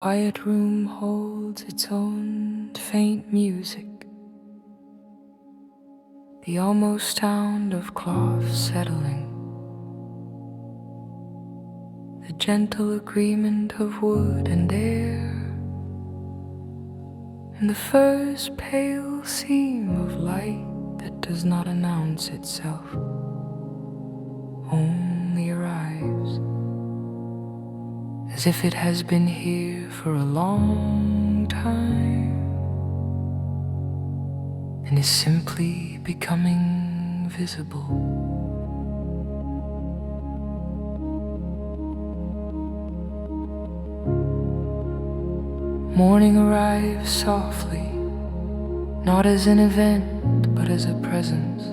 Quiet room holds its own faint music, the almost sound of cloth settling, the gentle agreement of wood and air, and the first pale seam of light that does not announce itself, only arrives, as if it has been here for a long time and is simply becoming visible. Morning arrives softly, not as an event but as a presence.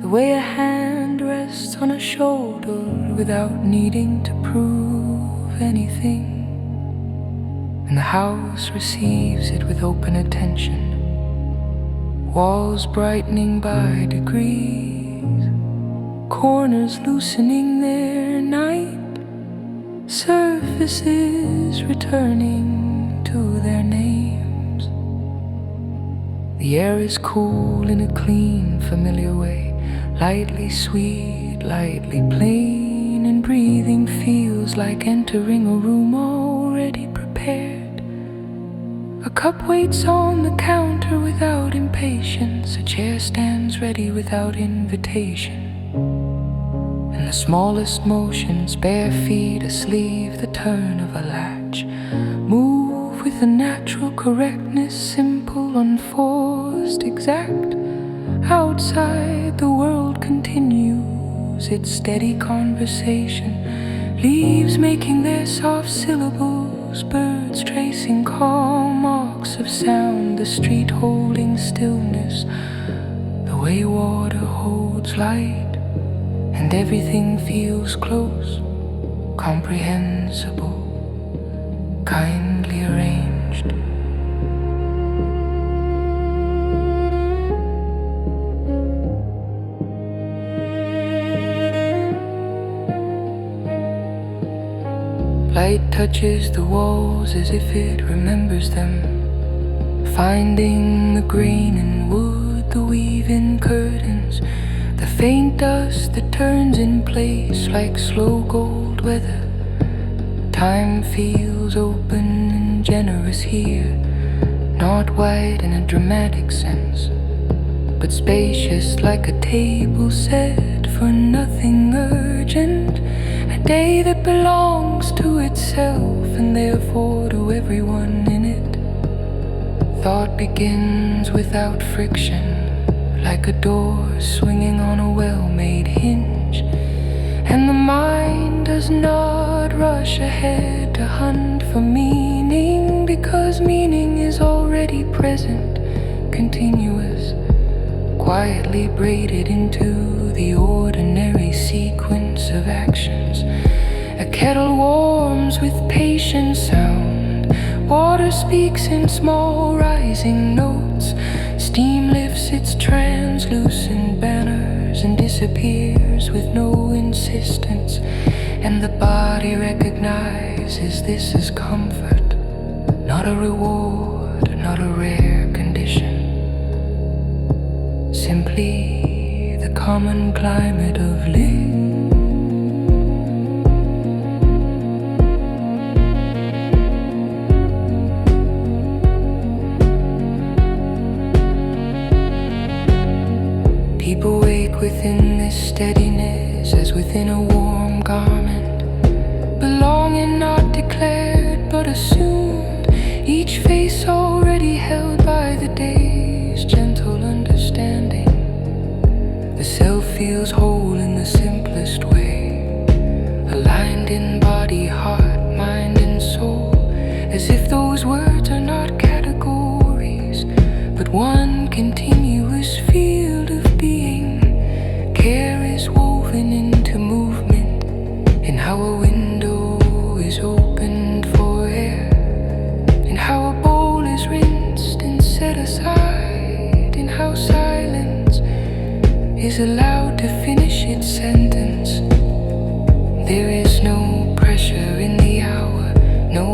The way a hand rests on a shoulder without needing to prove anything, and the house receives it with open attention, walls brightening by degrees, corners loosening their night, surfaces returning to their names. The air is cool in a clean, familiar way, lightly sweet, lightly plain, and breathing feels like entering a room already prepared. A cup waits on the counter without impatience, a chair stands ready without invitation, and the smallest motions, bare feet, a sleeve, the turn of a latch, move with a natural correctness, simple, unforced, exact. Outside, the world continues its steady conversation, leaves making their soft syllables, birds tracing calm marks of sound, the street holding stillness, the way water holds light, and everything feels close, comprehensible, kindly arranged. Light touches the walls as if it remembers them, finding the grain in wood, the weave in curtains, the faint dust that turns in place like slow gold weather. Time feels open and generous here, not wide in a dramatic sense, but spacious like a table set for nothing urgent, a day that belongs to itself and therefore to everyone in it. Thought begins without friction, like a door swinging on a well-made hinge, and the mind does not rush ahead to hunt for meaning, because meaning is already present, continuous, quietly braided into the ordinary sequence of actions. A kettle warms with patient sound, water speaks in small rising notes, steam lifts its translucent banners and disappears with no insistence, and the body recognizes this as comfort, not a reward, not a rare condition, simply the common climate of living. People wake within this steadiness as within a warm garment, belonging not declared but assumed, each face already held by the day's gentle understanding. The self feels whole in the simplest way, aligned in body, heart, mind, and soul, as if those words are not categories, but one continuous field of being. Care is woven into movement, in how a window is opened for air, in how a bowl is rinsed and set aside, in how silence is allowed to finish its sentence. There is no pressure in the hour, no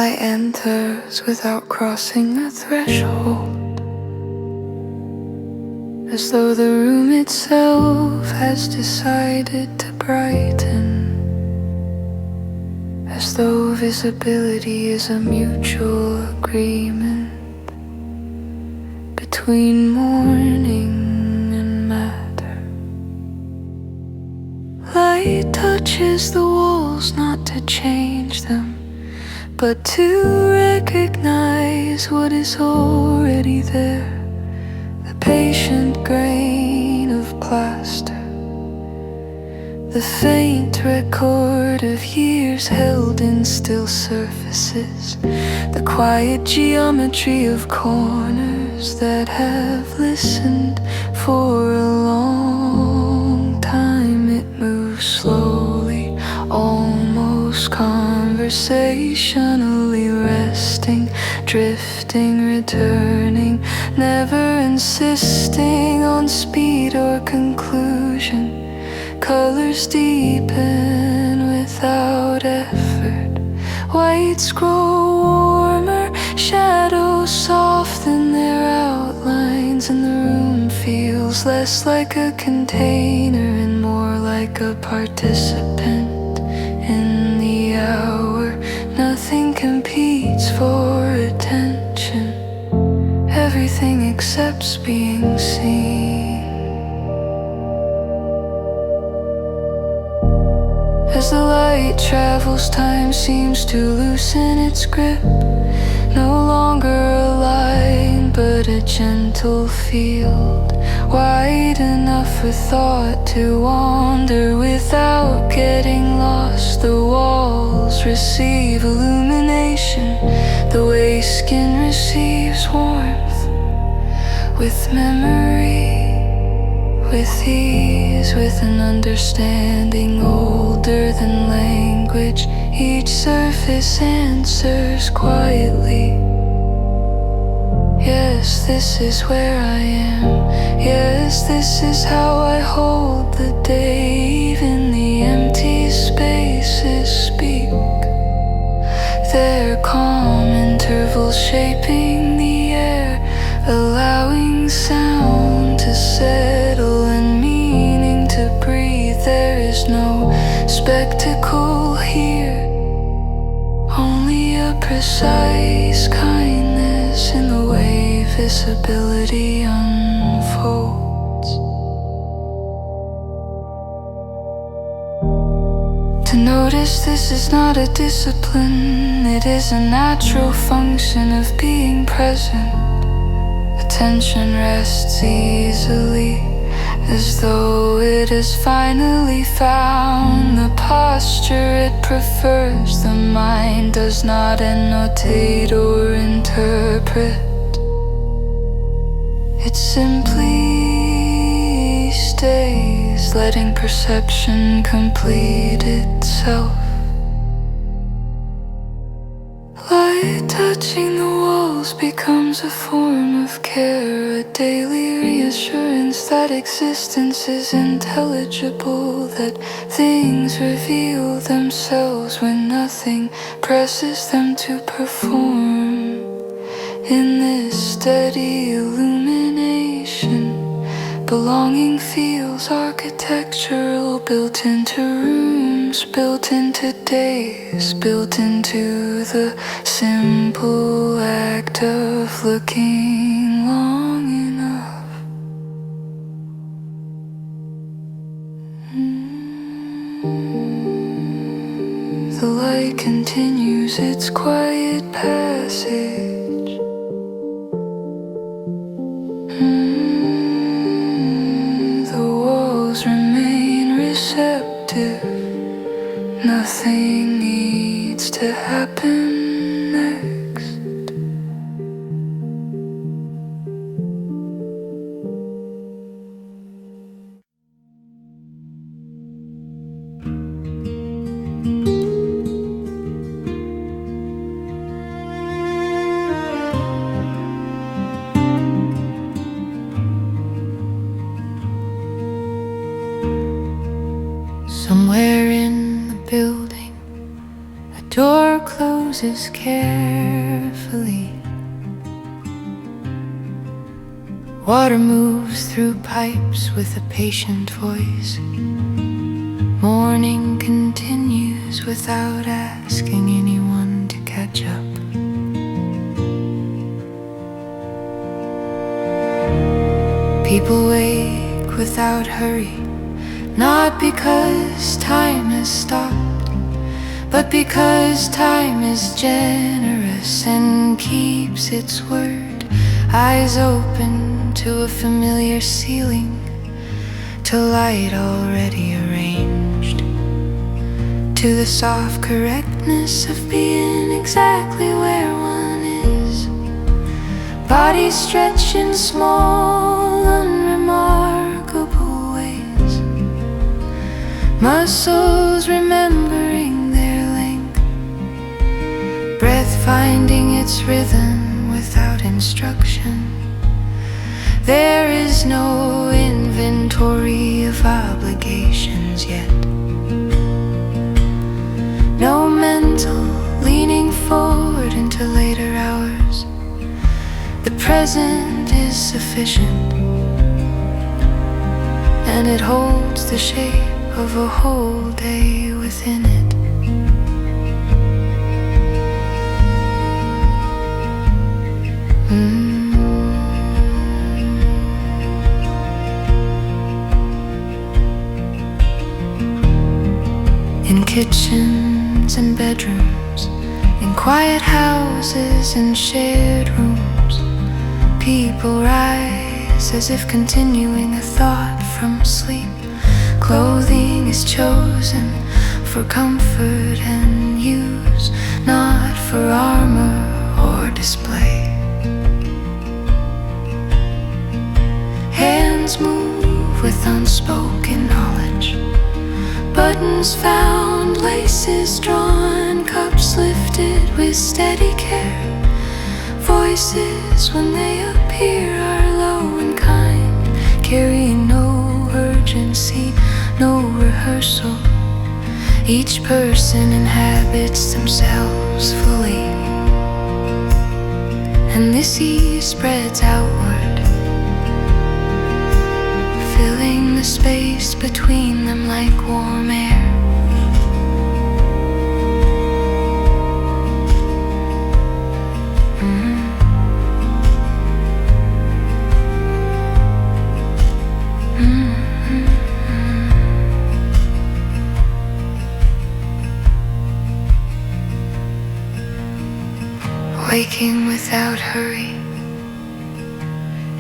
Light enters without crossing a threshold, as though the room itself has decided to brighten, as though visibility is a mutual agreement between morning and matter. Light touches the walls not to change them, but to recognize what is already there. The patient grain of plaster, the faint record of years held in still surfaces, the quiet geometry of corners that have listened for a long time. It moves slowly, almost conversationally, resting, drifting, returning, never insisting on speed or conclusion. Colors deepen without effort, whites grow warmer, shadows soften their outlines, and the room feels less like a container and more like a participant in the hour. Nothing competes for attention, everything accepts being seen. As the light travels, time seems to loosen its grip. No longer a line, but a gentle field, wide enough for thought to wander without getting lost. The walls receive illumination, the way skin receives warmth, with memory, with ease, with an understanding older than language. Each surface answers quietly. Yes, this is where I am. Yes, this is how I hold the day. Even the empty spaces speak. Their calm intervals shaping the air, allowing sound to settle and meaning to breathe. There is no spectacle here, only a precise kindness in the way visibility unfolds. To notice this is not a discipline, it is a natural function of being present. Attention rests easily, as though it has finally found the posture it prefers. The mind does not annotate or interpret, it simply stays, letting perception complete itself. Light touching the walls becomes a form of care, a daily reassurance that existence is intelligible, that things reveal themselves when nothing presses them to perform. In this steady illumination, belonging feels architectural, built into rooms, built into days, built into the simple act of looking long enough. The light continues its quiet passage. The walls remain receptive. Nothing needs to happen next. poses carefully. Water moves through pipes with a patient voice. Morning continues without asking anyone to catch up. People wake without hurry, not because time has stopped, but because time is generous and keeps its word. Eyes open to a familiar ceiling, to light already arranged, to the soft correctness of being exactly where one is. Bodies stretch in small, unremarkable ways, muscles remembering their length, breath finding its rhythm without instruction. There is no inventory of obligations yet, no mental leaning forward into later hours. The present is sufficient, and it holds the shape of a whole day within it. In kitchens and bedrooms, in quiet houses and shared rooms, people rise as if continuing a thought from sleep. Clothing is chosen for comfort and use, not for armor or display. Hands move with unspoken knowledge, buttons found, laces drawn, cups lifted with steady care. Voices, when they appear, are low and kind, carrying no urgency, no rehearsal. Each person inhabits themselves fully, and the sea spreads outward, filling the space between them like warm air. Waking without hurry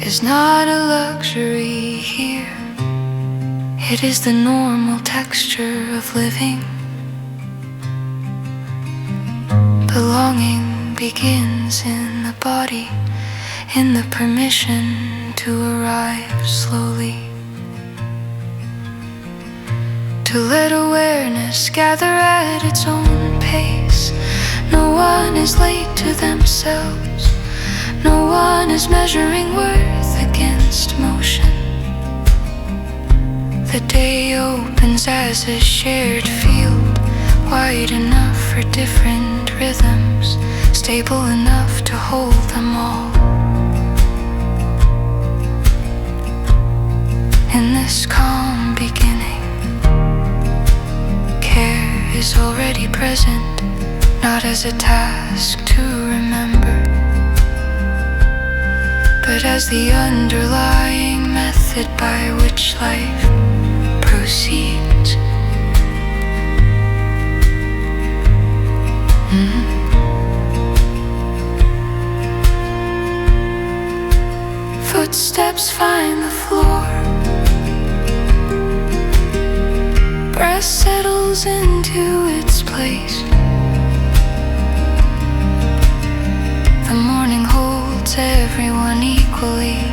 is not a luxury here. It is the normal texture of living. Belonging begins in the body, in the permission to arrive slowly, to let awareness gather at its own pace. No one is late to themselves, no one is measuring worth against motion. The day opens as a shared field, wide enough for different rhythms, stable enough to hold them all. In this calm beginning, care is already present, not as a task to remember, but as the underlying method by which life proceeds. Footsteps find the floor, breath settles into its place. The morning holds everyone equally.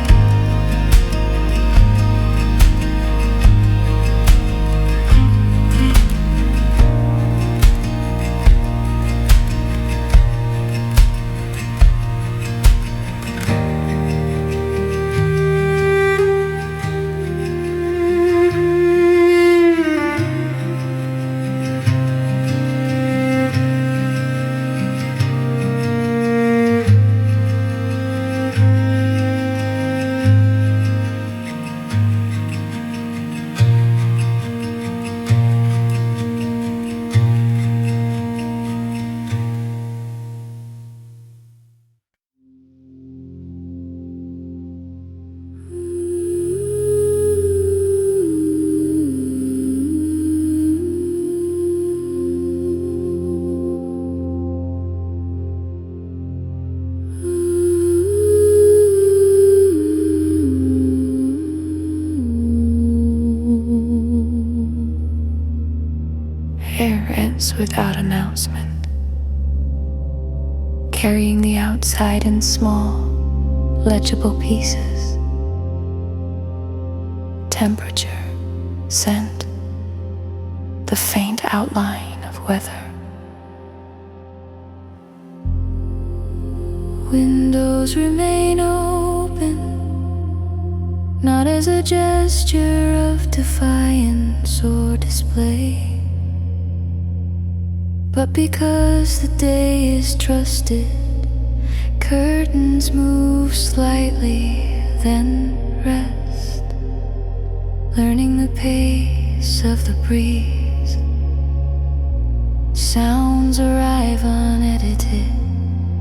without announcement, carrying the outside in small, legible pieces. Temperature, scent, the faint outline of weather. Windows remain open, not as a gesture of defiance or display, but because the day is trusted. Curtains move slightly, then rest, learning the pace of the breeze. Sounds arrive unedited,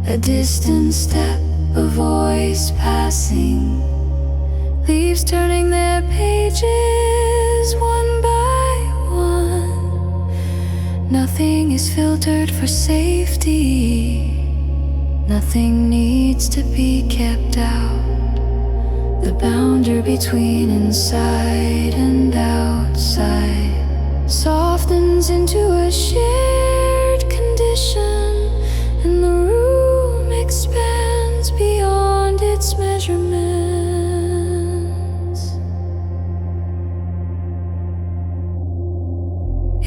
a distant step, a voice passing, leaves turning their pages one by one. Nothing is filtered for safety, nothing needs to be kept out. The boundary between inside and outside softens into a shared condition, and the room expands beyond its measurements.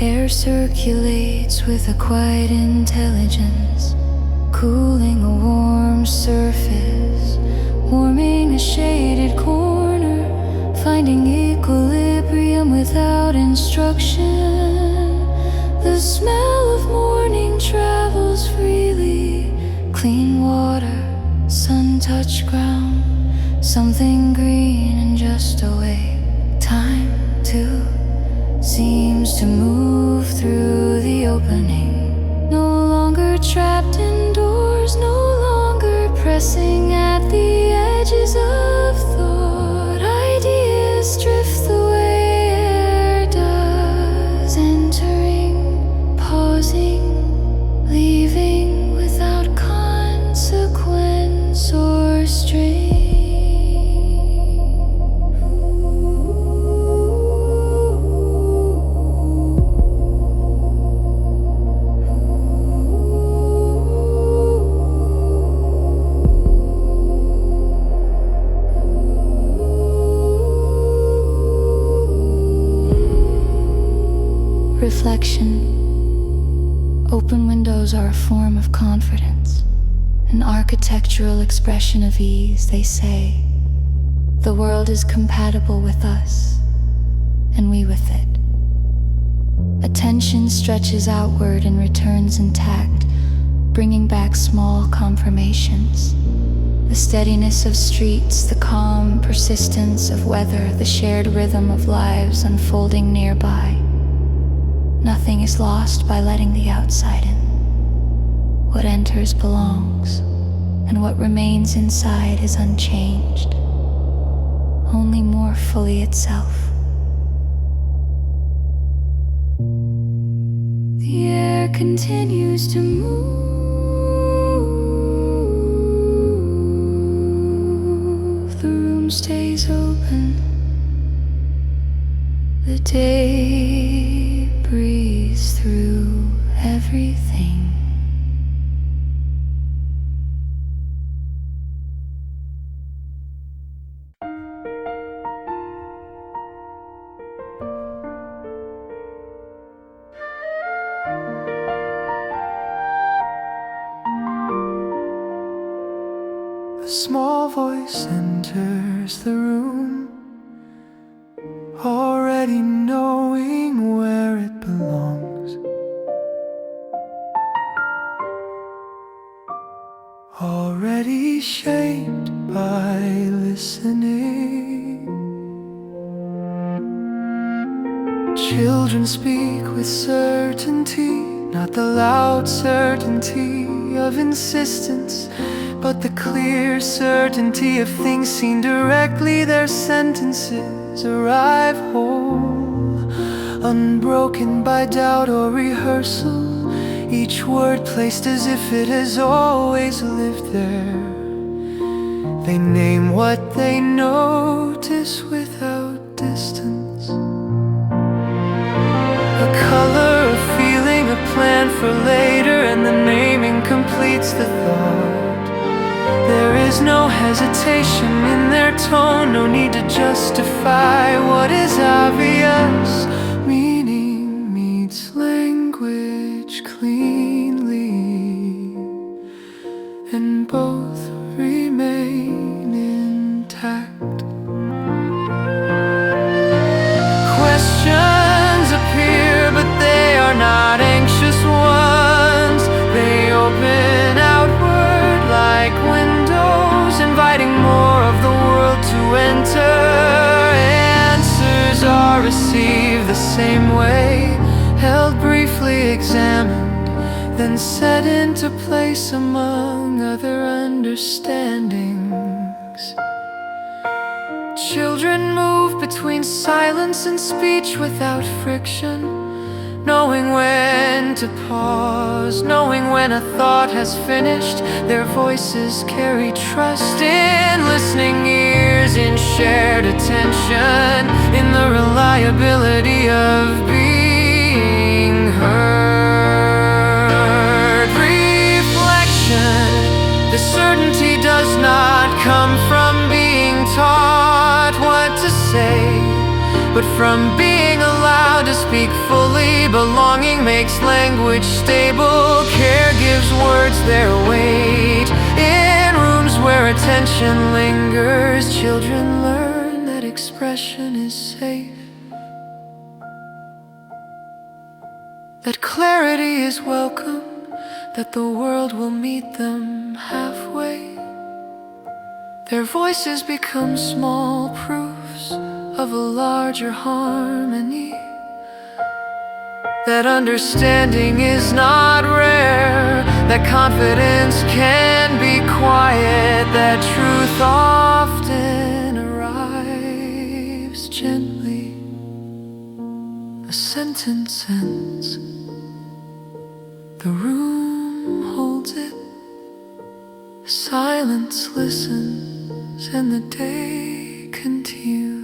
Air circulates with a quiet intelligence, cooling a warm surface, warming a shaded corner, finding equilibrium without instruction. The smell of morning travels freely, clean water, sun-touched ground, something green and just awake. Time too seems to move through the opening, no longer trapped indoors, no longer pressing at the edges of thought. Ideas drift the way air does, entering, pausing, leaving without consequence or strain. Reflection. Open windows are a form of confidence, an architectural expression of ease, they say. The world is compatible with us, and we with it. Attention stretches outward and returns intact, bringing back small confirmations. The steadiness of streets, the calm persistence of weather, the shared rhythm of lives unfolding nearby. Nothing is lost by letting the outside in. What enters belongs, and what remains inside is unchanged, only more fully itself. The air continues to move, the room stays open, the day breathes through everything. A small voice enters the room, already knowing where it belongs, already shaped by listening. Children speak with certainty, not the loud certainty of insistence, but the clear certainty of things seen directly. Their sentences arrive whole, unbroken by doubt or rehearsal, each word placed as if it has always lived there. They name what they notice without distance. A color, a feeling, a plan There's no hesitation in their tone, no need to justify what is obvious. Meaning meets language cleanly, and both remain intact. Questions appear, but they are not anxious ones. They open outward like windows, inviting more of the world to enter. Answers are received the same way, held briefly, examined, then set into place among other understandings. Children move between silence and speech without friction, knowing when to pause, knowing when a thought has finished. Their voices carry trust in listening ears, in shared attention, in the reliability of being heard. Reflection, the certainty does not come from being taught what to say, but from being allowed to speak fully. Belonging makes language stable. Care gives words their weight. In rooms where attention lingers, children learn that expression is safe, that clarity is welcome, that the world will meet them halfway. Their voices become small proofs of a larger harmony, that understanding is not rare, that confidence can be quiet, that truth often arrives gently. A sentence ends, the room holds it, silence listens, and the day continues.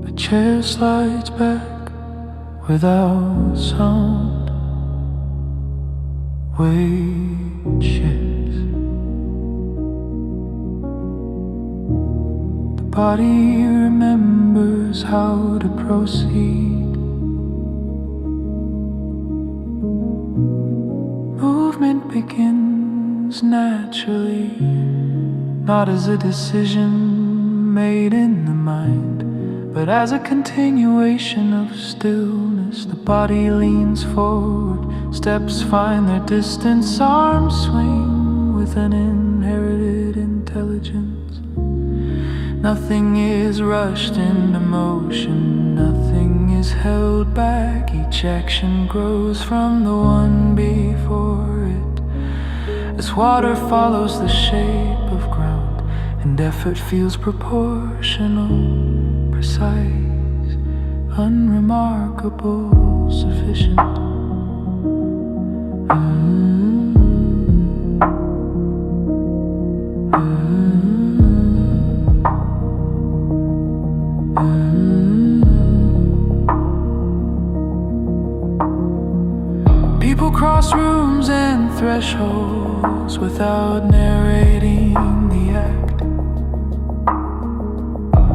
The chair slides back without sound. Weight shifts. The body remembers how to proceed. Movement begins naturally, not as a decision made in the mind, but as a continuation of stillness. The body leans forward, steps find their distance, arms swing with an inherited intelligence. Nothing is rushed into motion, nothing is held back. Each action grows from the one before it, as water follows the shape of ground, and effort feels proportional, precise, unremarkable, sufficient. People cross rooms and thresholds without narrating the act.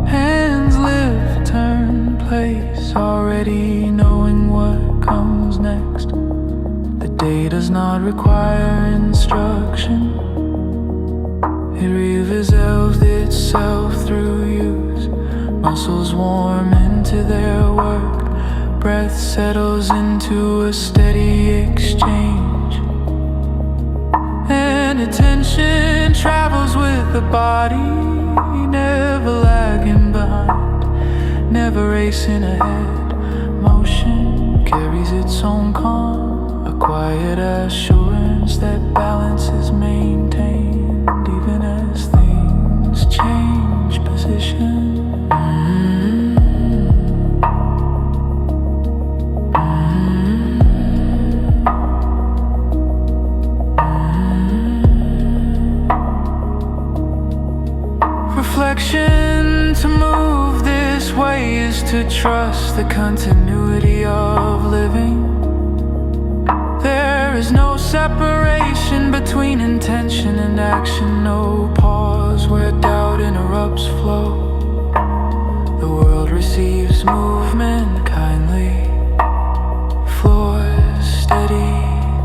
Hands lift, turn, place, already knowing what comes next. The day does not require instruction. It reveals itself through use. Muscles warm into their work. Breath settles into a steady exchange, and attention travels with the body, never lagging behind, never racing ahead. Motion carries its own calm, a quiet assurance that balance is maintained even as things change position. Reflection to move this way is to trust the continuity of living. There is no separation between intention and action, no pause where doubt interrupts flow. The world receives movement kindly, floors steady,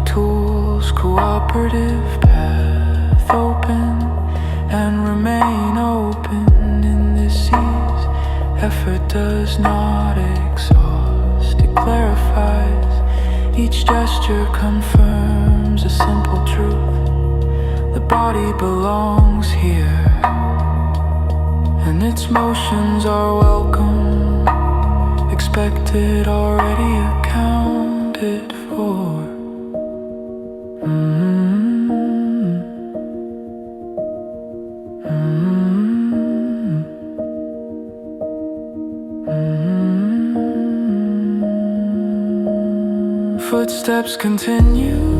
tools cooperative, path open and remain open in this seas. Effort does not exhaust, it clarifies. Each gesture confirms a simple truth. The body belongs here, and its motions are welcome, expected, already accounted for. Footsteps continue.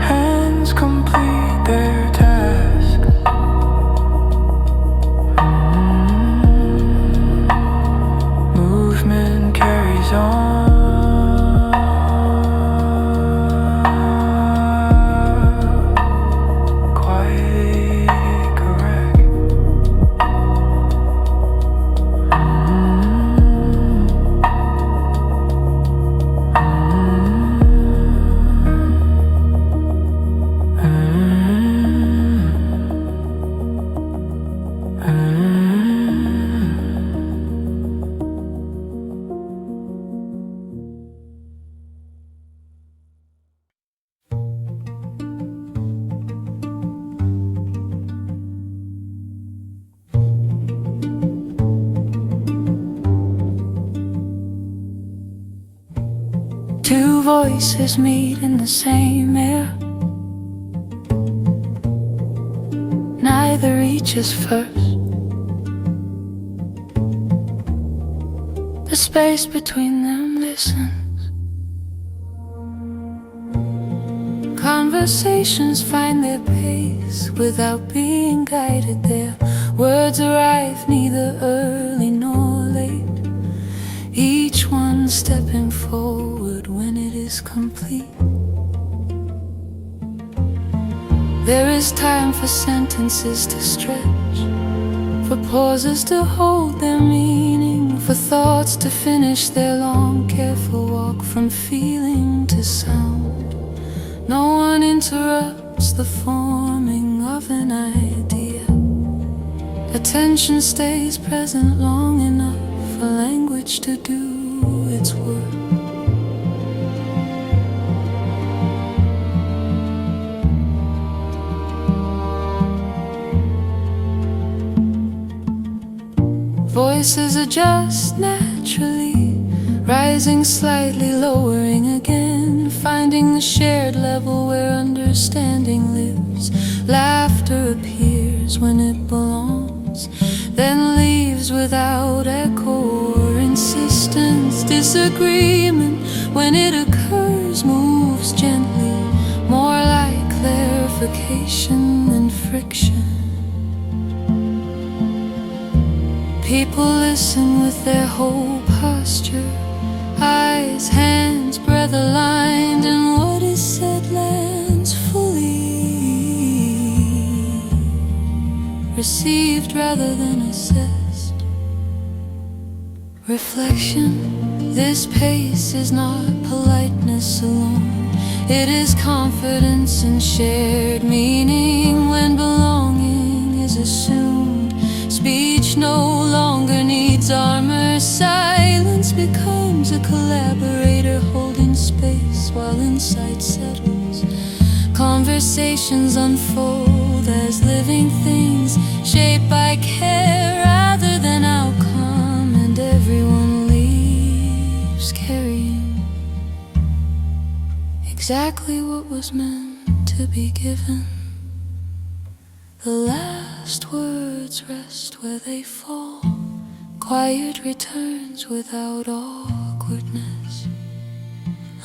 Hands complete their task. Movement carries on. Two voices meet in the same air. Neither reaches first. The space between them listens. Conversations find their pace without being guided. Their words arrive neither early nor late, each one stepping forward when it is complete. There is time for sentences to stretch, for pauses to hold their meaning, for thoughts to finish their long, careful walk from feeling to sound. No one interrupts the forming of an idea. Attention stays present long enough for language to do its work. Voices adjust naturally, rising slightly, lowering again, finding the shared level where understanding lives. Laughter appears when it belongs, then leaves without echo or insistence. Disagreement, when it occurs, moves gently, more like clarification than friction. People listen with their whole posture, eyes, hands, breath aligned, and what is said lands fully, received rather than assessed. Reflection, this pace is not politeness alone. It is confidence and shared meaning when belonging is assumed. Speech no longer needs armor. Silence becomes a collaborator holding space while insight settles. Conversations unfold as living things, shaped by care rather than outcome, and everyone exactly what was meant to be given. The last words rest where they fall. Quiet returns without awkwardness.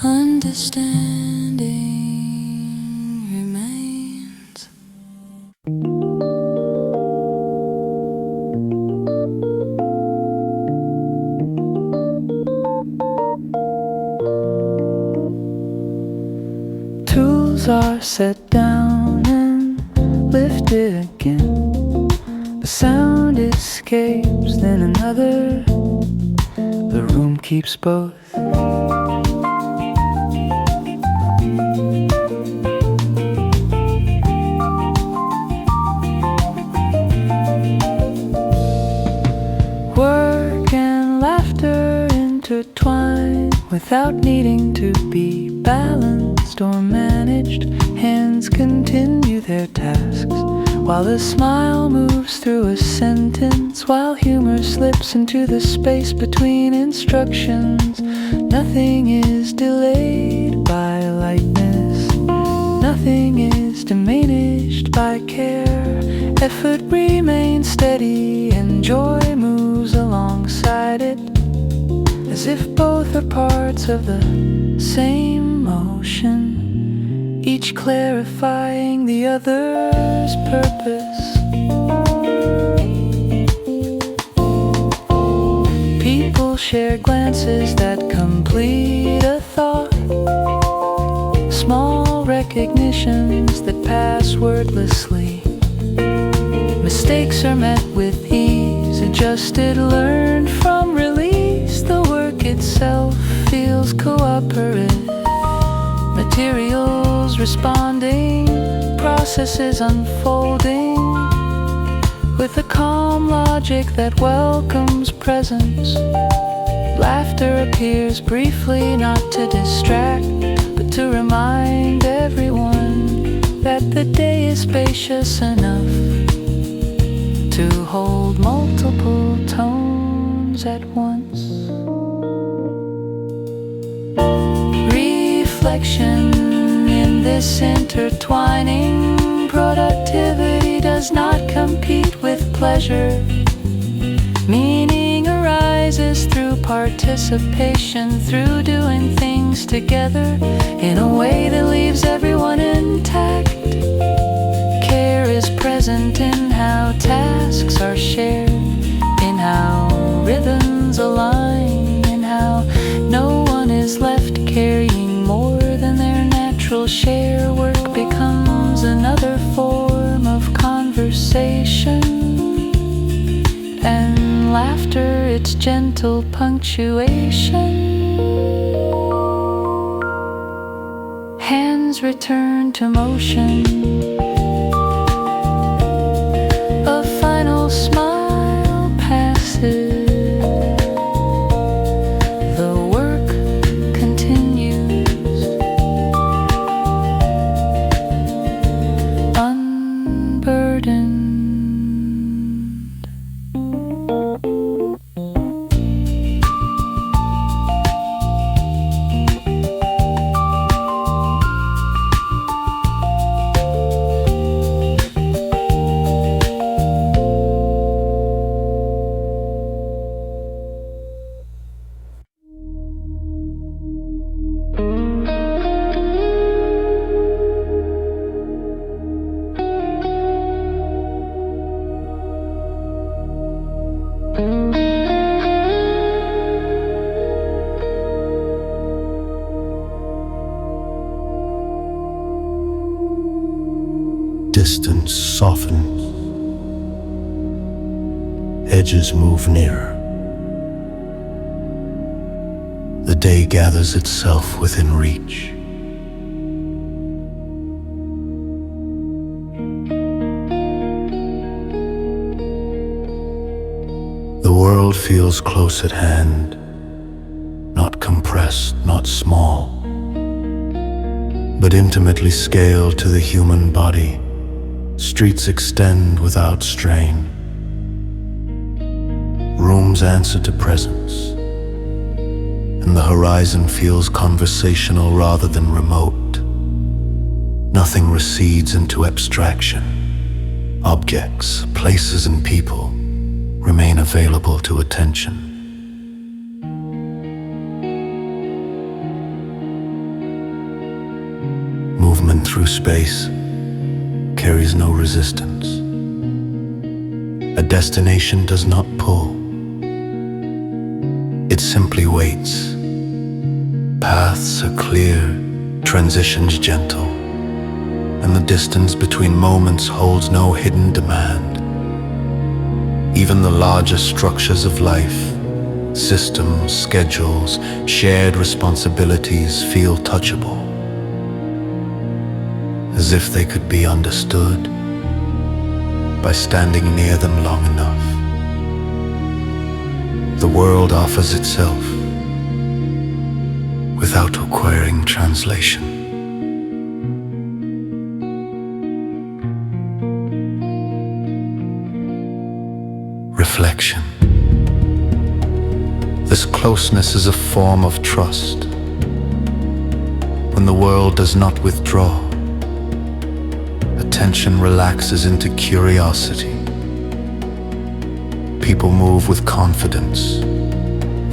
Understanding remains. Tools are set down and lifted again. The sound escapes, then another. The room keeps both. Work and laughter intertwine without needing to be balanced or managed. Hands continue their tasks while a smile moves through a sentence, while humor slips into the space between instructions. Nothing is delayed by lightness, nothing is diminished by care. Effort remains steady and joy moves alongside it, as if both are parts of the same motion, each clarifying the other's purpose. People share glances that complete a thought, small recognitions that pass wordlessly. Mistakes are met with ease, adjusted, learned from release. The work itself feels cooperative, materials responding, processes unfolding with a calm logic that welcomes presence. Laughter appears briefly, not to distract, but to remind everyone that the day is spacious enough to hold multiple tones at once. Reflection in this intertwining, productivity does not compete with pleasure. Meaning arises through participation, through doing things together in a way that leaves everyone intact. Care is present in how tasks are shared, in how rhythms align, in how no one is left carrying more than their natural share. Work becomes another form of conversation, and laughter its gentle punctuation. Hands return to motion, a final smile passes. The work continues, unburdened. Distance softens, edges move nearer. The day gathers itself within reach. The world feels close at hand, not compressed, not small, but intimately scaled to the human body. Streets extend without strain. Rooms answer to presence, and the horizon feels conversational rather than remote. Nothing recedes into abstraction. Objects, places, and people remain available to attention. Movement through space carries no resistance. A destination does not pull. It simply waits. Paths are clear, transitions gentle, and the distance between moments holds no hidden demand. Even the larger structures of life, systems, schedules, shared responsibilities feel touchable, as if they could be understood by standing near them long enough. The world offers itself without requiring translation. Reflection. This closeness is a form of trust. When the world does not withdraw, attention relaxes into curiosity. People move with confidence,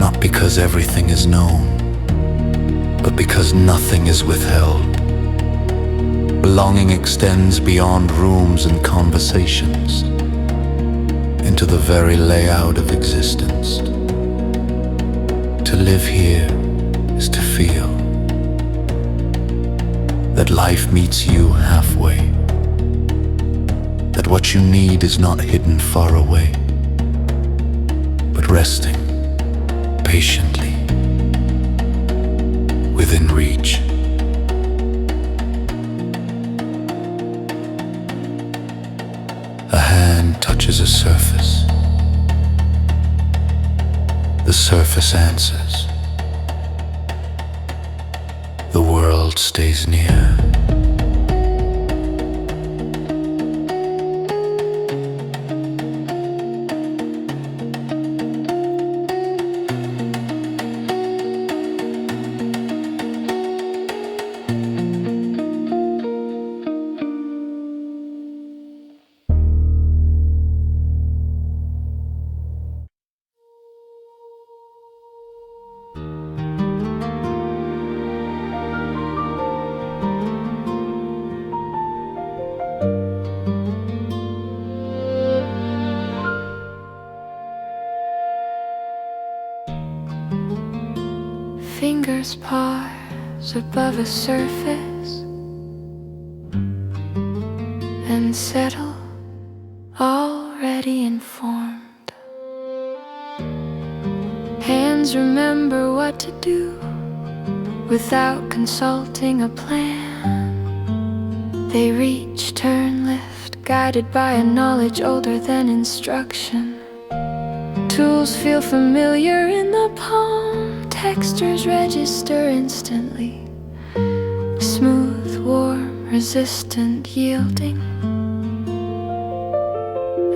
not because everything is known, but because nothing is withheld. Belonging extends beyond rooms and conversations, into the very layout of existence. To live here is to feel that life meets you halfway, that what you need is not hidden far away, but resting patiently within reach. A hand touches a surface. The surface answers. The world stays near. Fingers pause above a surface and settle, already informed. Hands remember what to do without consulting a plan. They reach, turn, lift, guided by a knowledge older than instruction. Tools feel familiar in the palm, textures register instantly. Smooth, warm, resistant, yielding.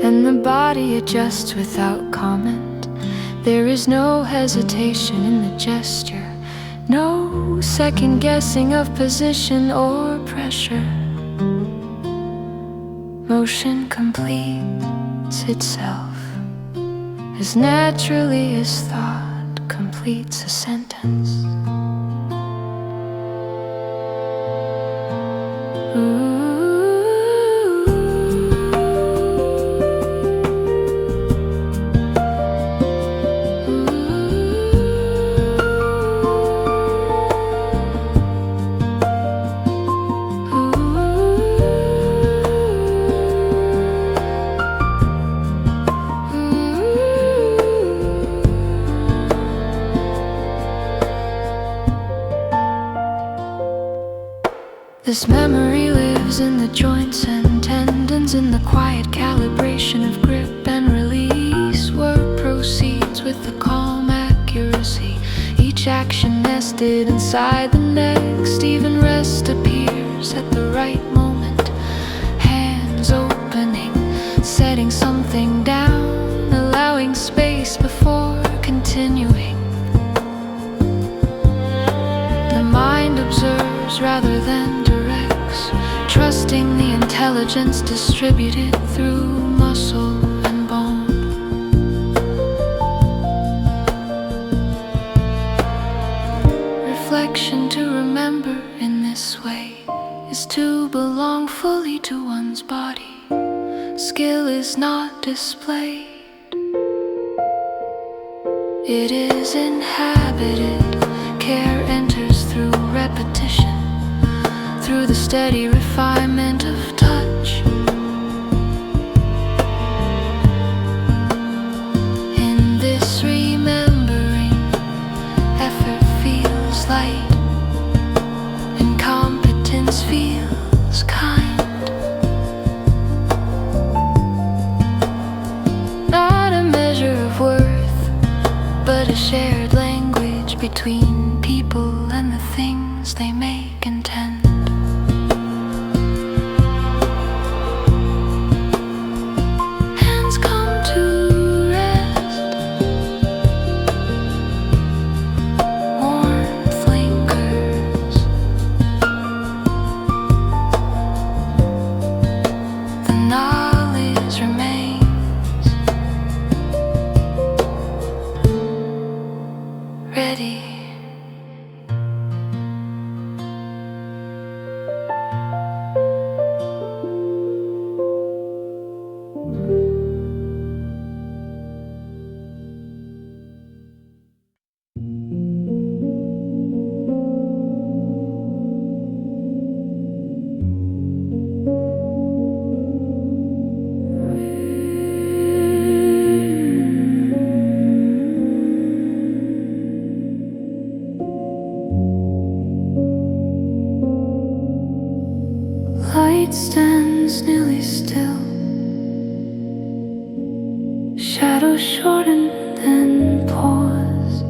And the body adjusts without comment. There is no hesitation in the gesture, no second guessing of position or pressure. Motion completes itself as naturally as thought completes a sentence. This memory lives in the joints and tendons, in the quiet calibration of grip and release. Work proceeds with a calm accuracy, each action nested inside the next. Even rest appears at the right moment, hands opening, setting something down, allowing space before continuing. guides rather than directs, trusting the intelligence distributed through muscle and bone. Reflection to remember in this way is to belong fully to one's body. Skill is not displayed, it is inhabited. Care enters through repetition, through the steady refinement of touch. In this remembering, effort feels light, and competence feels kind. Not a measure of worth, but a shared language between people and the things they make and tend. Hands come to rest, warmth lingers, the knowledge remains ready. Light stands nearly still, shadows shorten then pause.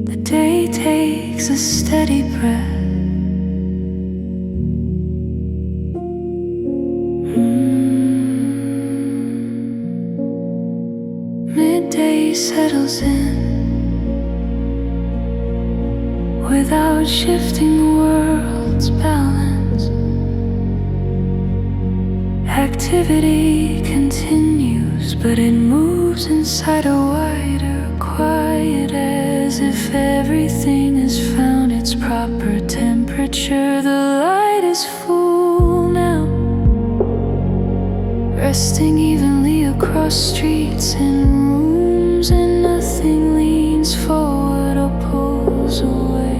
The day takes a steady breath. Midday settles in without shifting the world's balance. Activity continues, but it moves inside a wider quiet, as if everything has found its proper temperature. The light is full now, resting evenly across streets and rooms, and nothing leans forward or pulls away.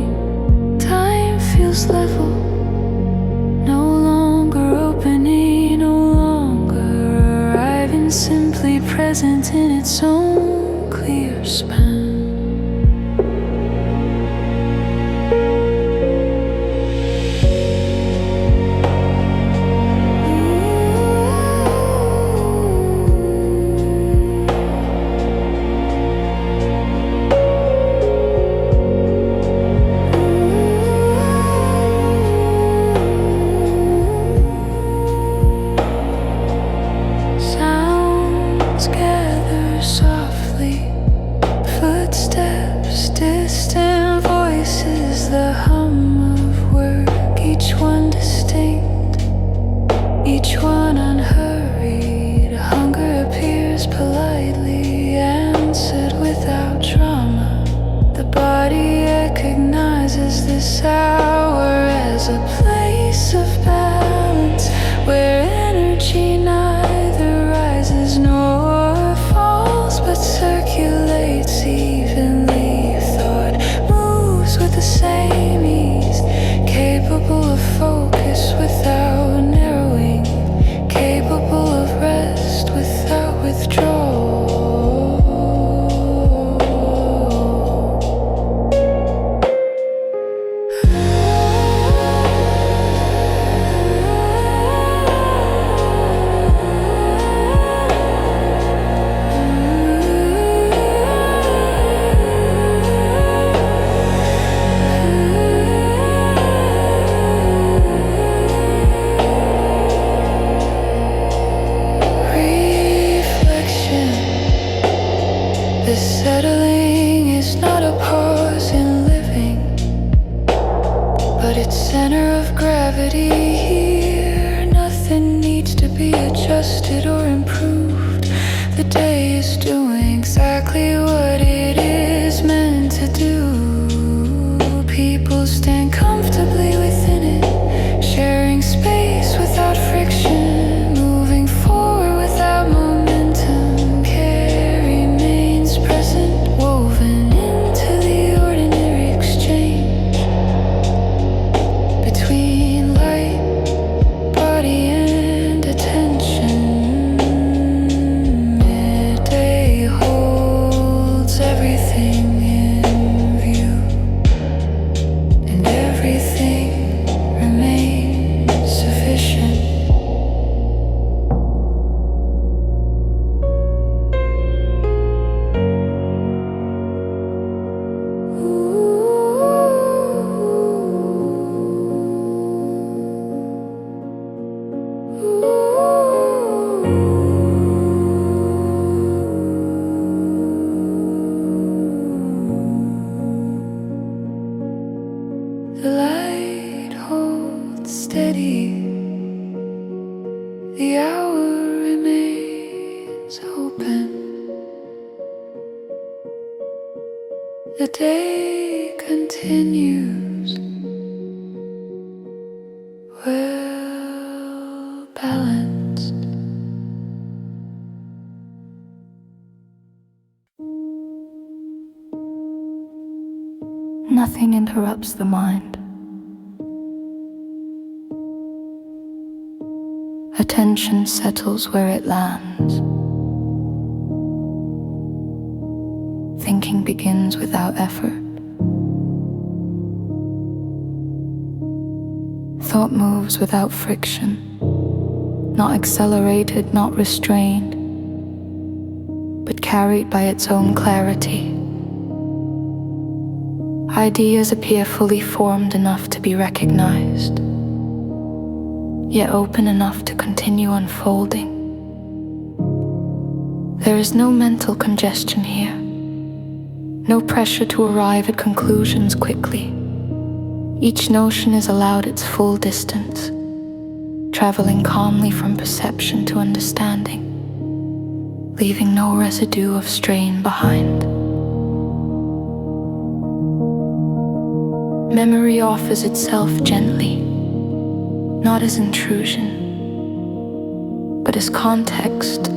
Time feels level, no longer opening, no longer arriving, simply present in its own clear span. Sounds gather softly, footsteps, distant voices, the hum of work, each one distinct, each one unhurried. Hunger appears politely, answered without drama. The body recognizes this hour as a place of balance, where energy neither rises nor falls, but circulates evenly. Thought moves with the same ease, capable of focus without narrowing, capable Center of gravity here. Nothing needs to be adjusted or improved. The day is doing exactly what it is meant to do. People stand comfortably within it, sharing space without friction, moving forward without momentum. Care remains present, woven into the ordinary exchange between light, body, and attention. Midday holds everything in view, and everything remains sufficient. The light holds steady, the hour remains open, the day continues, well balanced. Nothing interrupts the mind. Attention settles where it lands. Thinking begins without effort. Thought moves without friction, not accelerated, not restrained, but carried by its own clarity. Ideas appear fully formed enough to be recognized, yet open enough to continue unfolding. There is no mental congestion here, no pressure to arrive at conclusions quickly. Each notion is allowed its full distance, traveling calmly from perception to understanding, leaving no residue of strain behind. Memory offers itself gently, not as intrusion, but as context.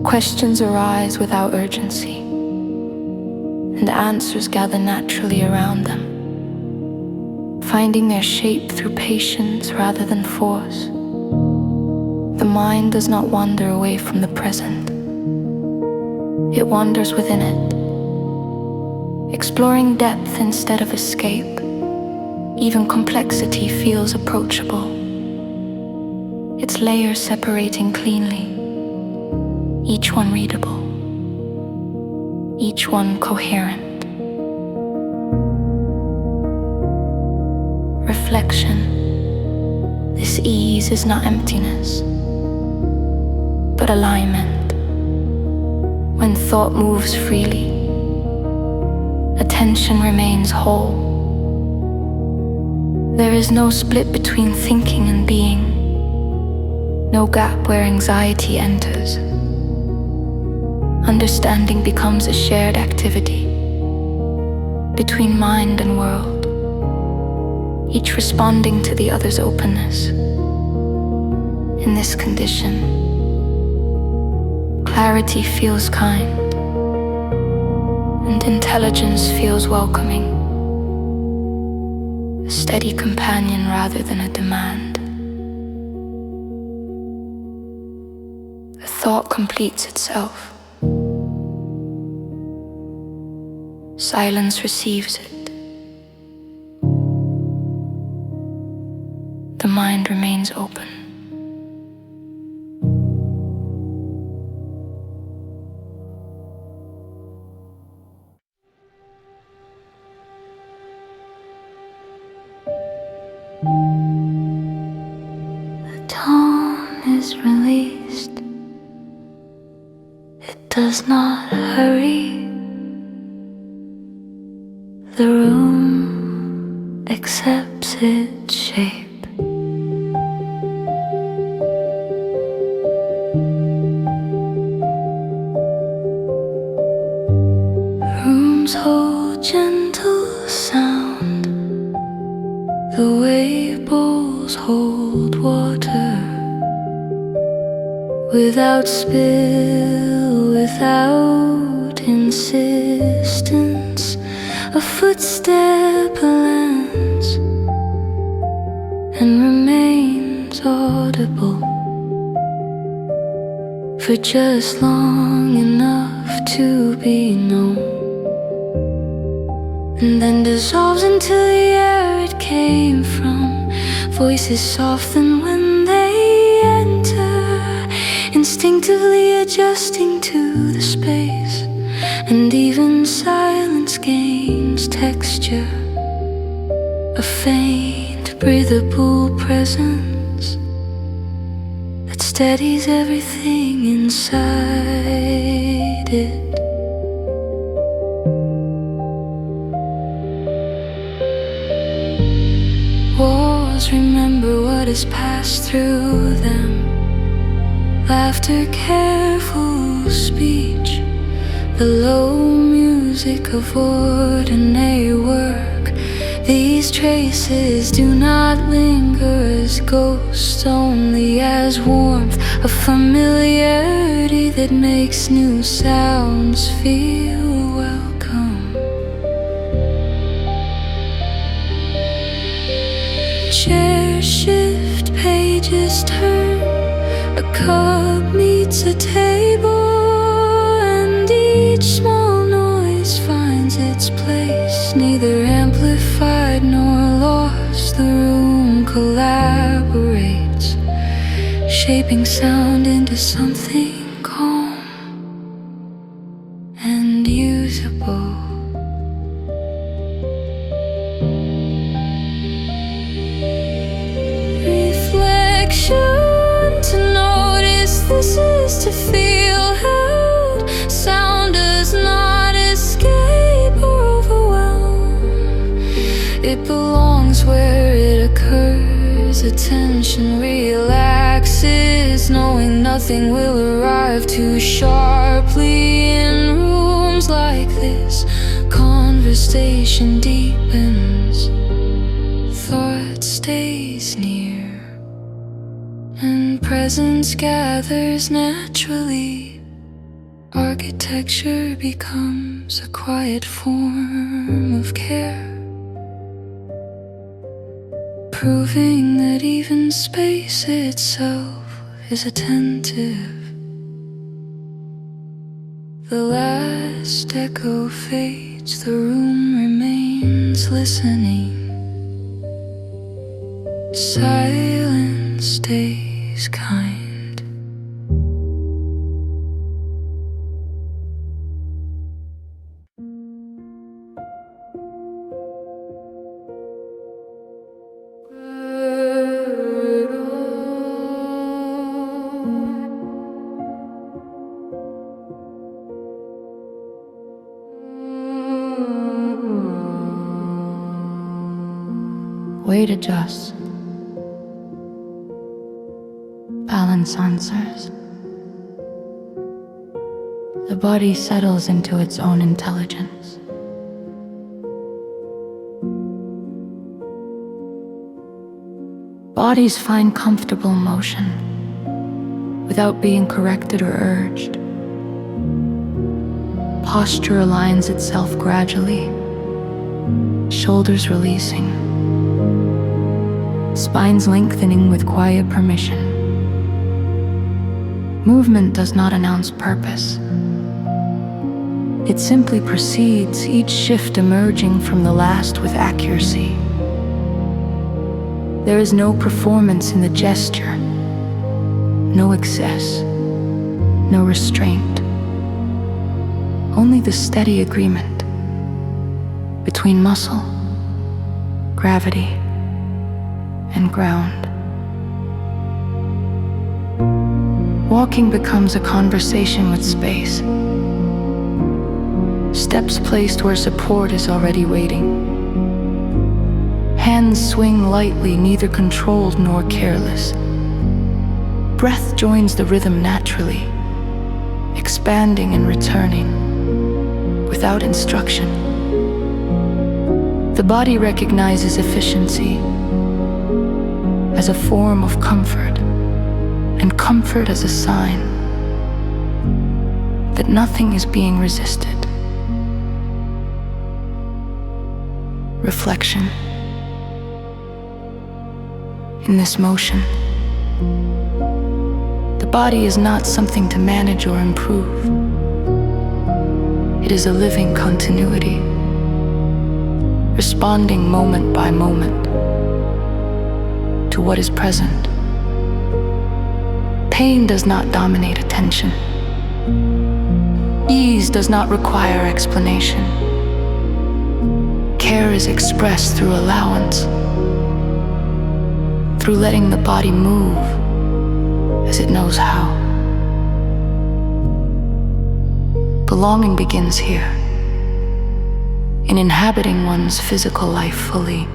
Questions arise without urgency, and answers gather naturally around them, finding their shape through patience rather than force. The mind does not wander away from the present. It wanders within it, exploring depth instead of escape. Even complexity feels approachable, its layers separating cleanly, each one readable, each one coherent. Reflection. This ease is not emptiness, but alignment. When thought moves freely, attention remains whole. There is no split between thinking and being, no gap where anxiety enters. Understanding becomes a shared activity between mind and world, each responding to the other's openness. In this condition, clarity feels kind, and intelligence feels welcoming. A steady companion rather than a demand. The thought completes itself. Silence receives it. The mind remains open. The tone is released. It does not hurry. The room accepts its shape. Rooms hold gentle sound, the way bowls hold water, without spill, without insistence. A footstep lands and remains audible for just long enough to be known, and then dissolves into the air it came from. Voices soften when they enter, instinctively adjusting to the space, and even silence gains texture, a faint, breathable presence that steadies everything inside it. Walls remember what has passed through them. Laughter, careful speech, the low music of ordinary work. These traces do not linger as ghosts, only as warmth, a familiarity that makes new sounds feel welcome. Chairs shift, pages turn, a cup meets a table, and each small noise finds its place, neither amplified nor lost. The room collaborates, shaping sound into something calm and usable. To notice, this is to feel held. Sound does not escape or overwhelm. It belongs where it occurs. Attention relaxes, knowing nothing will arrive too sharply. In rooms like this, conversation deepens, thought stays near, and presence gathers naturally. Architecture becomes a quiet form of care, proving that even space itself is attentive. The last echo fades, the room remains listening. Silence stays kind. Weight adjusts. Balance answers. The body settles into its own intelligence. Bodies find comfortable motion without being corrected or urged. Posture aligns itself gradually, shoulders releasing, spines lengthening with quiet permission. Movement does not announce purpose. It simply proceeds, each shift emerging from the last with accuracy. There is no performance in the gesture, no excess, no restraint. Only the steady agreement between muscle, gravity, and ground. Walking becomes a conversation with space. Steps placed where support is already waiting. Hands swing lightly, neither controlled nor careless. Breath joins the rhythm naturally, expanding and returning, without instruction. The body recognizes efficiency as a form of comfort, and comfort as a sign that nothing is being resisted. Reflection. In this motion, the body is not something to manage or improve. It is a living continuity, responding moment by moment to what is present. Pain does not dominate attention. Ease does not require explanation. Care is expressed through allowance, through letting the body move as it knows how. Belonging begins here, in inhabiting one's physical life fully,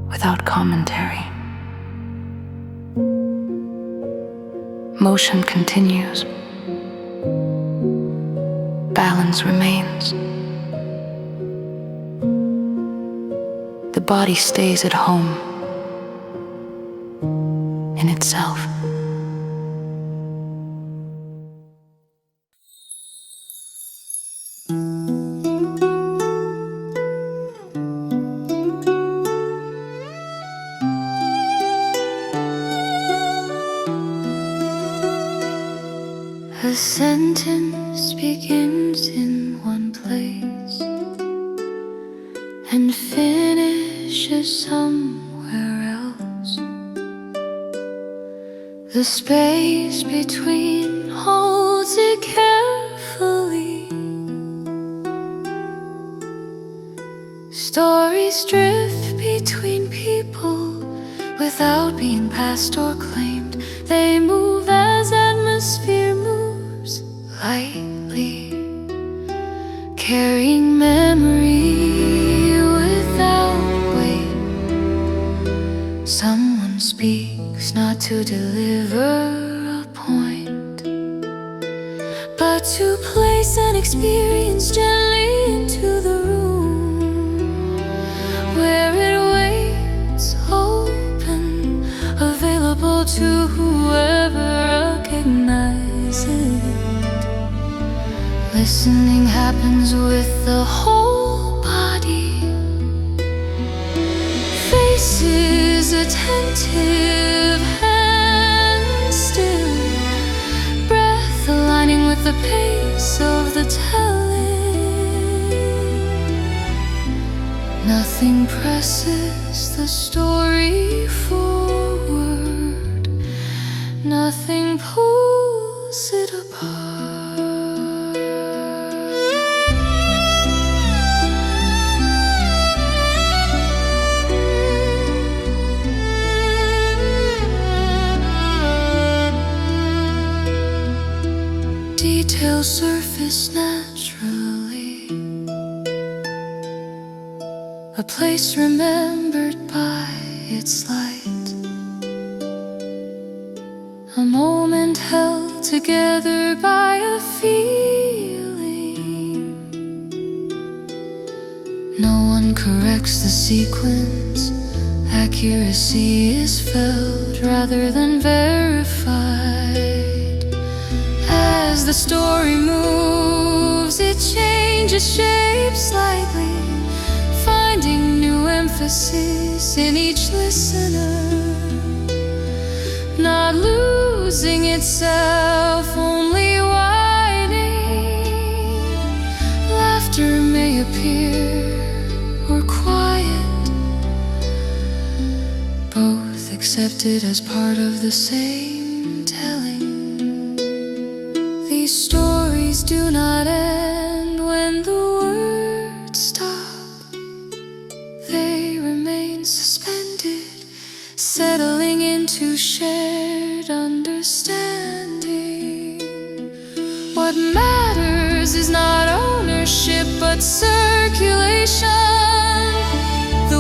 without commentary. Motion continues. Balance remains. The body stays at home in itself. A sentence begins in one place and finishes somewhere else. The space between holds it carefully. Stories drift between people without being passed or claimed. They move as atmosphere moves lightly, carrying memory without weight. Someone speaks not to deliver a point, but to place an experience gently into the room where it waits, open, available to whoever recognizes it. Listening happens with the whole body, faces attentive, hands still, breath aligning with the pace of the telling. Nothing presses the story forward, nothing pulls it apart. Details surface naturally, a place remembered by its light, a moment held together by a feeling. No one corrects the sequence, accuracy is felt rather than verified. As the story moves, it changes shape slightly, finding new emphasis in each listener, not losing itself, only widening. Laughter may appear or quiet, both accepted as part of the same telling. These stories do not end when the words stop. They remain suspended, settling into shared understanding. What matters is not ownership but circulation. The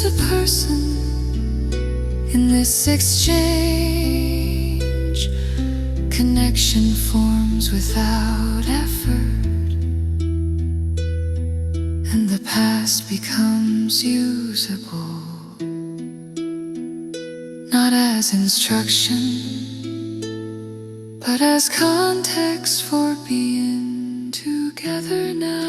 to person in this exchange. Connection forms without effort, and the past becomes usable, not as instruction, but as context for being together now.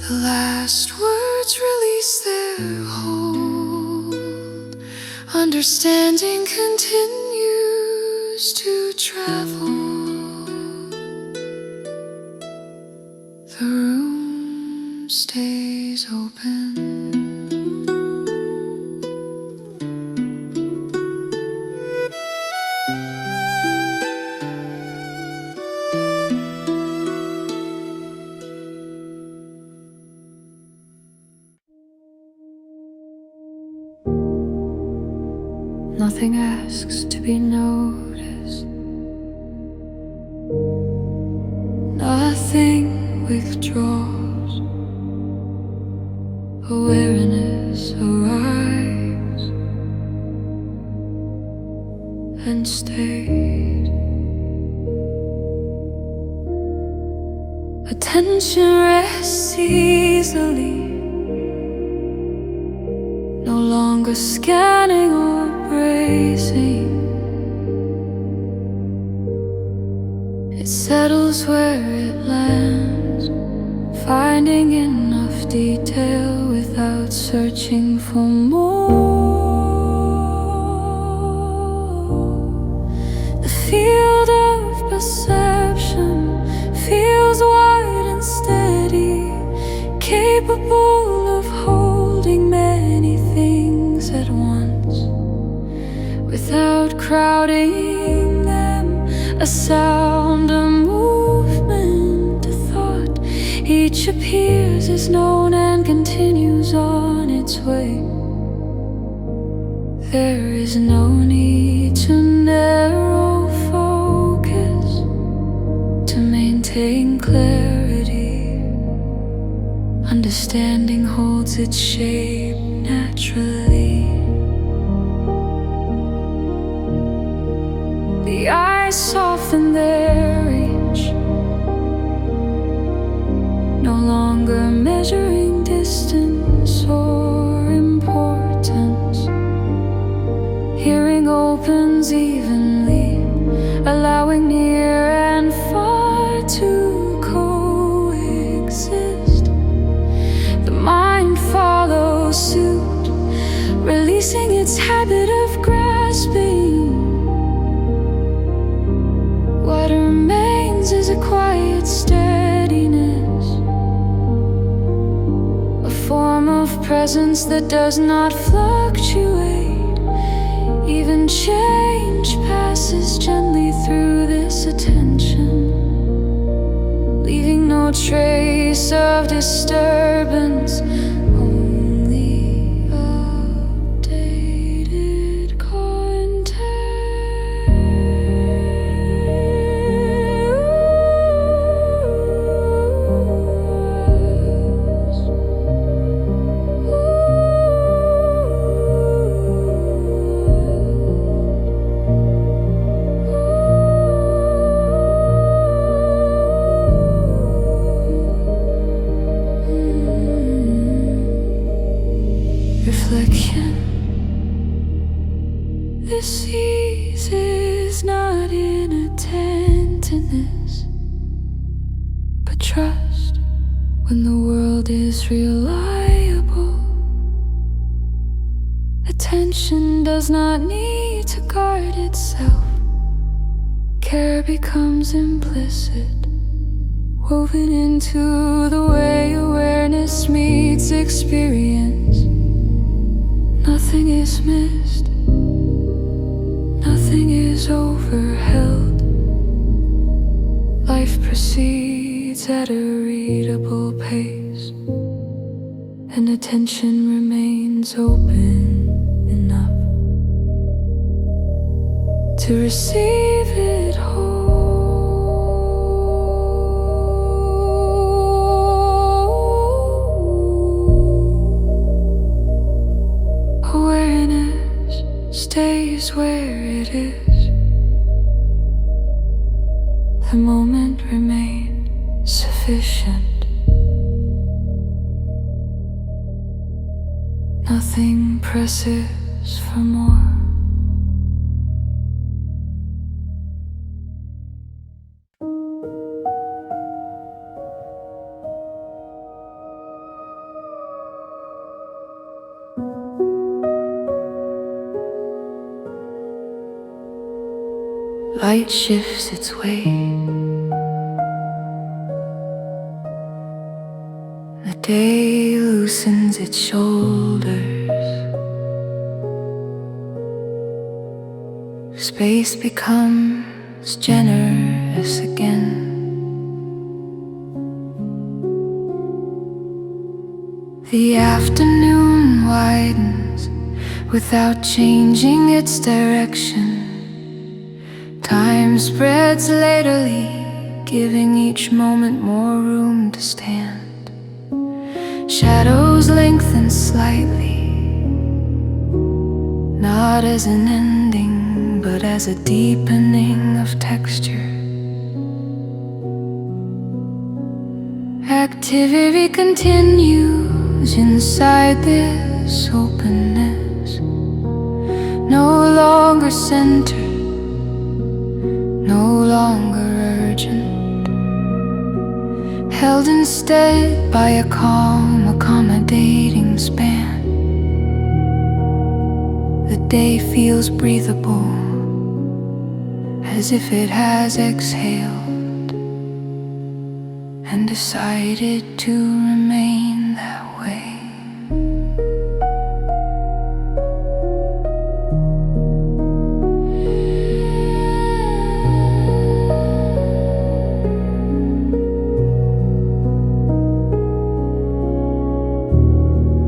The last words release their hold. Understanding continues to travel. The room stays open. Nothing asks to be noticed. Nothing withdraws. Awareness arrives and stays. Attention rests easily, no longer scanning or bracing. It settles where it lands, finding enough detail without searching for more. The field of perception feels wide and steady, capable of holding many things at once, without crowding them. A sound, a movement, a thought, each appears, is known, and continues on its way. There is no need to narrow focus to maintain clarity. Understanding holds its shape naturally. The eyes soften their reach, no longer measuring distance or importance. Hearing opens evenly, allowing near and far to coexist. The mind follows suit, releasing its habit of grasping. What remains is a quiet steadiness, a form of presence that does not fluctuate. Even change passes gently through this attention, leaving no trace of disturbance. Only updated context. Reflection. This ease is not inattentiveness, but trust. When the world is reliable, attention does not need to guard itself. Care becomes implicit, woven into the way awareness meets experience. Nothing is missed, nothing is overheld. Life proceeds at a readable pace, and attention remains open. to receive it whole. Awareness stays where it is. The moment remains sufficient. Nothing presses for more. Light shifts its way. The day loosens its shoulders. Space becomes generous again. The afternoon widens without changing its direction. Time spreads laterally, giving each moment more room to stand. Shadows lengthen slightly, not as an ending, but as a deepening of texture. Activity continues inside this openness, no longer centered, no longer urgent, held instead by a calm, accommodating span. The day feels breathable, as if it has exhaled and decided to remain that way.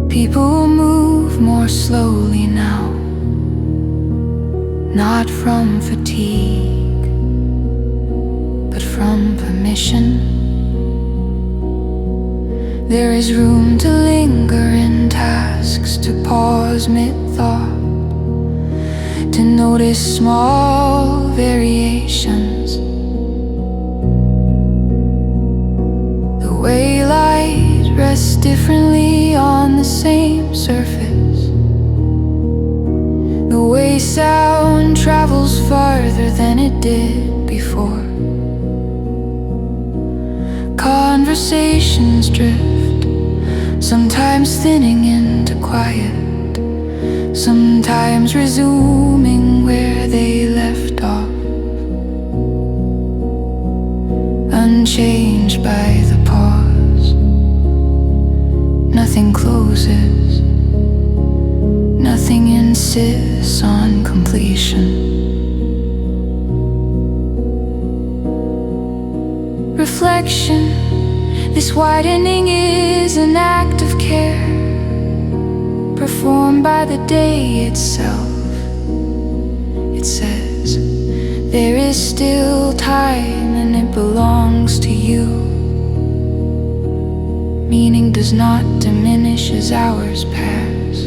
People move more slowly now, not from fatigue, but from permission. There is room to linger in tasks, to pause mid-thought, to notice small variations. The way light rests differently on the same surface, the way sound travels farther than it did before. Conversations drift, sometimes thinning into quiet, sometimes resuming where they left off, unchanged by the pause. Nothing closes, nothing insists on completion. Reflection, this widening is an act of care, performed by the day itself. It says, there is still time and it belongs to you. Meaning does not diminish as hours pass.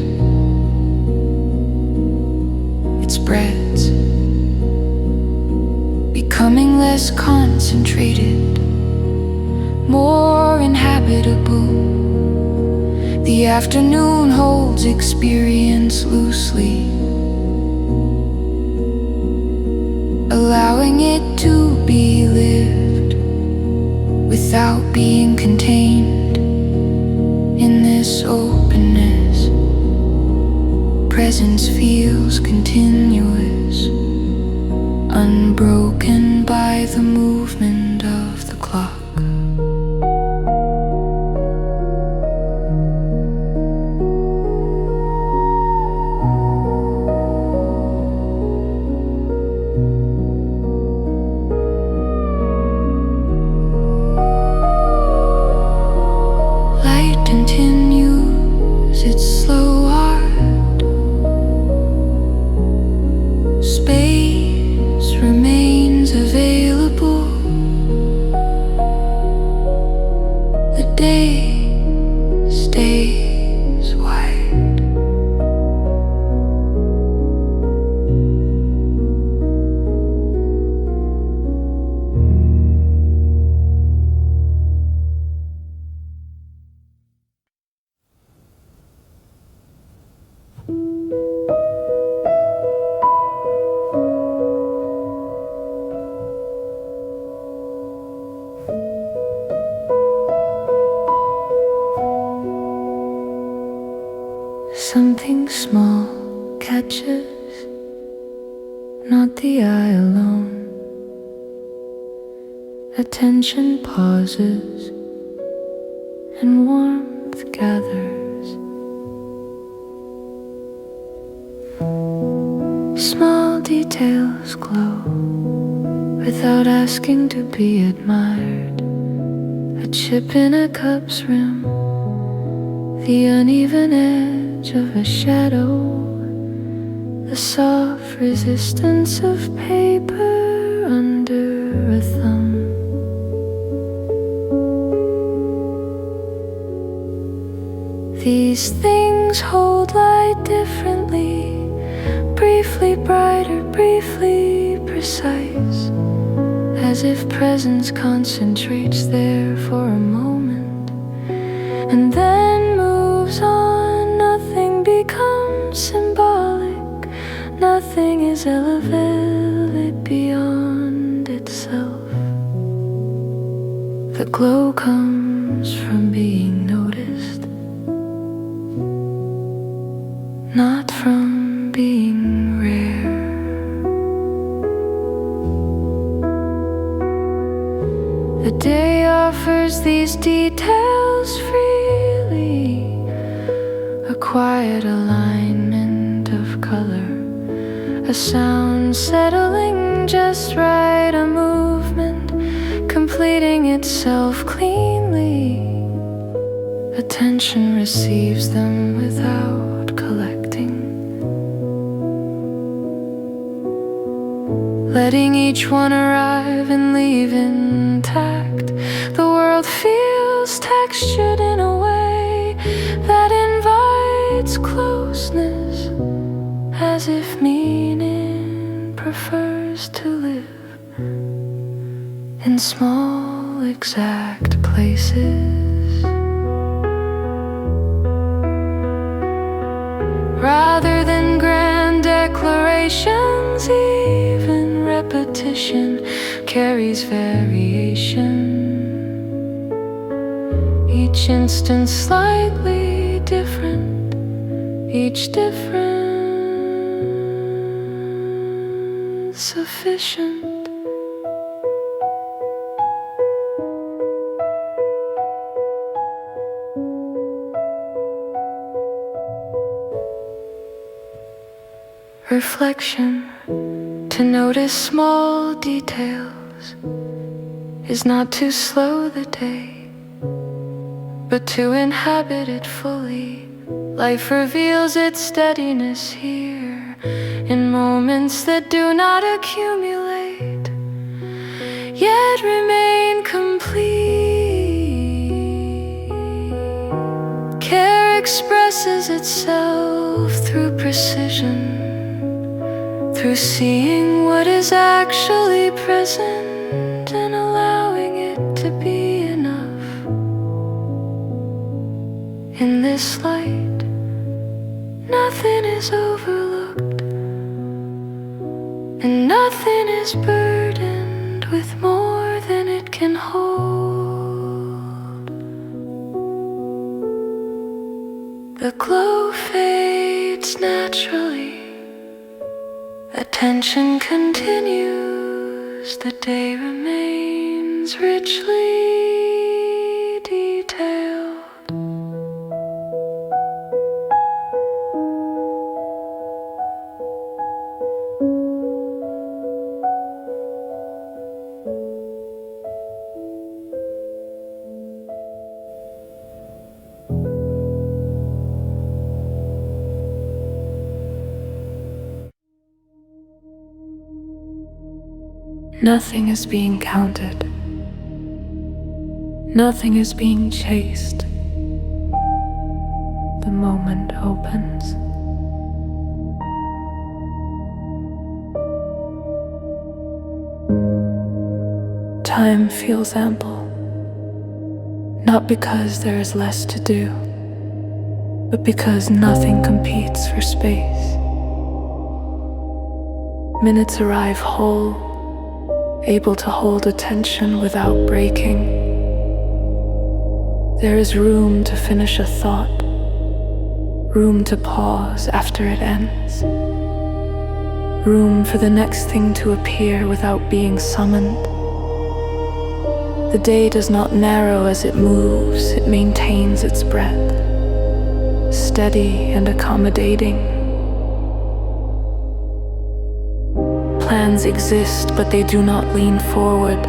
It spreads, becoming less concentrated, more inhabitable. The afternoon holds experience loosely, allowing it to be lived without being contained. In this openness, presence feels continuous, unbroken by the movement of the clock. Continues its slow art. Space Attention pauses and warmth gathers. Small details glow without asking to be admired. A chip in a cup's rim, the uneven edge of a shadow, the soft resistance of paper under a thumb. These things hold light differently, briefly brighter, briefly precise, as if presence concentrates there for a moment and then moves on. Nothing becomes symbolic, nothing is elevated beyond itself. The glow comes from being noticed, not from being rare. The day offers these details freely, a quiet alignment of color, a sound settling just right, a movement completing itself cleanly. Attention receives them without collecting, letting each one arrive and leave intact. The world feels textured in a way that invites closeness, as if meaning prefers to live in small, exact places, rather than grand declarations. Even repetition carries variation, each instant slightly different, each difference sufficient. Reflection, to notice small details, is not to slow the day, but to inhabit it fully. Life reveals its steadiness here, in moments that do not accumulate, yet remain complete. Care expresses itself through precision, through seeing what is actually present and allowing it to be enough. In this light, nothing is overlooked, and nothing is burdened with more than it can hold. The glow fades naturally, attention continues, the day remains richly detailed. Nothing is being counted. Nothing is being chased. The moment opens. Time feels ample, not because there is less to do, but because nothing competes for space. Minutes arrive whole, able to hold attention without breaking. There is room to finish a thought, room to pause after it ends, room for the next thing to appear without being summoned. The day does not narrow as it moves, it maintains its breadth, steady and accommodating. Plans exist, but they do not lean forward.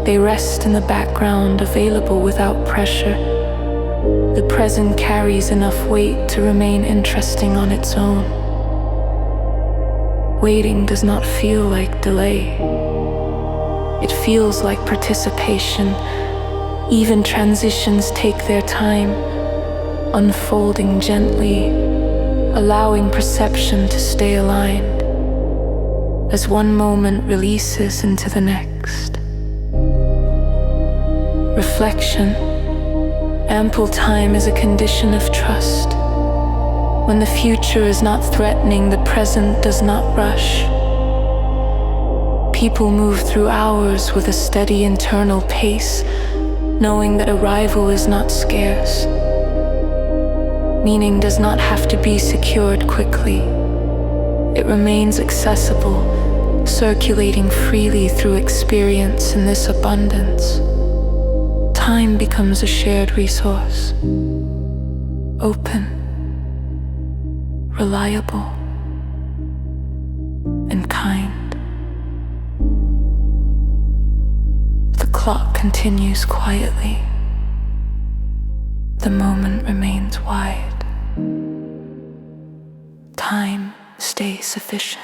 They rest in the background, available without pressure. The present carries enough weight to remain interesting on its own. Waiting does not feel like delay. It feels like participation. Even transitions take their time, unfolding gently, allowing perception to stay aligned as one moment releases into the next. Reflection. Ample time is a condition of trust. When the future is not threatening, the present does not rush. People move through hours with a steady internal pace, knowing that arrival is not scarce. Meaning does not have to be secured quickly. It remains accessible, circulating freely through experience in this abundance. Time becomes a shared resource, open, reliable, and kind. The clock continues quietly. The moment remains wide. Time stays sufficient.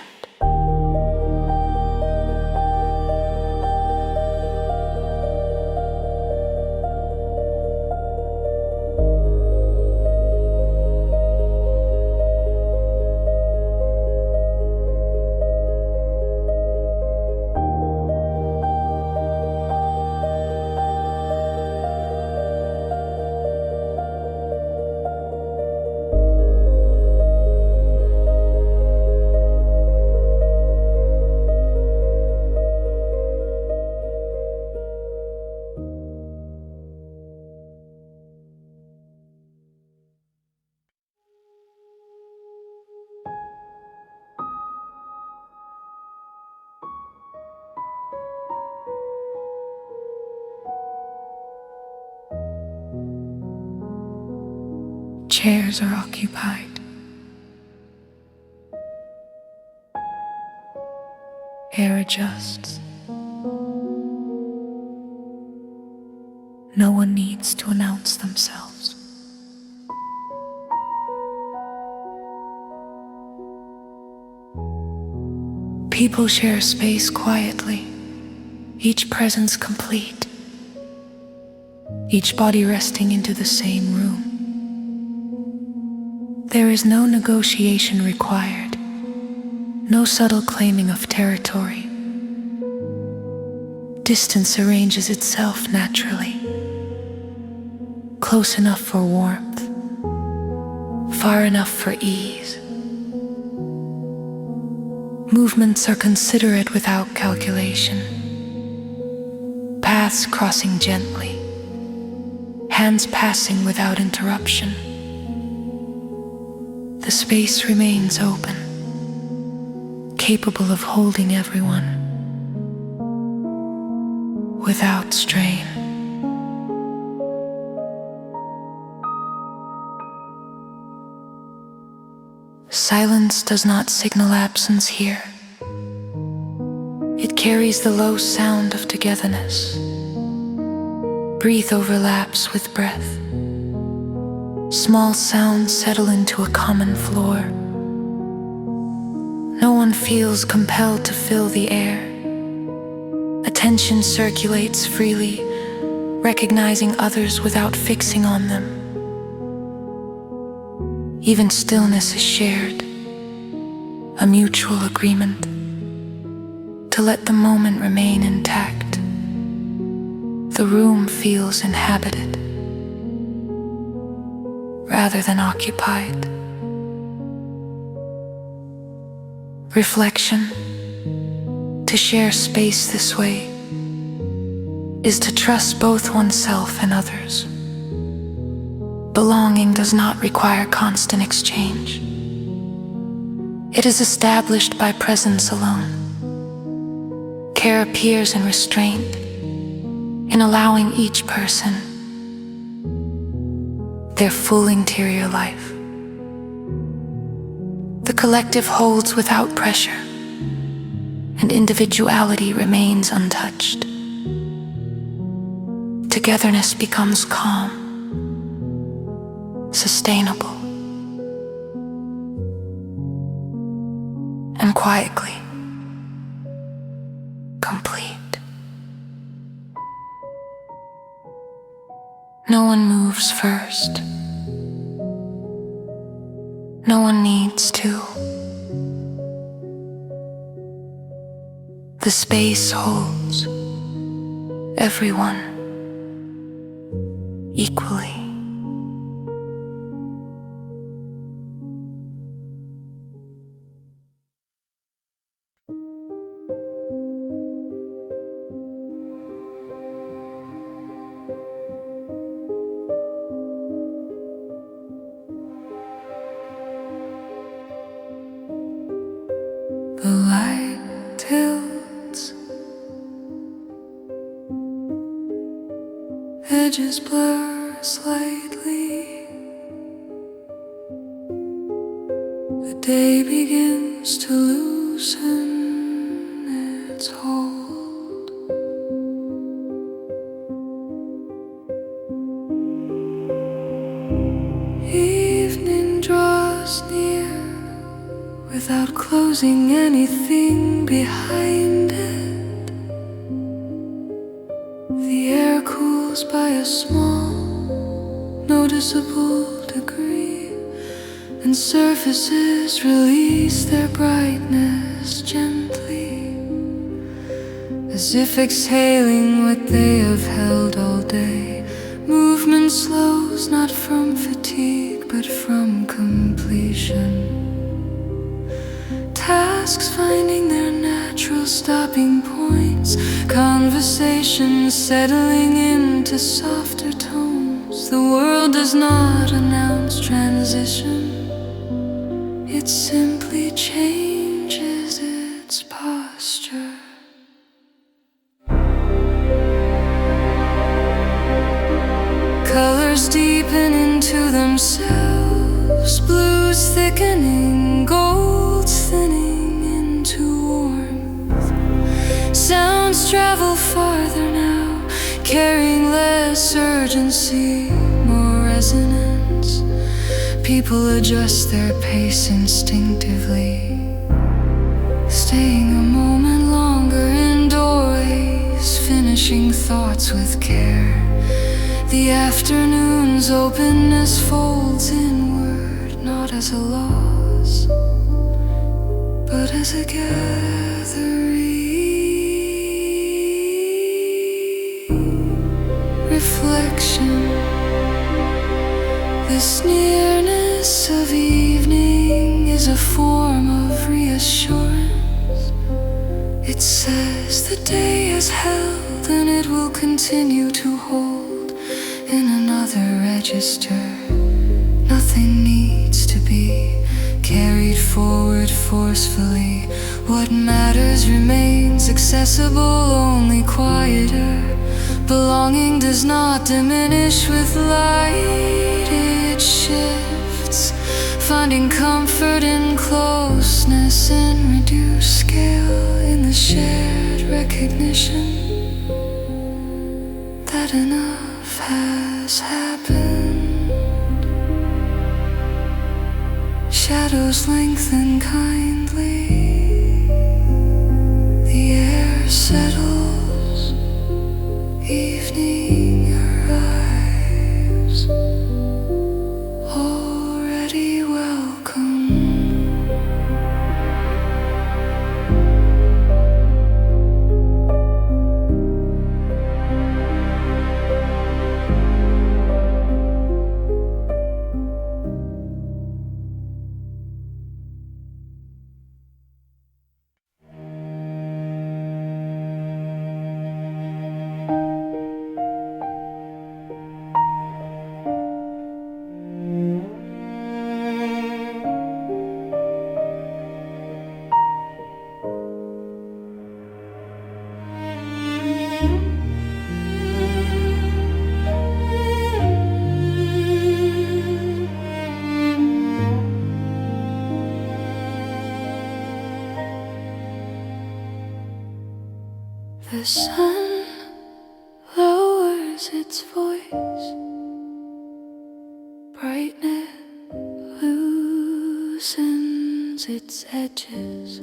Chairs are occupied. Air adjusts. No one needs to announce themselves. People share space quietly, each presence complete, each body resting into the same room. There is no negotiation required, no subtle claiming of territory. Distance arranges itself naturally, close enough for warmth, far enough for ease. Movements are considerate without calculation, paths crossing gently, hands passing without interruption. The space remains open, capable of holding everyone, without strain. Silence does not signal absence here. It carries the low sound of togetherness. Breath overlaps with breath. Small sounds settle into a common floor. No one feels compelled to fill the air. Attention circulates freely, recognizing others without fixing on them. Even stillness is shared, a mutual agreement to let the moment remain intact. The room feels inhabited rather than occupied. Reflection, to share space this way, is to trust both oneself and others. Belonging does not require constant exchange. It is established by presence alone. Care appears in restraint, in allowing each person their full interior life. The collective holds without pressure, and individuality remains untouched. Togetherness becomes calm, sustainable, and quietly complete. No one moves first. No one needs to. The space holds everyone equally. The light tilts, edges blur slightly. The day begins to loosen its hold. Evening draws near without closing anything behind it. The air cools by a small, noticeable degree, and surfaces release their brightness gently, as if exhaling what they have held all day. Movement slows not from fatigue but from completion. Tasks finding their natural stopping points, conversations settling into softer tones. The world does not announce transition, it simply changes its posture. Colors deepen into themselves, blues thickening, golds thinning into warmth. Sounds travel farther now, carrying less urgency, more resonance. People adjust their pace instinctively, staying a moment longer in doorways, finishing thoughts with care. The afternoon's openness folds inward, not as a loss, but as a gathering reflection. This nearness of evening is a form of reassurance. It says the day has held and it will continue to hold in another register. Nothing needs to be carried forward forcefully. What matters remains accessible, only quieter. Belonging does not diminish with light, it shifts, finding comfort in closeness and reduced scale, in the shared recognition that enough has happened. Shadows lengthen kindly, the air settles, evening arrives, already welcome. heaven lowers its voice. Brightness loosens its edges.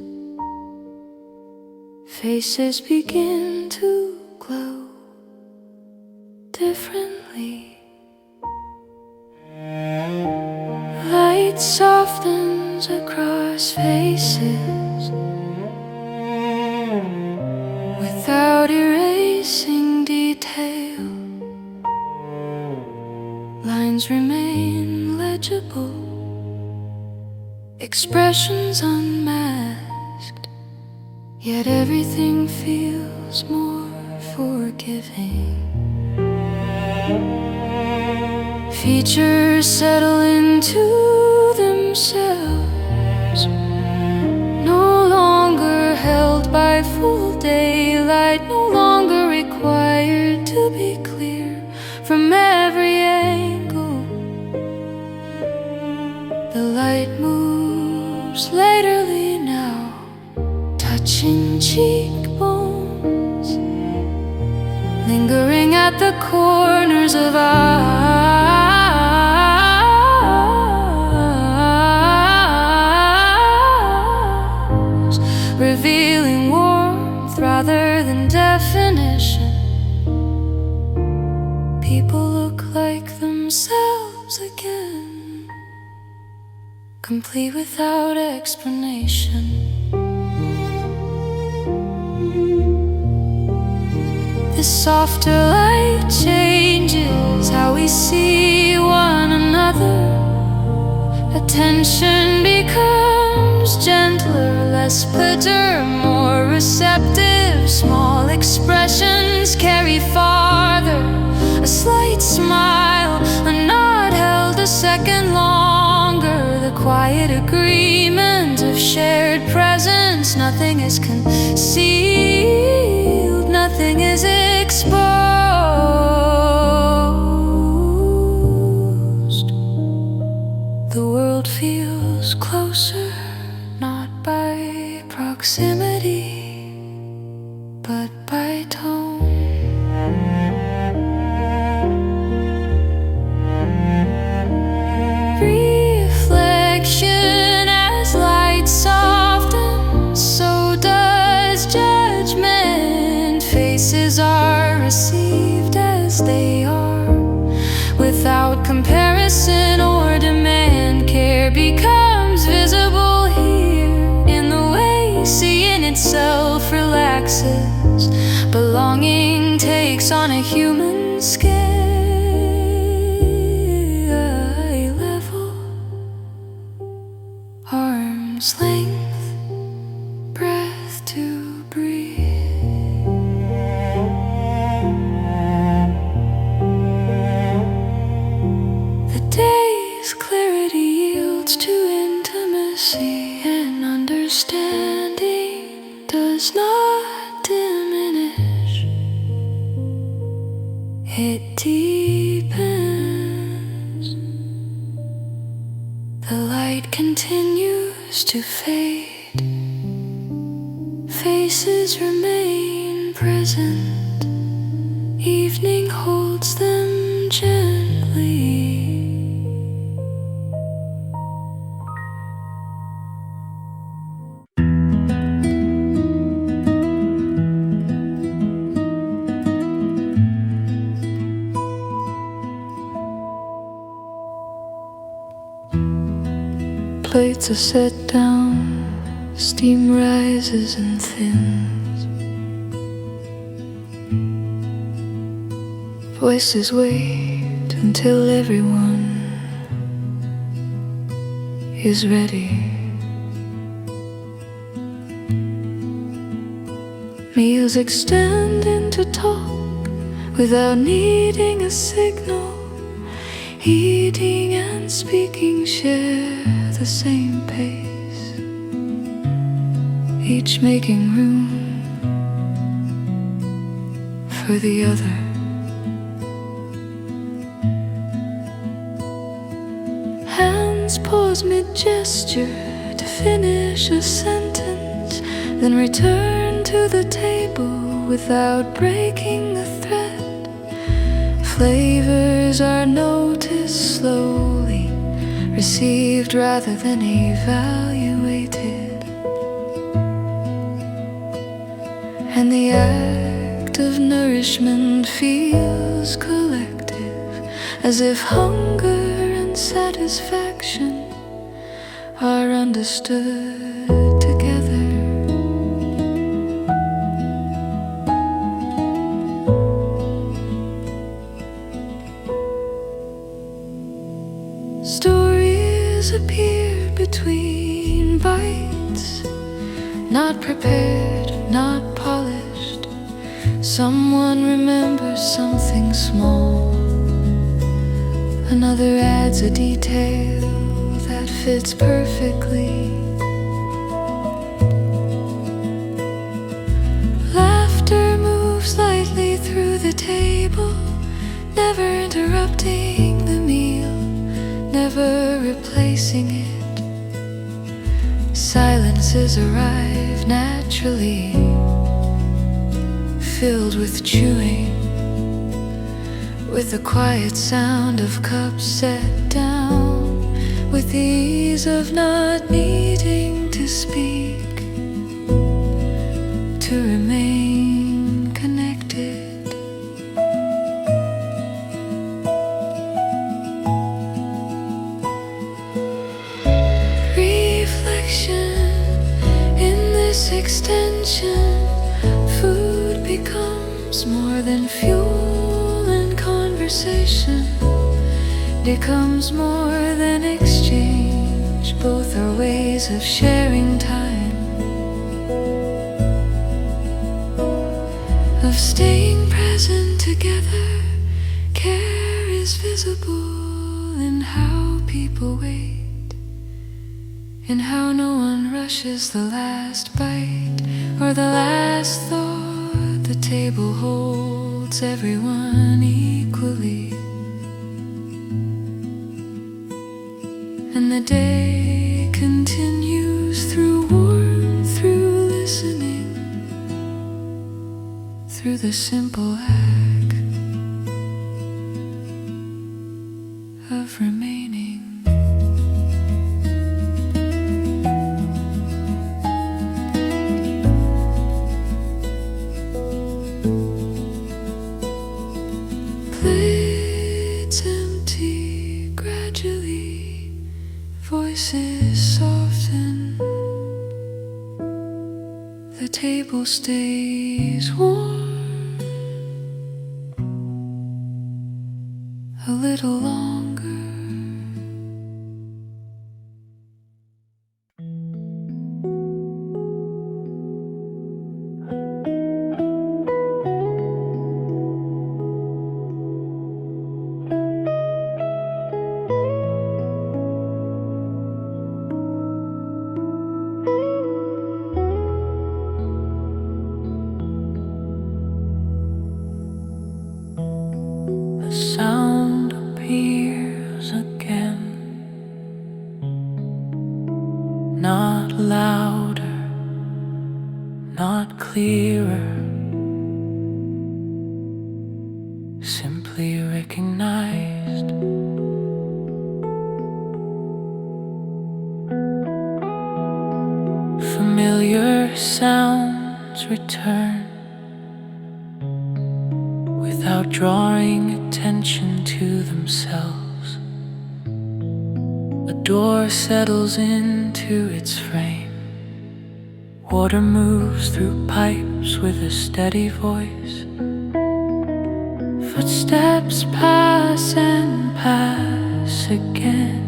Faces begin to glow differently. Light softens across faces without erasing detail. Lines remain legible, expressions unmasked, yet everything feels more forgiving. Features settle into themselves, no longer held by full daylight, no longer required to be clear from every angle. The light moves laterally now, touching cheekbones, lingering at the corners of eyes, revealing warmth rather than definition. People look like themselves again, complete without explanation. The softer light changes how we see one another. Attention becomes gentler, less bitter, more receptive. Small expressions carry farther. A slight smile, a nod held a second longer. The quiet agreement of shared presence. Nothing is concealed, nothing is exposed. The world feels closer, not by proximity, but by tone. Reflection as light softens, so does judgment. Faces are received as they are, without comparison or demand. Care becomes visible here in the way seeing itself relaxes. Belonging takes on a human scale. Level, arm's length, breath to breathe. The day's clarity yields to intimacy, and understanding does not diminish. It deepens. The light continues to fade. Faces remain present. Evening holds them gently. Plates are set down, steam rises and thins. Voices wait until everyone is ready. Meals extend into talk without needing a signal. Eating and speaking share the same pace, each making room for the other. Hands pause mid-gesture to finish a sentence, then return to the table without breaking the thread. Flavors are noticed slowly, received rather than evaluated. And the act of nourishment feels collective, as if hunger and satisfaction are understood together. Stories appear between bites, not prepared, not polished. Someone remembers something small, another adds a detail that fits perfectly. Laughter moves lightly through the table, never interrupting the meal, never replacing it. Silences arrive naturally, filled with chewing, with the quiet sound of cups set down, with the ease of not needing to speak, to remain connected. In this extension, food becomes more than fuel, and conversation becomes more than exchange. Both are ways of sharing time, of staying present together. Care is visible in how people wait, in how no one rushes the last bite or the last thought. The table holds everyone equally, and the day continues through warmth, through listening, through the simple act of remaining. Voices soften, the table stays warm a little longer. Sound appears again, not louder, not clearer, simply recognized. Familiar sounds return without drawing attention to themselves. A door settles into its frame. Water moves through pipes with a steady voice. Footsteps pass and pass again.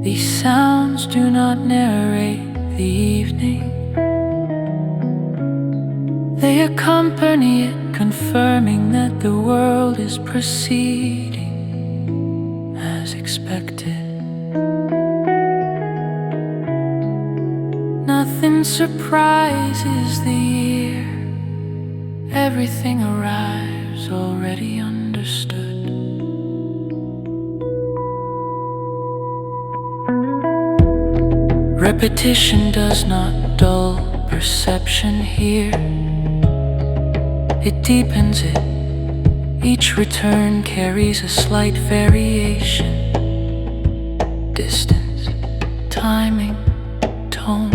These sounds do not narrate the evening, they accompany it, confirming that the world is proceeding as expected. Nothing surprises the ear, everything arrives already understood. Repetition does not dull perception here. it deepens it. Each return carries a slight variation. Distance, timing, tone.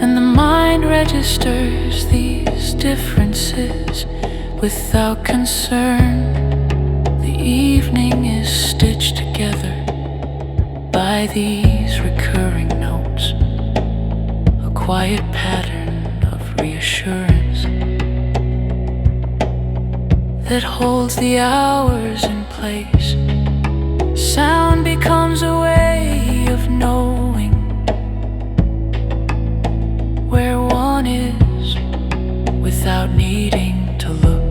And the mind registers these differences without concern. The evening is stitched together by these recurring notes, a quiet pattern of reassurance that holds the hours in place. Sound becomes a way of knowing where one is without needing to look.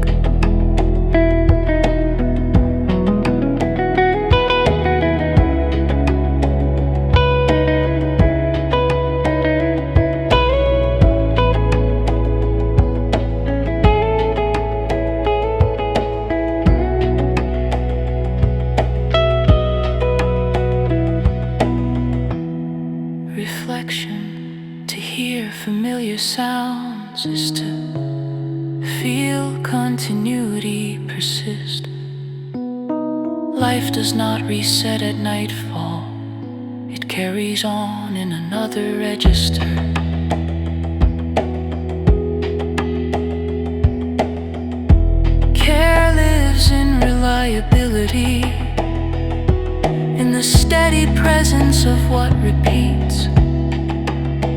Reflection, to hear familiar sounds is to feel continuity persist. Life does not reset at nightfall, it carries on in another register. Care lives in reliability, in the steady presence of what repeats.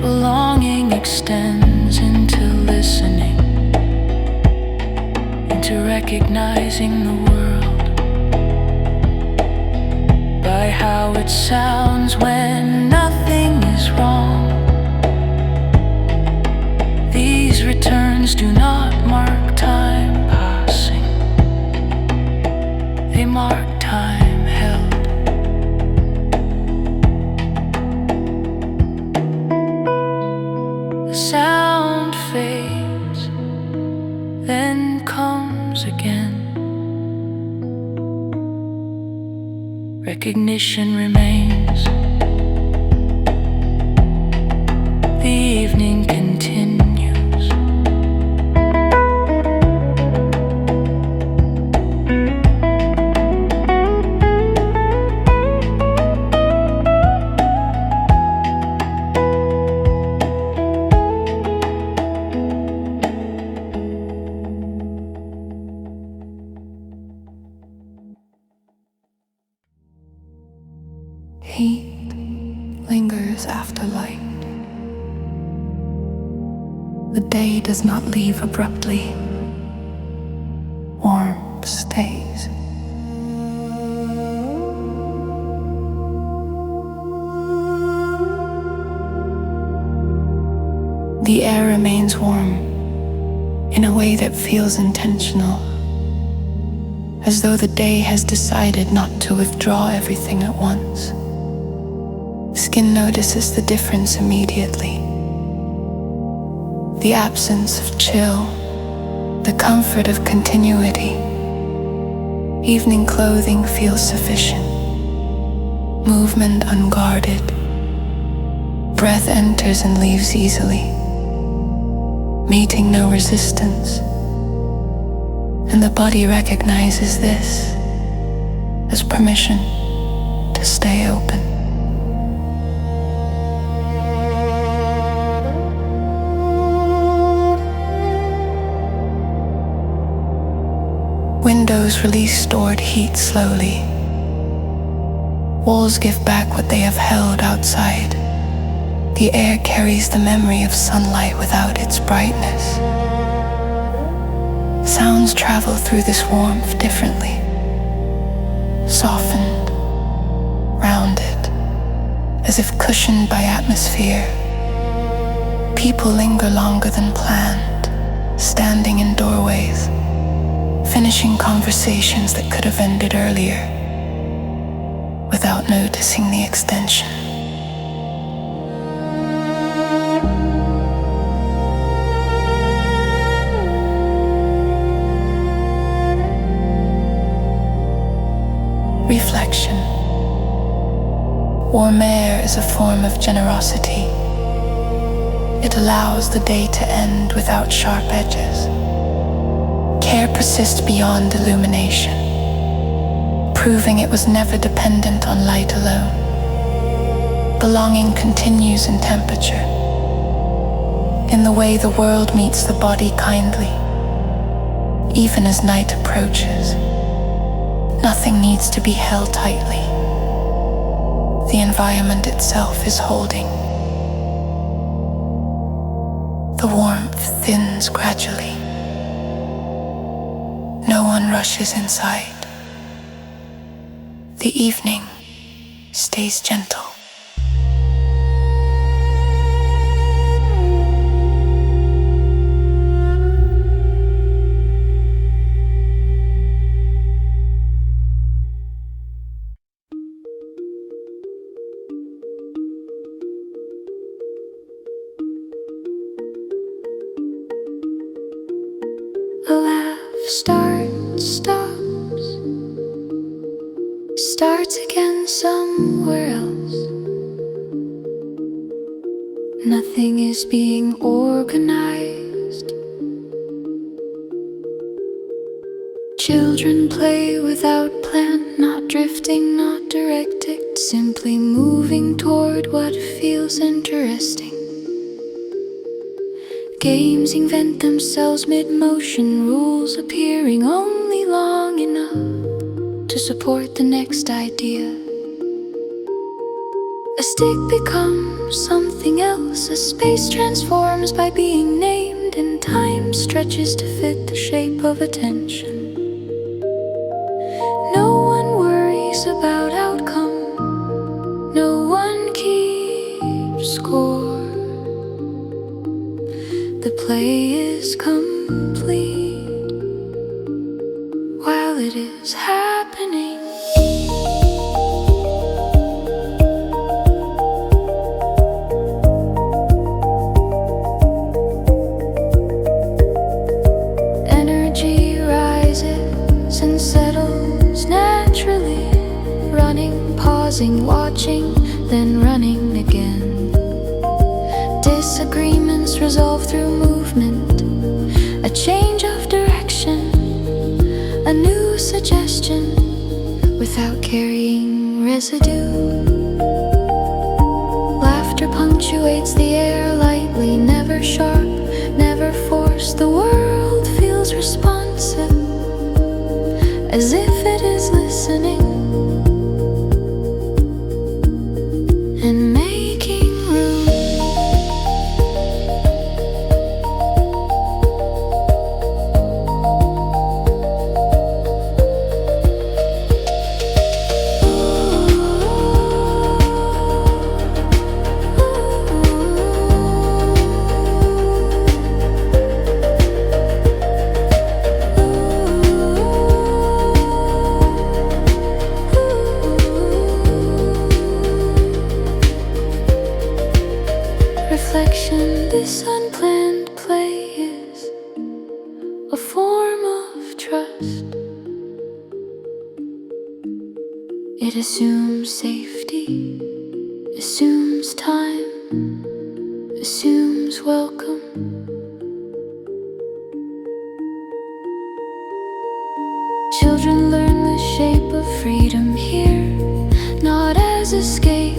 Belonging extends into listening, into recognizing the world by how it sounds when nothing is wrong. These returns do not mark time passing, they mark time held. Sound fades, then comes again. Recognition remains. The evening continues. Heat lingers after light. The day does not leave abruptly. Warmth stays. The air remains warm in a way that feels intentional, as though the day has decided not to withdraw everything at once. Skin notices the difference immediately. The absence of chill, the comfort of continuity. Evening clothing feels sufficient. Movement unguarded. Breath enters and leaves easily, meeting no resistance. And the body recognizes this as permission to stay open. Windows release stored heat slowly. Walls give back what they have held outside. The air carries the memory of sunlight without its brightness. Sounds travel through this warmth differently. Softened, rounded, as if cushioned by atmosphere. People linger longer than planned, standing in doorways, finishing conversations that could have ended earlier, without noticing the extension. Reflection. Warm air is a form of generosity. It allows the day to end without sharp edges. Care persists beyond illumination, proving it was never dependent on light alone. Belonging continues in temperature, in the way the world meets the body kindly. Even as night approaches, nothing needs to be held tightly. The environment itself is holding. The warmth thins gradually. No one rushes inside. The evening stays gentle. A laugh starts, stops, starts again somewhere else. Nothing is being organized. Children play without plan, not drifting, not directed, simply moving toward what feels interesting. Games invent themselves mid-motion, rules appearing only long enough to support the next idea. A stick becomes something else, a space transforms by being named, and time stretches to fit the shape of attention. No one worries about outcome, no one keeps score. The play is complete while it is happening. Energy rises and settles naturally, running, pausing, watching, then running again. Disagreements resolve through movement, a change of direction, a new suggestion without carrying residue. Laughter punctuates the air lightly, never sharp, never forced. The world feels responsive, as if it is listening and making room. Reflection, this unplanned play is a form of trust. It assumes safety, assumes time, assumes welcome. Children learn the shape of freedom here, not as escape,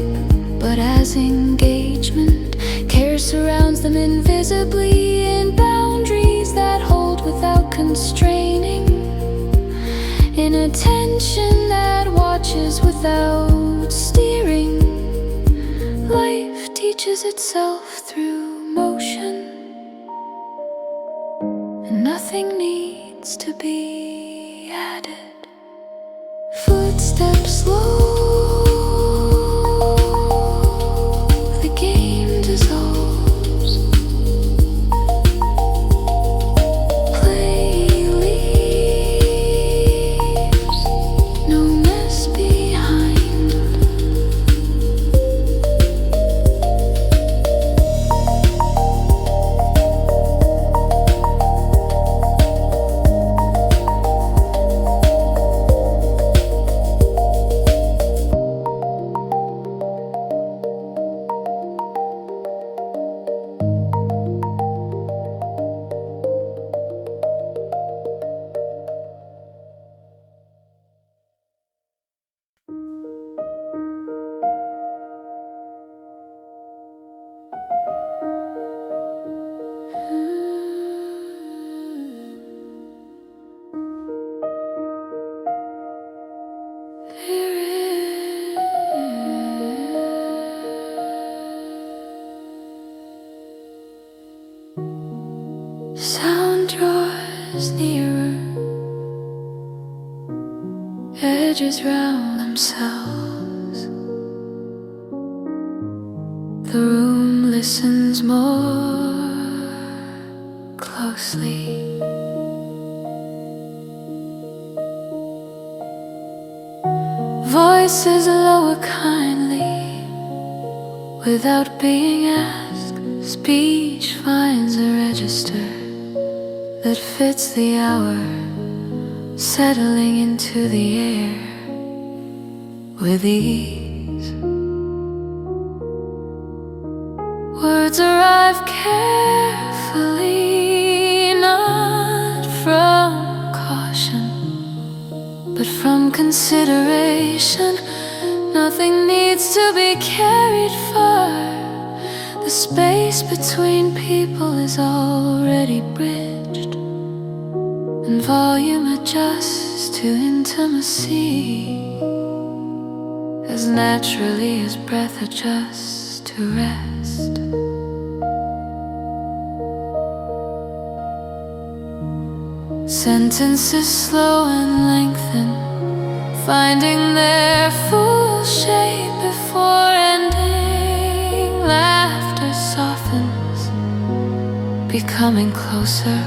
but as engagement. Care surrounds them invisibly in boundaries that hold without constraining, in a tension that watches without steering. Life teaches itself through motion, and nothing needs to be added. Footsteps slow. corners nearer, edges round themselves. The room listens more closely. Voices lower kindly, without being asked. Speech finds a register that fits the hour, settling into the air with ease. Words arrive carefully, not from caution, but from consideration. Nothing needs to be carried far. The space between people is already bridged, and volume adjusts to intimacy as naturally as breath adjusts to rest. Sentences slow and lengthen, finding their full shape before ending. Laughter softens, becoming closer,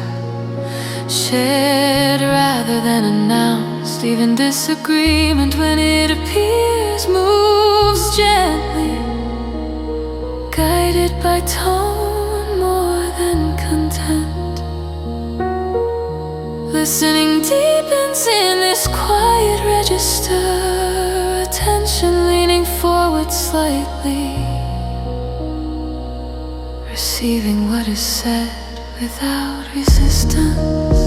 shared rather than announced. Even disagreement, when it appears, moves gently, guided by tone more than content. Listening deepens in this quiet register, attention leaning forward slightly, receiving what is said without resistance.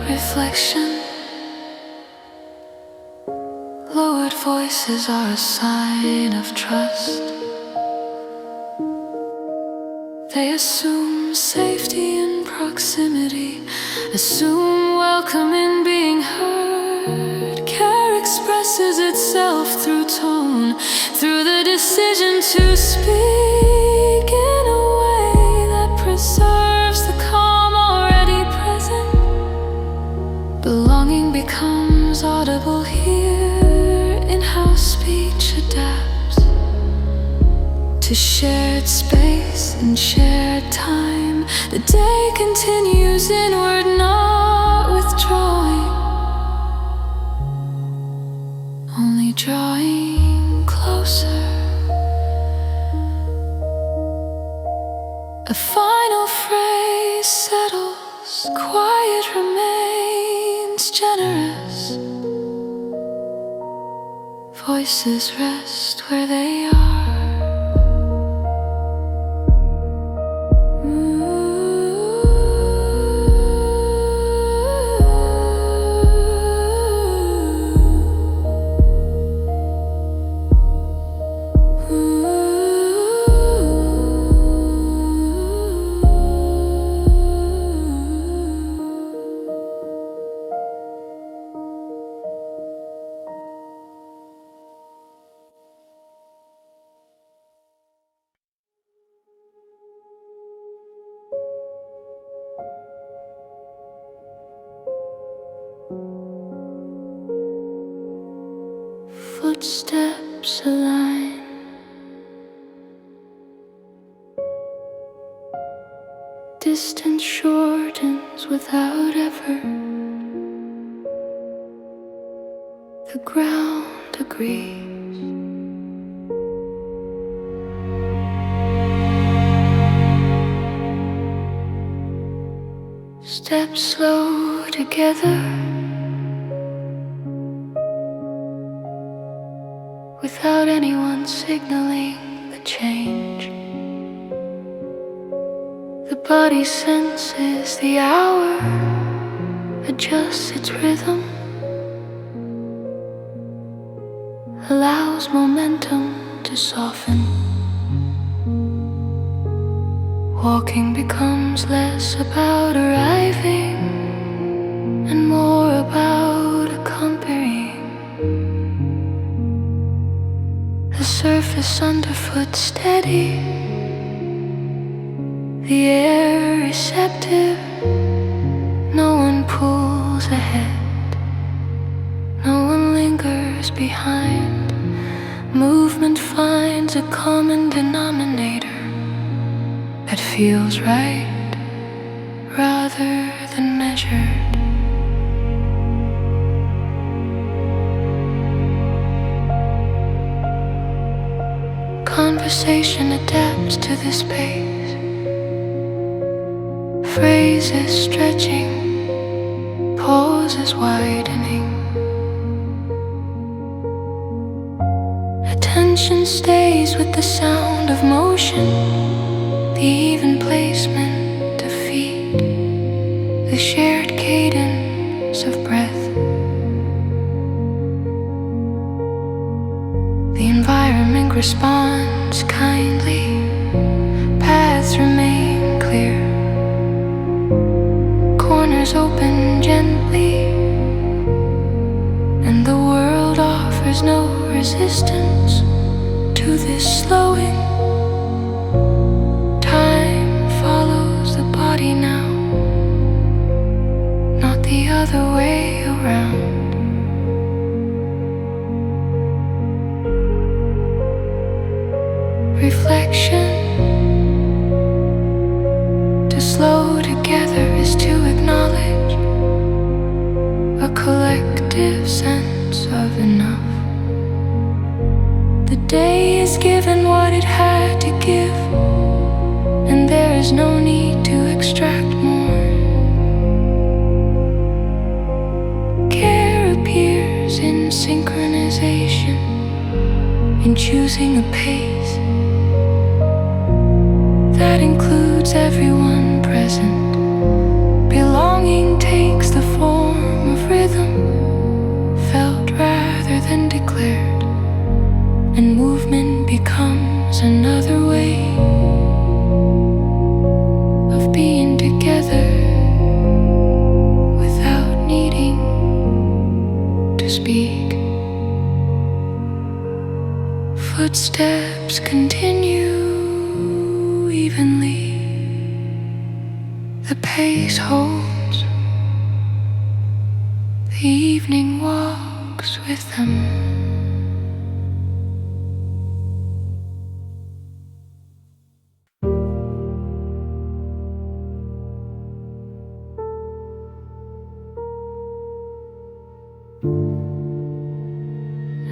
Reflection. Lowered voices are a sign of trust. They assume safety in proximity, assume welcome in being heard. Care expresses itself through tone, through the decision to speak in a way that preserves the calm already present. Belonging becomes audible here in how speech adapts to shared space and shared time. The day continues inward, not withdrawing, only drawing closer. A final phrase settles, quiet remains generous. Voices rest where they are. Footsteps align, distance shortens without effort. The ground agrees. Steps slow together, without anyone signaling the change. The body senses the hour, adjusts its rhythm, allows momentum to soften. Walking becomes less about arriving and more about accompanying. The surface underfoot steady, the air receptive. No one pulls ahead, no one lingers behind. Movement finds a common denominator that feels right rather than measured. Conversation adapts to this pace, phrases stretching, pauses widening. Attention stays with the sound of motion, the even placement of feet, the shared cadence of breath. The environment responds kindly, paths remain clear, corners open gently, and the world offers no resistance to this slowing. Time follows the body now, not the other way around. Reflection. To slow together is to acknowledge a collective sense of enough. The day is given what it had to give, and there is no need to extract more. Care appears in synchronization, in choosing a pace that includes everyone present. Belonging takes the form of rhythm, felt rather than declared, and movement becomes another way of being together without needing to speak. Footsteps continue evenly, the pace holds, the evening walks with them.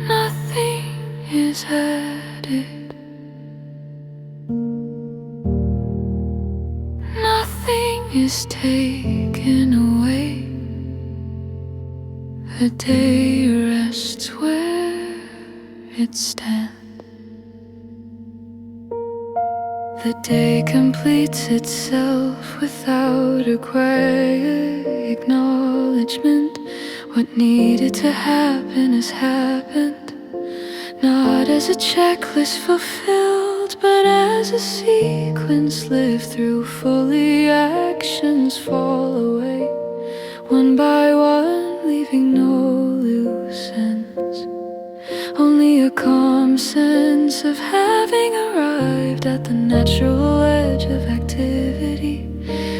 Nothing is added, nothing is taken away. The day rests where it stands. The day completes itself without a quiet acknowledgement. What needed to happen has happened, not as a checklist fulfilled, but as a sequence lived through fully. Actions fall away, one by one, leaving no loose ends. Only a calm sense of having arrived at the natural edge of activity.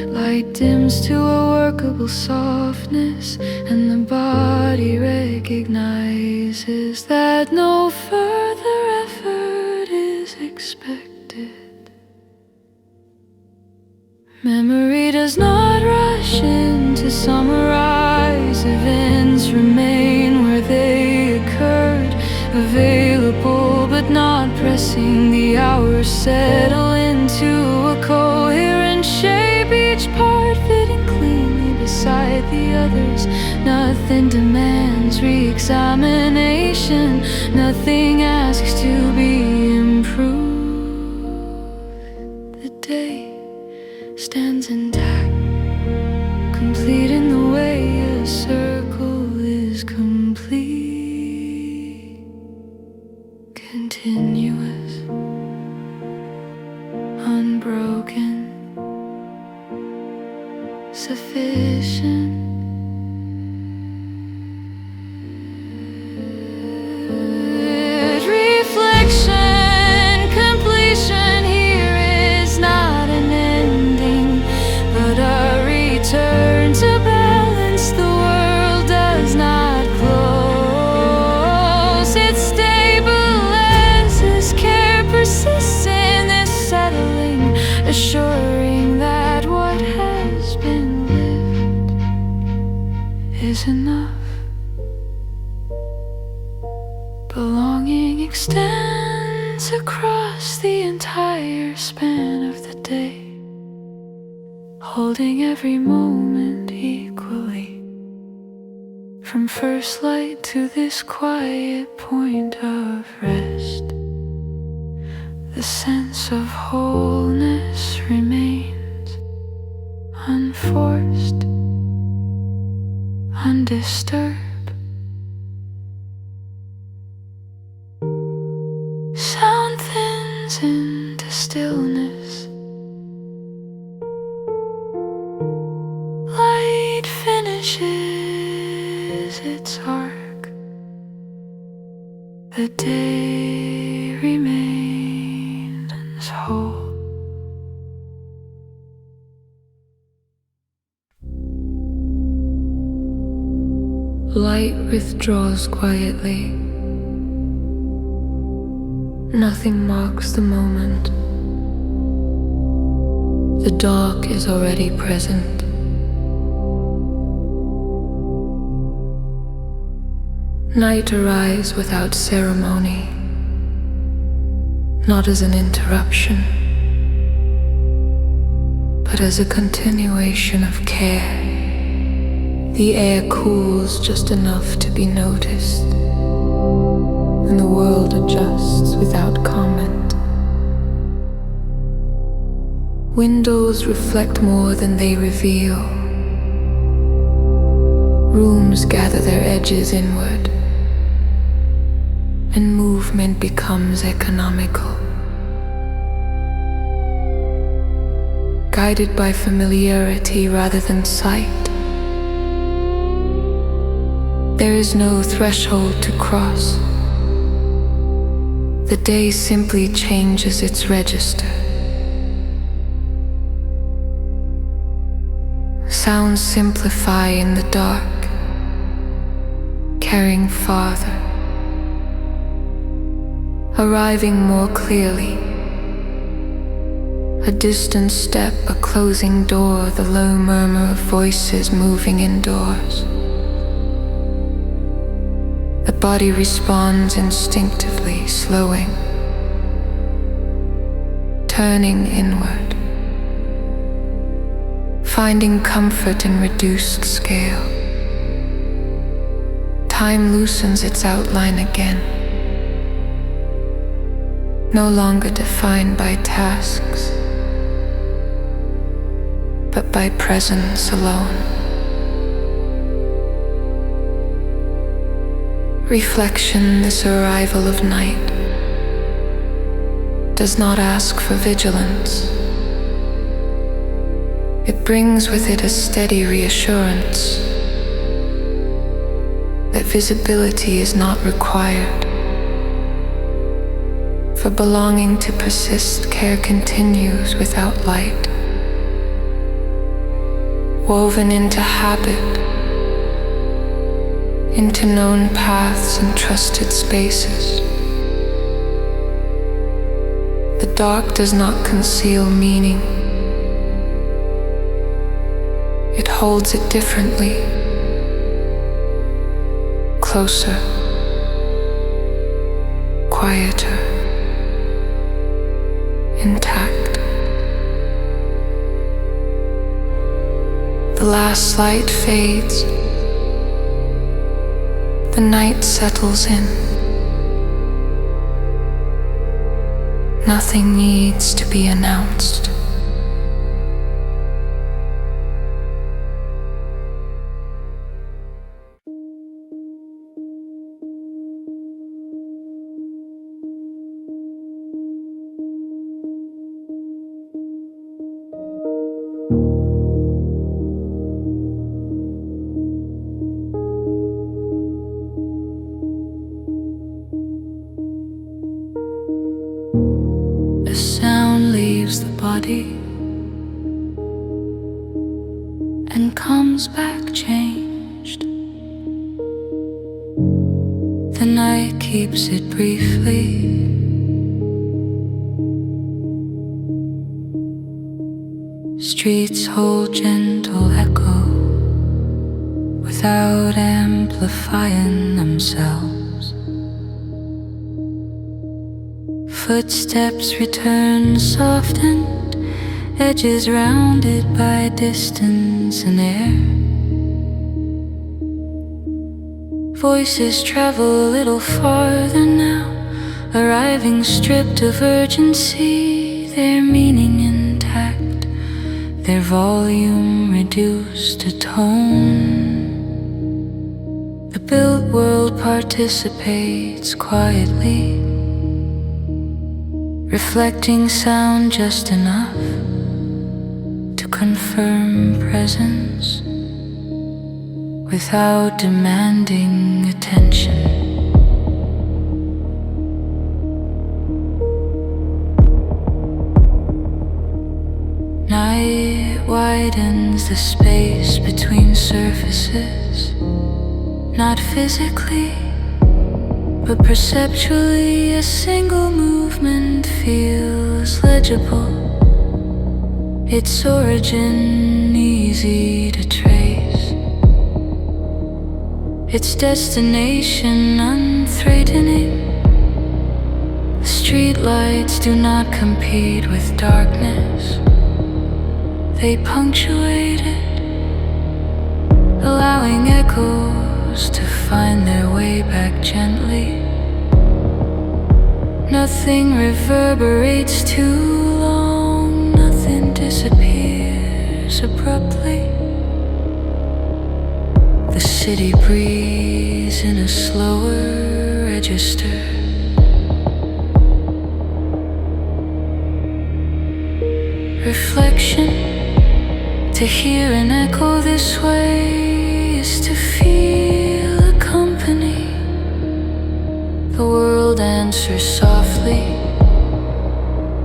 Light dims to a workable softness, and the body recognizes that no further effort is expected. Memory does not rush in to summarize. Events remain where they occurred, available but not pressing. The hours settle into a coherent shape, each part fitting cleanly beside the others. Nothing demands re-examination, nothing asks to be improved. The day stands intact, complete in the way a circle is complete. Belonging extends across the entire span of the day, holding every moment equally, from first light to this quiet point of rest. The sense of wholeness remains unforced, undisturbed. Sound thins into stillness. Light finishes its arc. The day remains whole. Light withdraws quietly. Nothing marks the moment. The dark is already present. Night arrives without ceremony, not as an interruption, but as a continuation of care. The air cools just enough to be noticed, and the world adjusts without comment. Windows reflect more than they reveal. Rooms gather their edges inward, and movement becomes economical. Guided by familiarity rather than sight, there is no threshold to cross. The day simply changes its register. Sounds simplify in the dark, carrying farther, arriving more clearly. A distant step, a closing door, the low murmur of voices moving indoors. The body responds instinctively, slowing, turning inward, finding comfort in reduced scale. Time loosens its outline again, no longer defined by tasks, but by presence alone. Reflection, this arrival of night, does not ask for vigilance. It brings with it a steady reassurance that visibility is not required. For belonging to persist, care continues without light. Woven into habit, into known paths and trusted spaces. The dark does not conceal meaning. It holds it differently, closer, quieter, intact. The last light fades. The night settles in. Nothing needs to be announced. The sound leaves the body and comes back changed. The night keeps it briefly. Streets hold gentle echo with without amplifying themselves. Footsteps return softened, edges rounded by distance and air. Voices travel a little farther now, arriving stripped of urgency, their meaning intact, their volume reduced to tone. The built world participates quietly, reflecting sound just enough to confirm presence without demanding attention. Night widens the space between surfaces, not physically, but perceptually. A single movement feels legible, its origin easy to trace, its destination unthreatening. The streetlights do not compete with darkness, they punctuate it, allowing echoes to find their way back gently. Nothing reverberates too long, nothing disappears abruptly. The city breathes in a slower register. Reflection, to hear an echo this way is to feel a company. The world answers softly,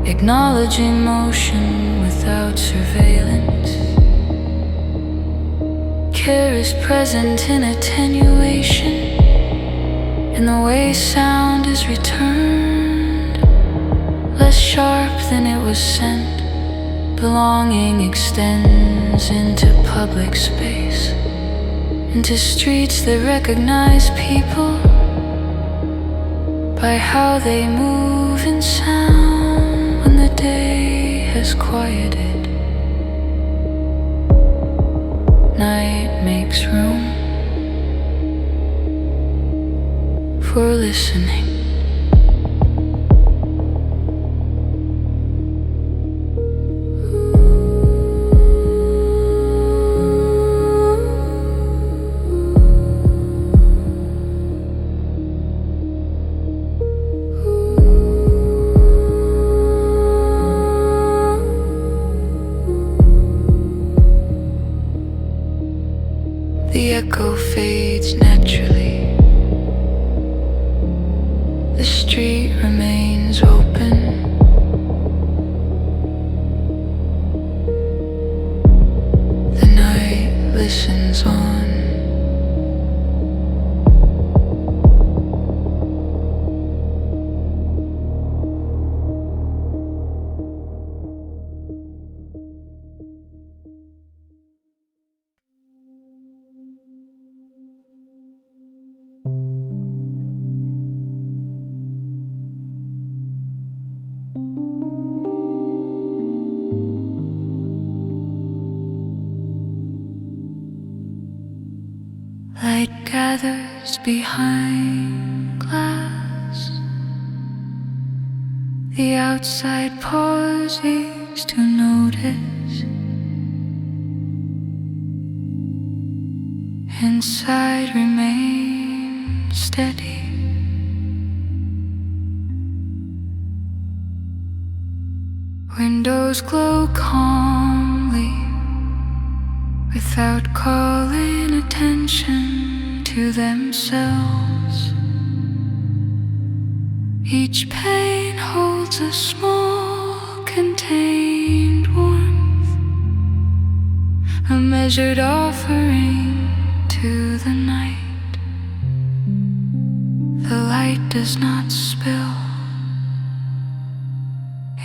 acknowledging motion without surveillance. Care is present in attenuation, in the way sound is returned, less sharp than it was sent. Belonging extends into public space, into streets that recognize people by how they move in sound when the day has quieted. Night makes room for listening. The echo fades naturally. The street remains open. The night listens on. Light gathers behind glass. The outside pauses to notice. Inside remains steady. Windows glow calmly, without calling attention to themselves. Each pane holds a small contained warmth, a measured offering to the night. The light does not spill,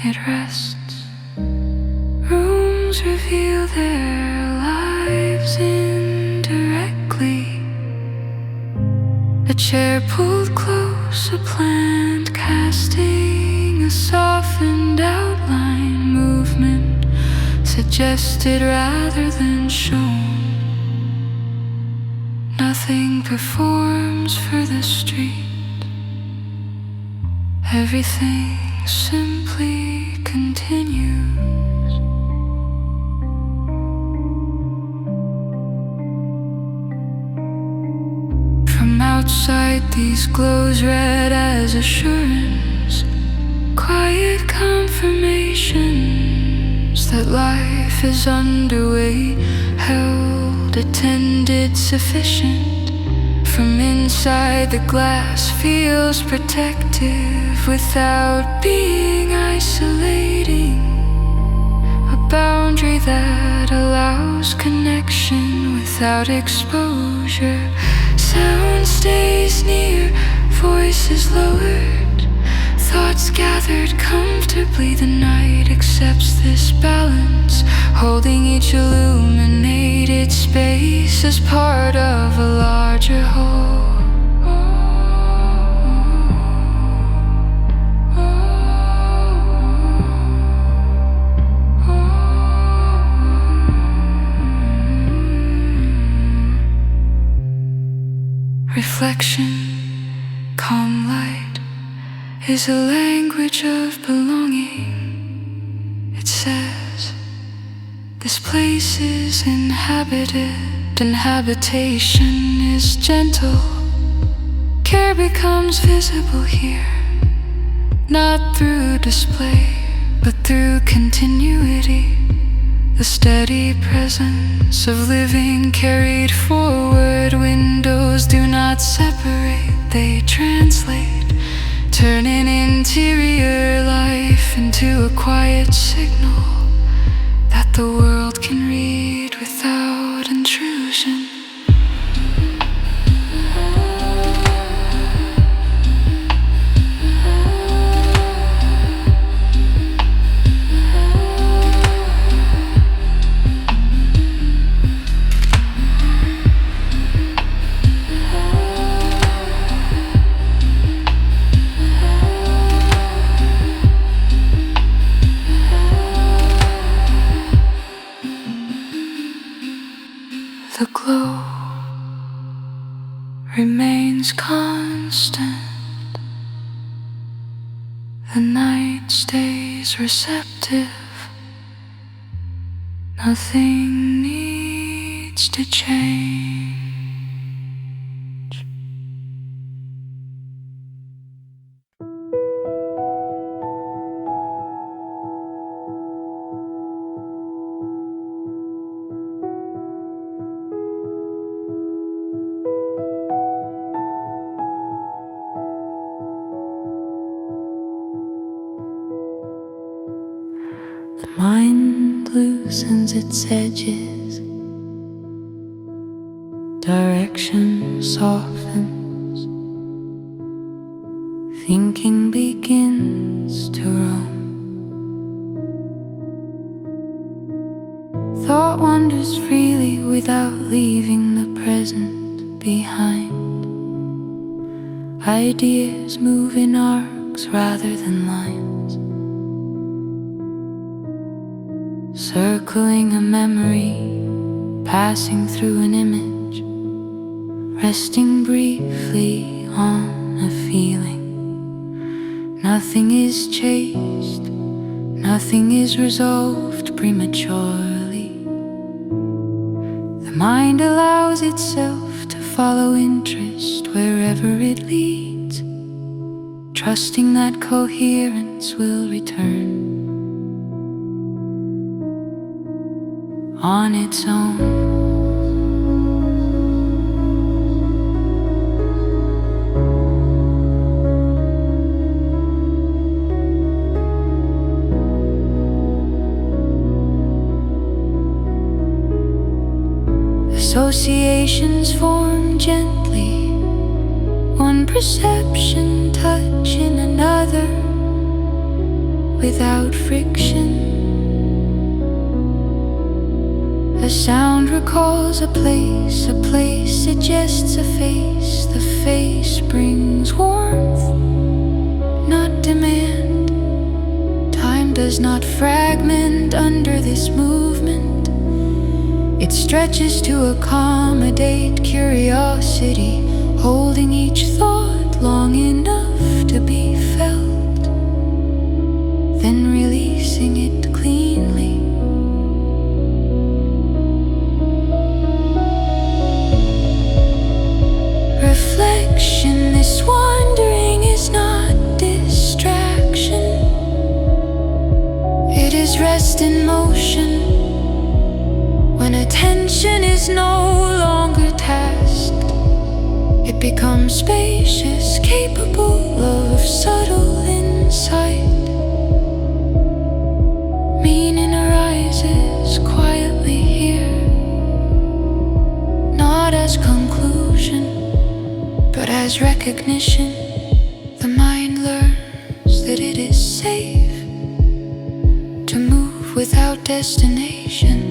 it rests. Rooms reveal their lives indirectly. A chair pulled close, a plant casting a softened outline, movement suggested rather than shown. Nothing performs for the street. Everything simply continues. From outside, these glows read as assurance, quiet confirmations that life is underway, held, attended, sufficient. From inside, the glass feels protective without being isolating. A boundary that allows connection without exposure. Sound stays near, voices lowered, thoughts gathered comfortably. The night accepts this balance, holding each illuminated space as part of a larger whole. Reflection, calm light, is a language of belonging. It says, this place is inhabited, and habitation is gentle. Care becomes visible here, not through display, but through continuity. The steady presence of living carried forward. Windows do not separate, they translate, turning interior life into a quiet signal that the world can read without intrusion. The glow remains constant. The night stays receptive. Nothing needs to change. The mind loosens its edges, direction softens, thinking begins to roam. Thought wanders freely without leaving the present behind. Ideas move in arcs rather than lines, circling a memory, passing through an image, resting briefly on a feeling. Nothing is chased, nothing is resolved prematurely. The mind allows itself to follow interest wherever it leads, trusting that coherence will return on its own. Associations form gently, one perception touching another without friction. A sound recalls a place suggests a face, the face does not fragment under this movement. It stretches to accommodate curiosity, holding each thought long enough to be felt, then releasing it cleanly. Reflection, this wandering is not distraction. It is rest in motion. When attention is no longer tasked, it becomes spacious, capable of subtle insight. Meaning arises quietly here, not as conclusion, but as recognition. The mind learns that it is safe to move without destination,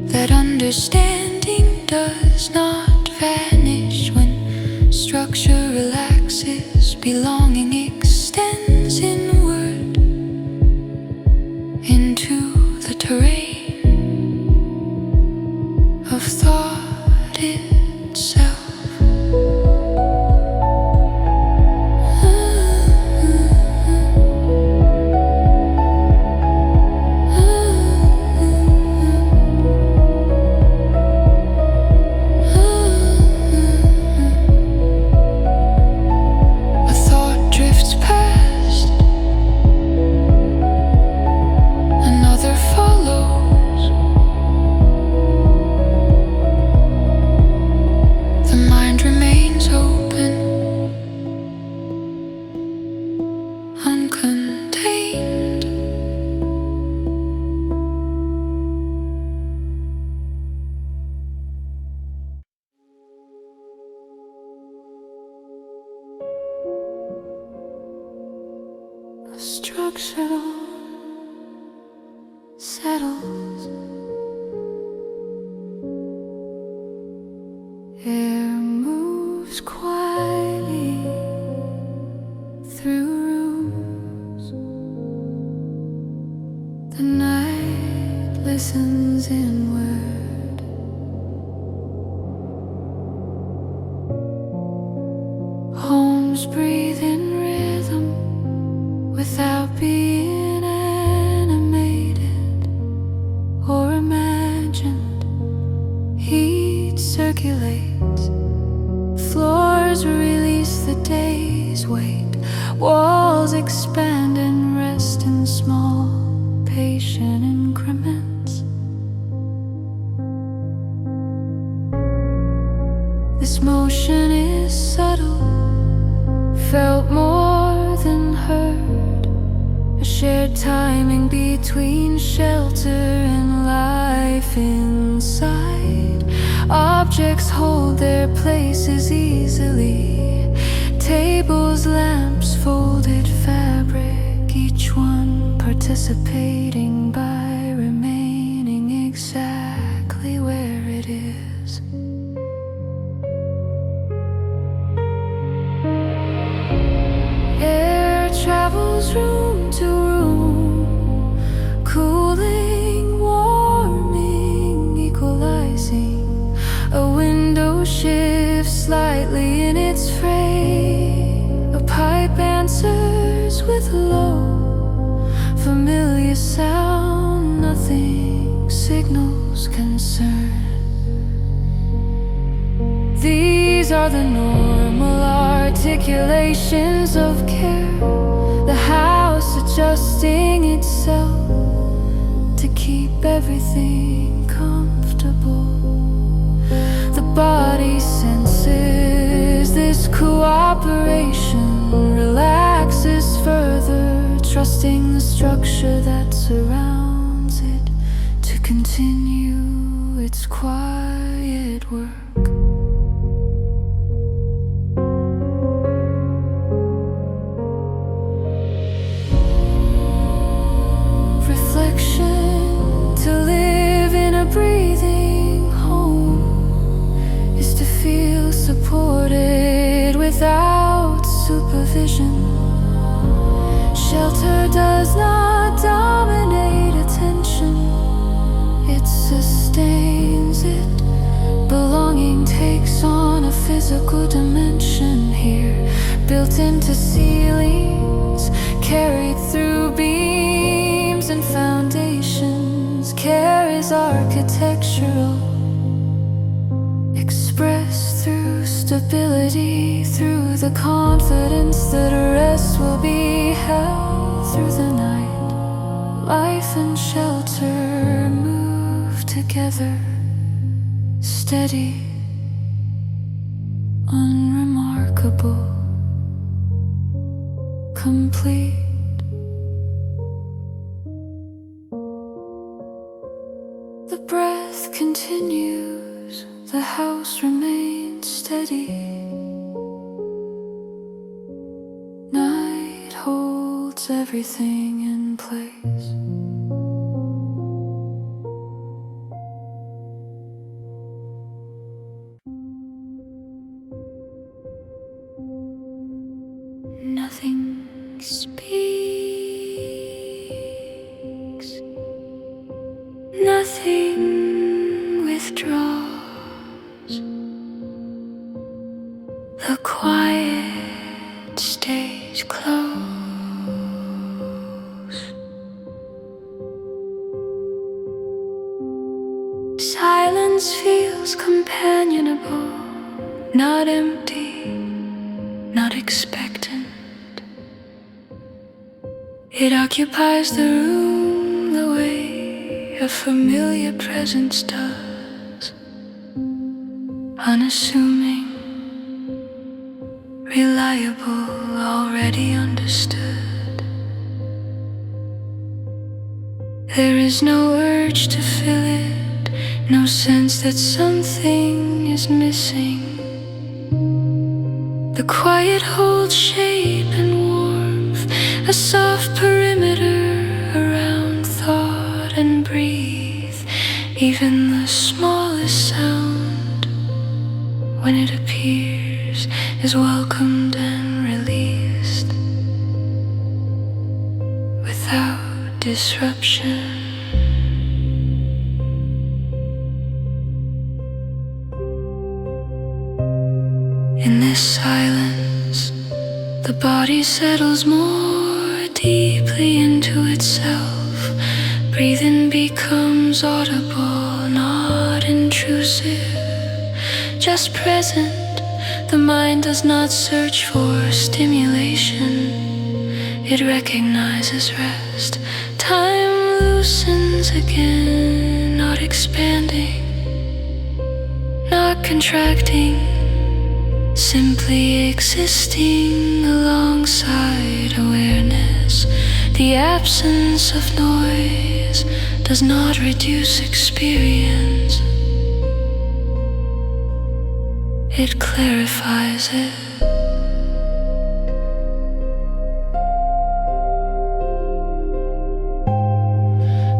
that understanding does not vanish when structure relaxes, belonging extends inward into the terrain of thought itself. Structure settles. Air moves quietly through rooms. The night listens inward. Homes breathe in rhythm without being animated or imagined. Heat circulates, floors release the day's weight, walls expand and rest in small, patient increments. This motion is subtle, felt more than heard, a shared timing between shelter and life inside. Objects hold their places easily, tables, lamps, folded fabric, each one participating by remaining exactly where it is. Air travels room to room, cooling, warming, equalizing. A window shifts slightly in its frame. A pipe answers with a low, familiar sound. Nothing signals concern. These are the normal articulations of care, the house adjusting itself to keep everything comfortable. The body senses this cooperation, relaxes further, trusting the structure that surrounds it to continue its quiet work. To live in a breathing home is to feel supported without supervision. Shelter does not it. Belonging takes on a physical dimension here, built into ceilings, carried through beams and foundations. Care is architectural, expressed through stability, through the confidence that rest will be held through the night. Life and shelter move together, steady, unremarkable, complete. The breath continues, the house remains steady. Night holds everything in place. Nothing speaks, nothing withdraws. The quiet stays close. Silence feels companionable, not empty, not expectant. It occupies the room the way a familiar presence does, unassuming, reliable, already understood. There is no urge to fill it, no sense that something is missing. The quiet holds shape and warmth, a soft perimeter around thought and breathe. Even the smallest sound, when it appears, is welcomed and released without disruption. In this silence, the body settles more deeply into itself. Breathing becomes audible, not intrusive, just present. The mind does not search for stimulation, it recognizes rest. Time loosens again, not expanding, not contracting, simply existing alongside awareness. The absence of noise does not reduce experience, it clarifies it.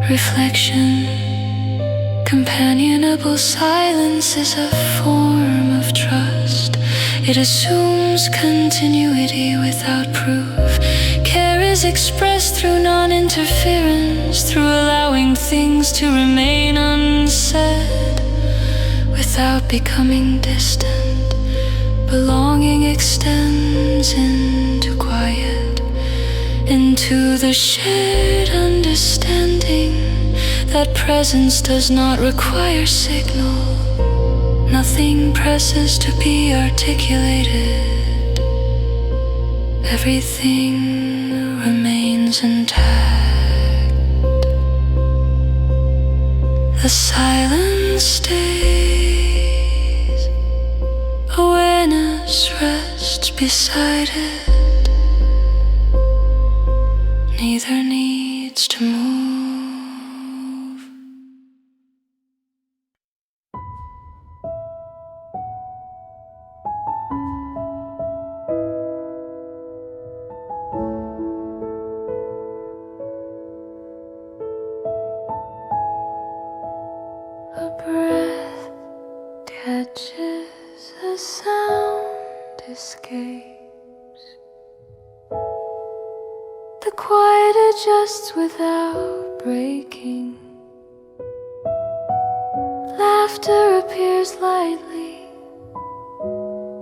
Reflection, companionable silence is a form of trust. It assumes continuity without proof. Care is expressed through non-interference, through allowing things to remain unsaid without becoming distant. Belonging extends into quiet, into the shared understanding that presence does not require signal. Nothing presses to be articulated. Everything remains intact. The silence stays. Awareness rests beside it. Neither needs to move. A breath catches, a sound escapes. The quiet adjusts without breaking. Laughter laughter appears lightly,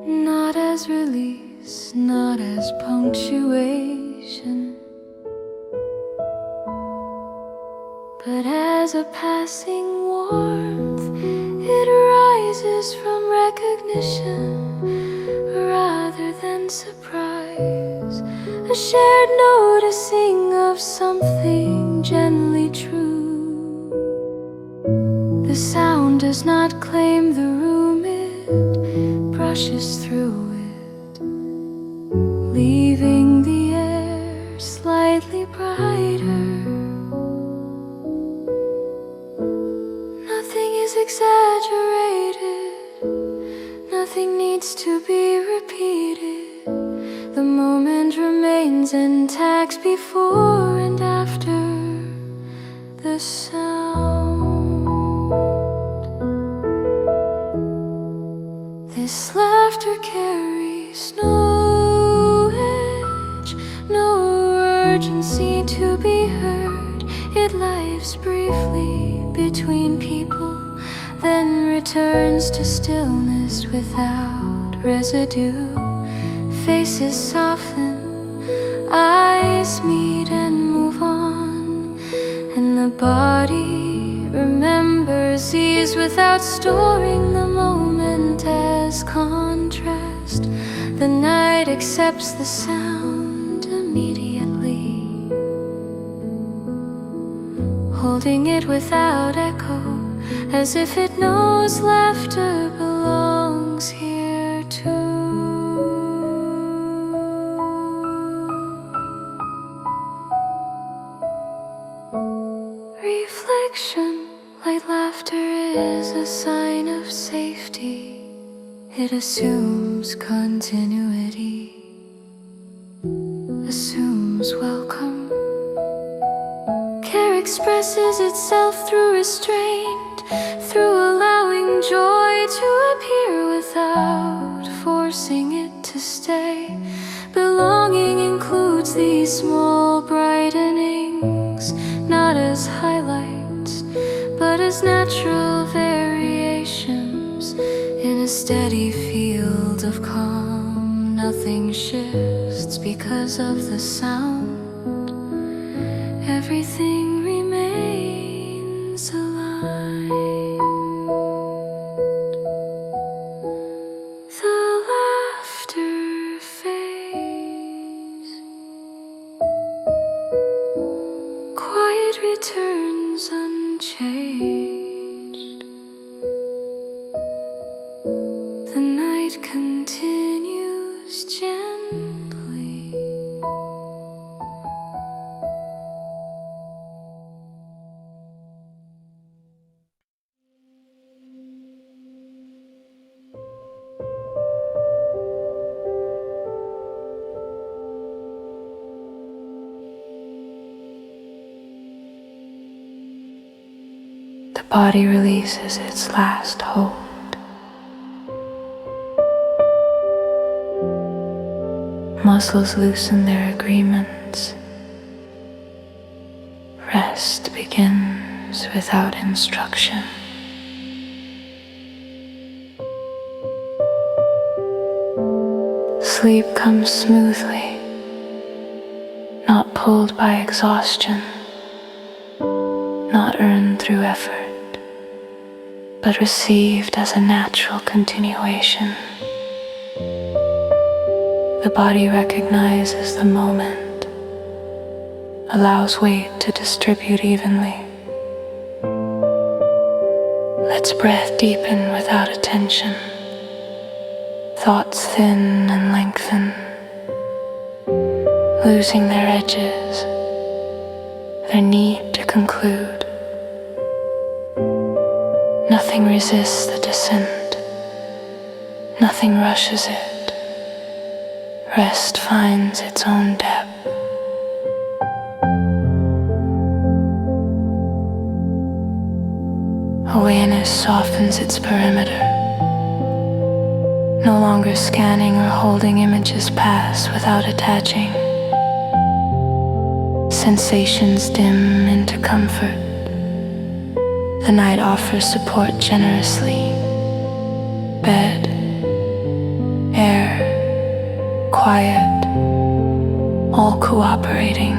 not as release, not as punctuation, but as a passing warmth. It rises from recognition rather than surprise, a shared noticing of something gently true. The sound does not claim the room, it brushes through it, leaving the air slightly brighter. Nothing is exaggerated, nothing needs to be repeated. The moment remains intact before and after the sound. This laughter carries no edge, no urgency to be heard. It lives briefly between people, then returns to stillness without residue. Faces soften, eyes meet and move on, and the body remembers ease without storing the moment as contrast. The night accepts the sound immediately, holding it without echo, as if it knows laughter belongs here too. Reflection, like laughter, is a sign of safety. It assumes continuity, assumes welcome. Care expresses itself through restraint, through allowing joy to appear without forcing it to stay. Belonging includes these small brightenings, not as highlights, but as natural variations in a steady field of calm. Nothing shifts because of the sound. Everything remains aligned. The laughter fades, quiet returns unchanged. The night continues gently. The body releases its last hold. Muscles loosen their agreements. Rest begins without instruction. Sleep comes smoothly, not pulled by exhaustion, not earned through effort, but received as a natural continuation. The body recognizes the moment, allows weight to distribute evenly, lets breath deepen without attention, thoughts thin and lengthen, losing their edges, their need to conclude. Nothing resists the descent, nothing rushes it. Rest finds its own depth. Awareness softens its perimeter, no longer scanning or holding images pass without attaching. Sensations dim into comfort, The night offers support generously. Bed, air, quiet, all cooperating.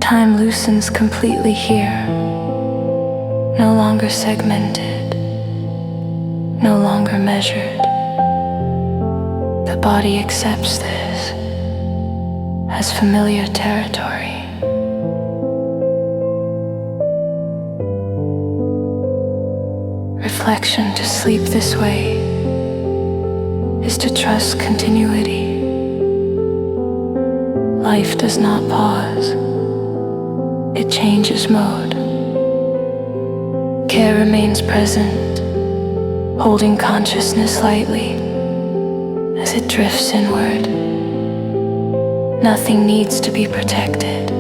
Time loosens completely here, no longer segmented, no longer measured. The body accepts this as familiar territory. Reflection to sleep this way is to trust continuity. Life does not pause, it changes mode. Care remains present, holding consciousness lightly as it drifts inward. Nothing needs to be protected.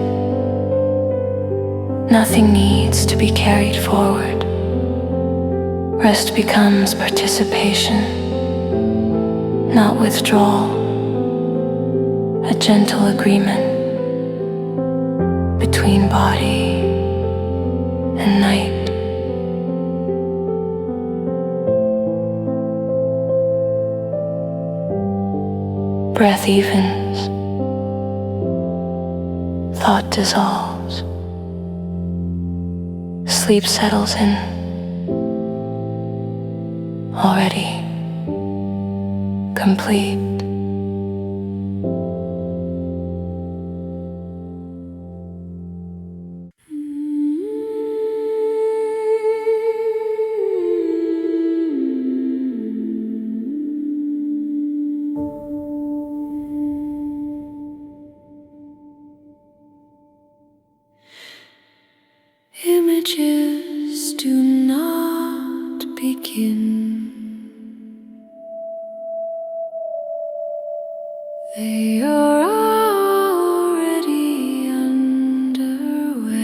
Nothing needs to be carried forward. Rest becomes participation, not withdrawal, a gentle agreement between body and night. Breath evens, thought dissolves, sleep settles in. Already complete. Images do not begin. They are already underway.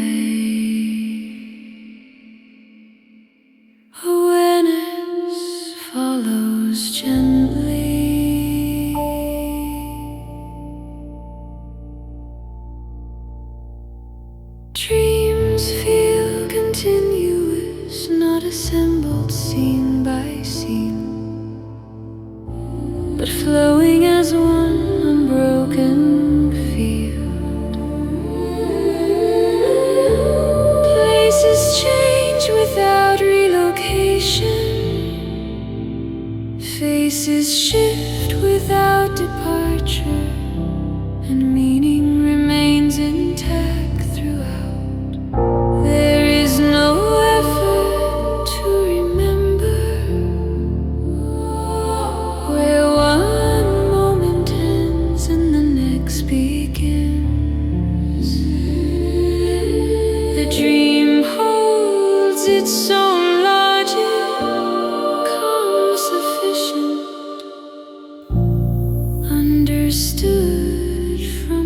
Awareness follows gently. Dreams feel continuous, not assembled scene by scene, but flowing as one unbroken field. Places change without relocation. Faces shift without departure, and meaning remains intact throughout. There is no effort to remember where one moment ends and the next begins. The dream holds its own logic, calm sufficient, understood from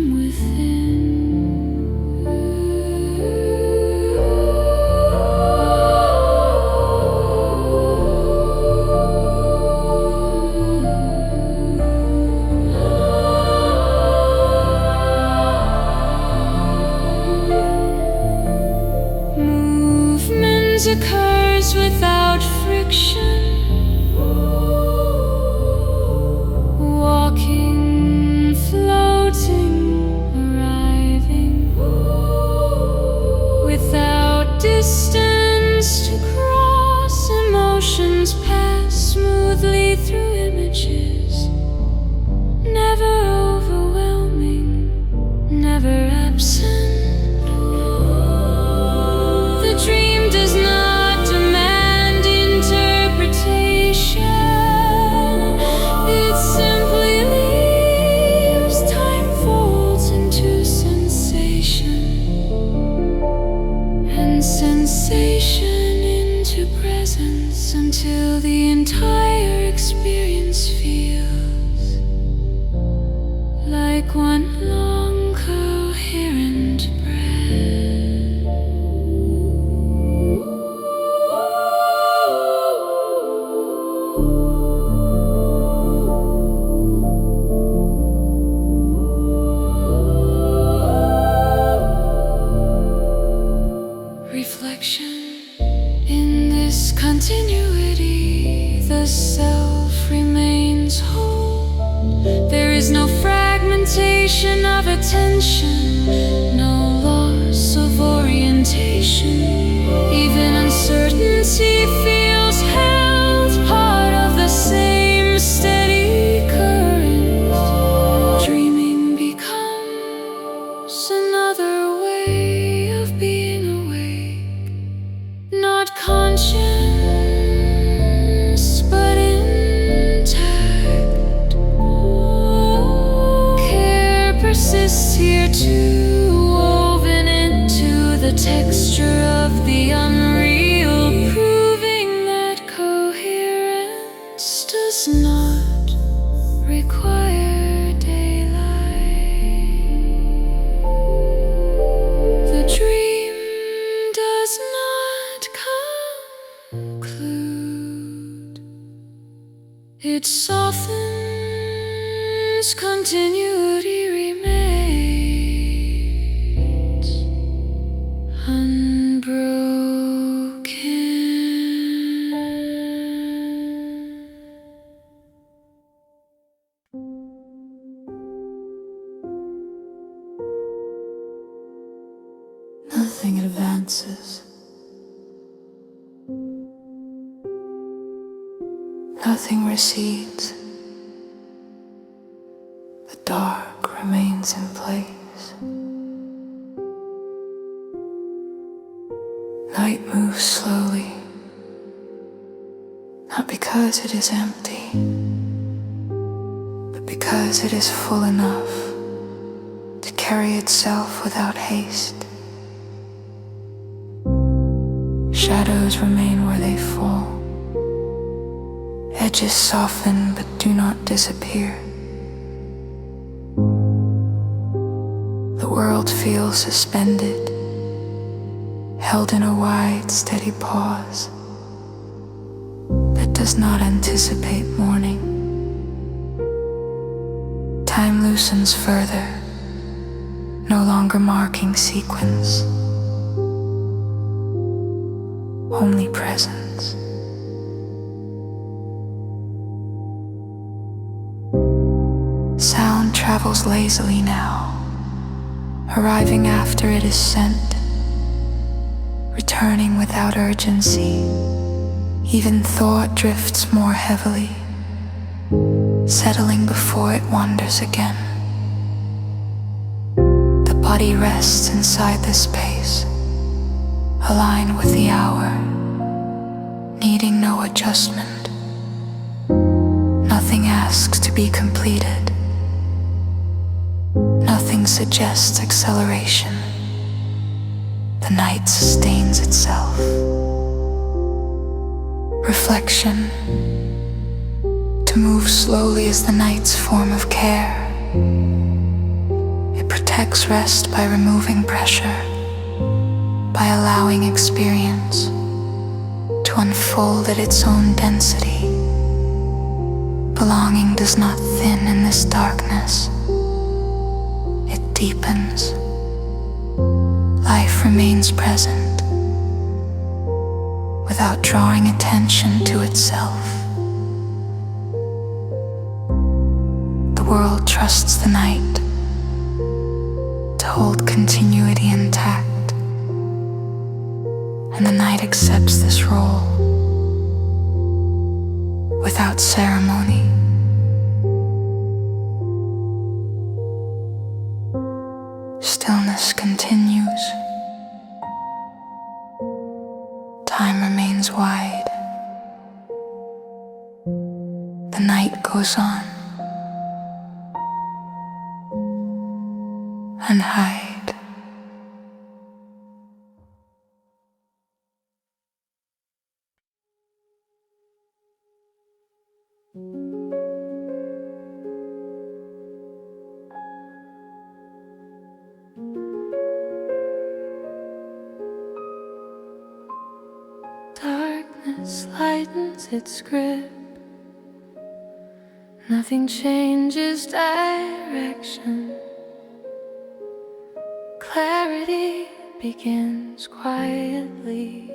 is no fragmentation of attention, no loss of orientation. Even uncertainty feels held, part of the same steady current. Dreaming becomes another way of being awake, not conscious but intact. Care persists here too, woven into the texture of the unreal, proving that coherence does not require daylight. The dream does not conclude, it softens, continuity remains unbroken. Nothing advances. Nothing recedes. The dark remains in place. Night moves slowly, not because it is empty, but because it is full enough to carry itself without haste. Shadows remain where they fall. Edges soften but do not disappear. The world feels suspended, held in a wide, steady pause that does not anticipate morning. Time loosens further, no longer marking sequence, only presence. Sound travels lazily now, arriving after it is sent, returning without urgency. Even thought drifts more heavily, settling before it wanders again. The body rests inside the space, aligned with the hour, needing no adjustment. Nothing asks to be completed. Nothing suggests acceleration. The night sustains itself. Reflection. To move slowly is the night's form of care. It protects rest by removing pressure, by allowing experience to unfold at its own density. Belonging does not thin in this darkness. It deepens. Life remains present without drawing attention to itself. The world trusts the night to hold continuity intact, and the night accepts this role without ceremony. Stillness continues. Time remains wide. The night goes on. Unhide. Darkness lightens its grip. Nothing changes direction. Clarity begins quietly.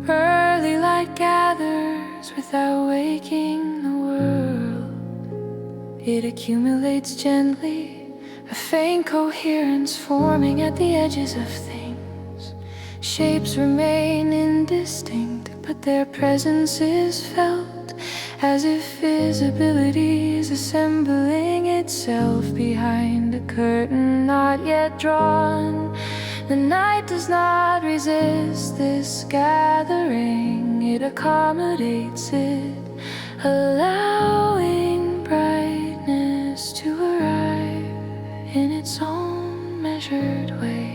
Early light without waking the world. It accumulates gently, a faint coherence forming at the edges of things. Shapes remain indistinct, but their presence is felt, as if visibility is assembling itself behind a curtain not yet drawn. The night does not resist this gathering, it accommodates it, allowing brightness to arrive in its own measured way.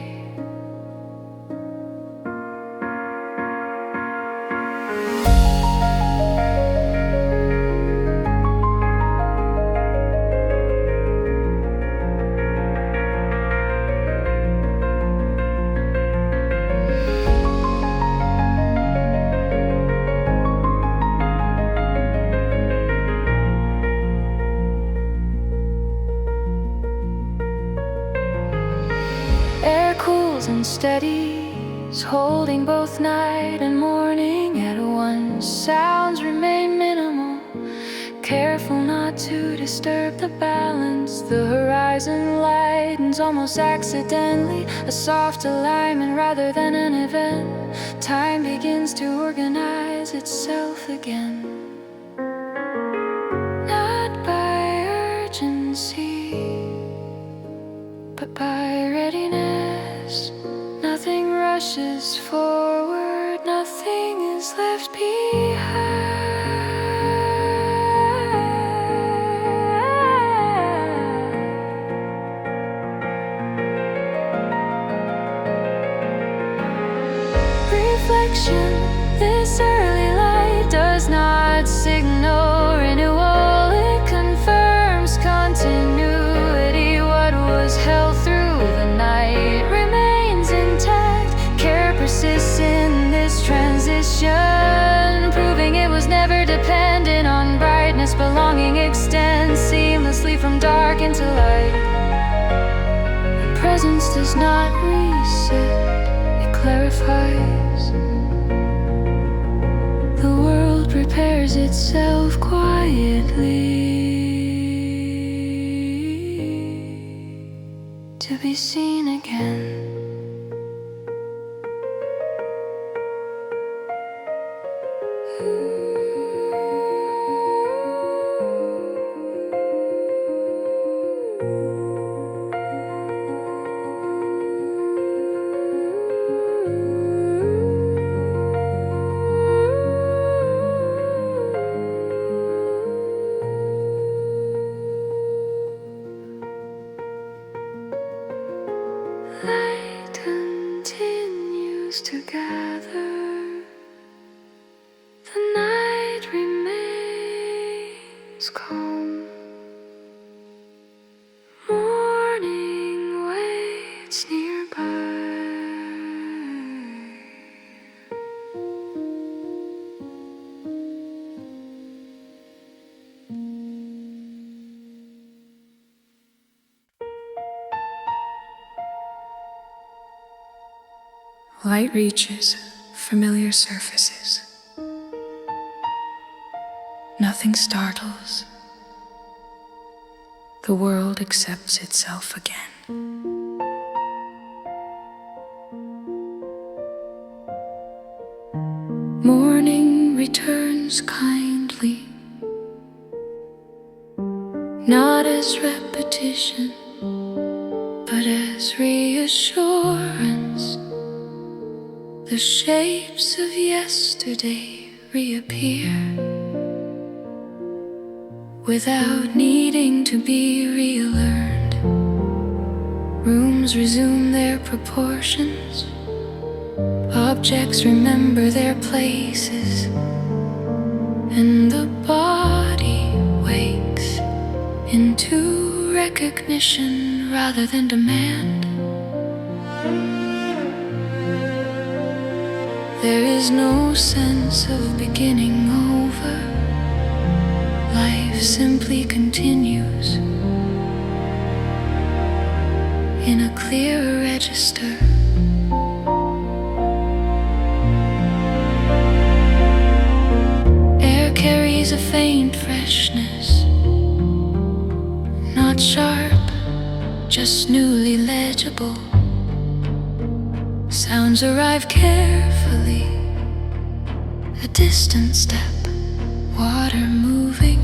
And steadies, holding both night and morning at once. Sounds remain minimal, careful not to disturb the balance. The horizon lightens almost accidentally, a soft alignment rather than an event. Time begins to organize itself again, not by urgency, but by readiness. Nothing rushes forward, nothing is left behind. Reflection, this early light does not signal renewal, it confirms continuity. What was held through the night remains intact. Care persists in this transition, proving it was never dependent on brightness. Belonging extends seamlessly from dark into light. The presence does not reset, it clarifies. The world prepares itself quietly to be seen again. Light continues to gather, the night remains calm. Morning waits nearby. Light reaches familiar surfaces. Nothing startles. The world accepts itself again. Morning returns kindly, not as repetition, but as reassurance. The shapes of yesterday reappear without needing to be relearned. Rooms resume their proportions, objects remember their places, and the body wakes into recognition rather than demand. There is no sense of beginning over. Life simply continues in a clear register. Air a faint freshness, not sharp, just newly legible. Sounds arrive carefully, a distant step, water moving.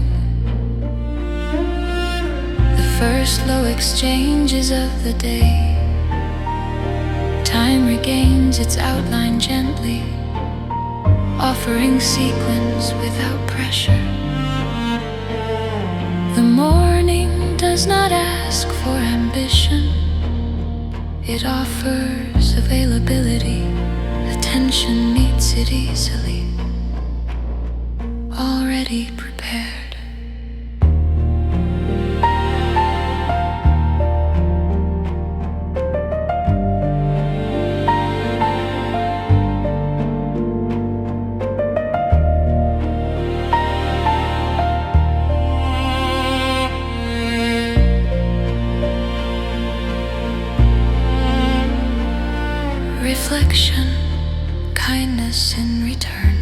The first low exchanges of the day. Time regains its outline gently, offering sequence without pressure. The morning does not ask for ambition. It offers availability. Attention meets it easily, already prepared. Reflection, kindness in return,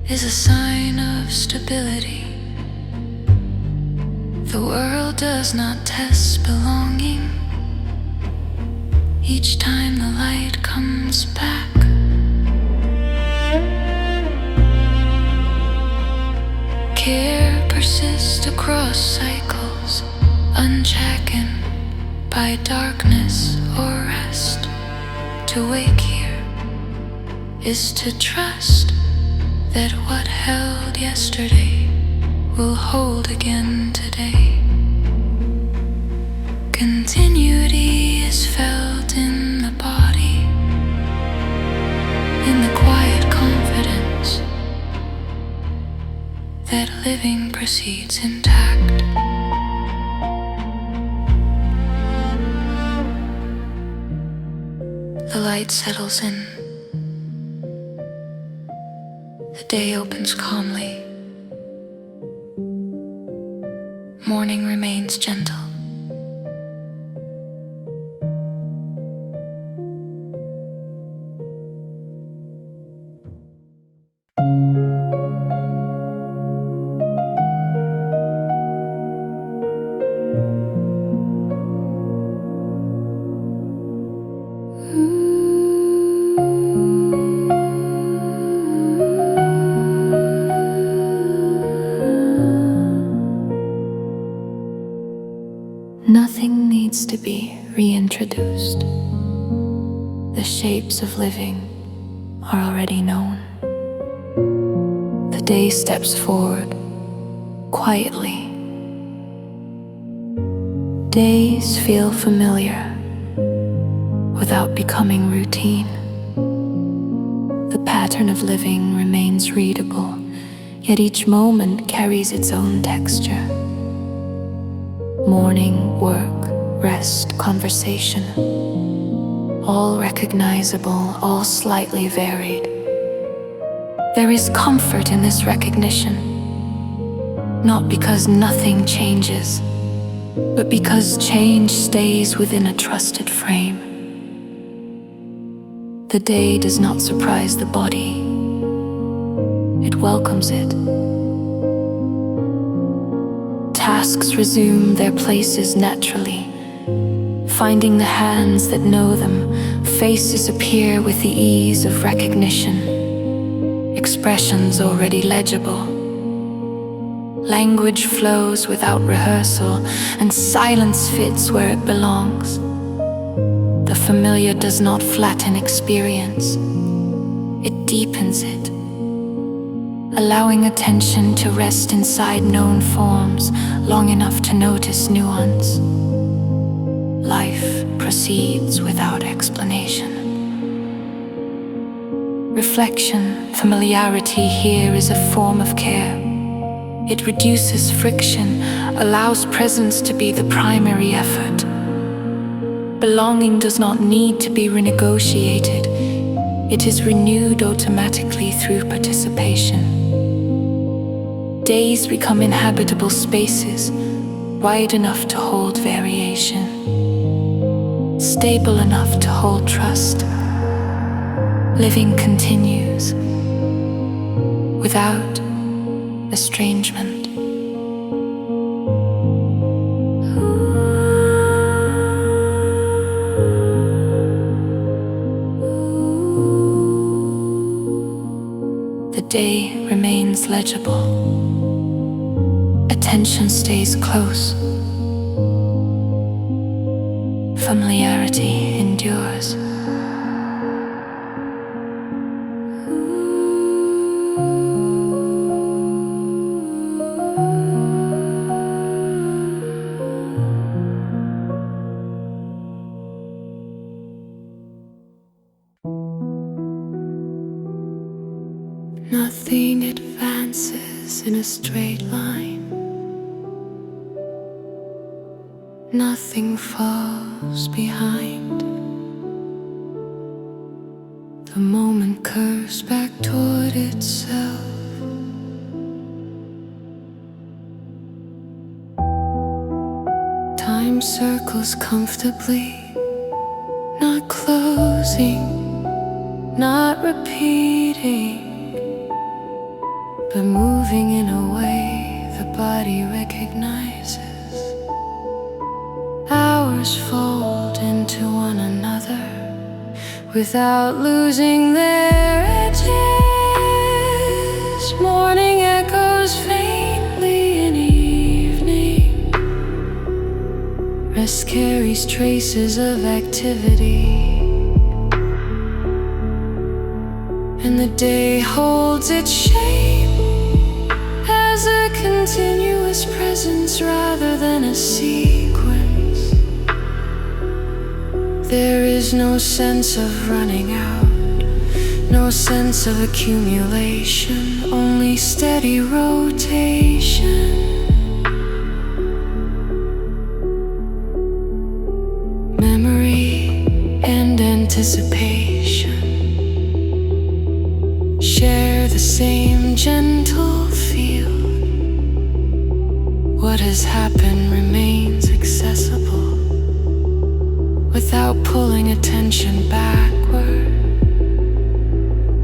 is a sign of stability. The world does not test belonging. Each time the light comes back, care persists across cycles, unchecking by darkness or rest. To wake here is to trust that what held yesterday will hold again today. Continuity is felt in the body, in the quiet confidence that living proceeds intact. The light settles in. The day opens calmly. Morning remains gentle. Nothing needs to be reintroduced. The shapes of living are already known. The day steps forward quietly. Days feel familiar without becoming routine. The pattern of living remains readable, yet each moment carries its own texture. Morning, work, rest, conversation, all recognizable, all slightly varied. There is comfort in this recognition, not because nothing changes, but because change stays within a trusted frame. The day does not surprise the body, it welcomes it. Tasks resume their places naturally, finding the hands that know them. Faces appear with the ease of recognition, expressions already legible. Language flows without rehearsal, and silence fits where it belongs. The familiar does not flatten experience, it deepens it, allowing attention to rest inside known forms long enough to notice nuance. Life proceeds without explanation. Reflection, familiarity here is a form of care. It reduces friction, allows presence to be the primary effort. Belonging does not need to be renegotiated. It is renewed automatically through participation. Days become inhabitable spaces, wide enough to hold variation, stable enough to hold trust. Living continues, without estrangement. The day remains legible. Attention stays close. Familiarity endures. Nothing advances in a straight line. Nothing falls behind. The moment curves back toward itself. Time circles comfortably, not closing, not repeating, but moving in a way the body recognizes. Hours fold into one another without losing their edges. Morning echoes faintly in evening. Rest carries traces of activity, and the day holds its shape as a continuous presence rather than a sequence. There is no sense of running out, no sense of accumulation, only steady rotation. Memory and anticipation share the same gentle feel. What has happened remains accessible without pulling attention backward.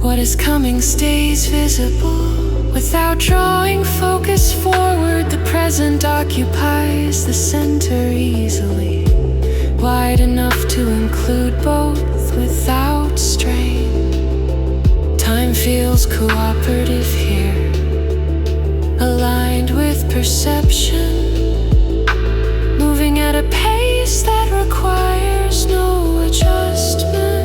What is coming stays visible without drawing focus forward. The present occupies the center easily, wide enough to include both without strain. Time feels cooperative here, aligned with perception, moving at a pace that requires no adjustment.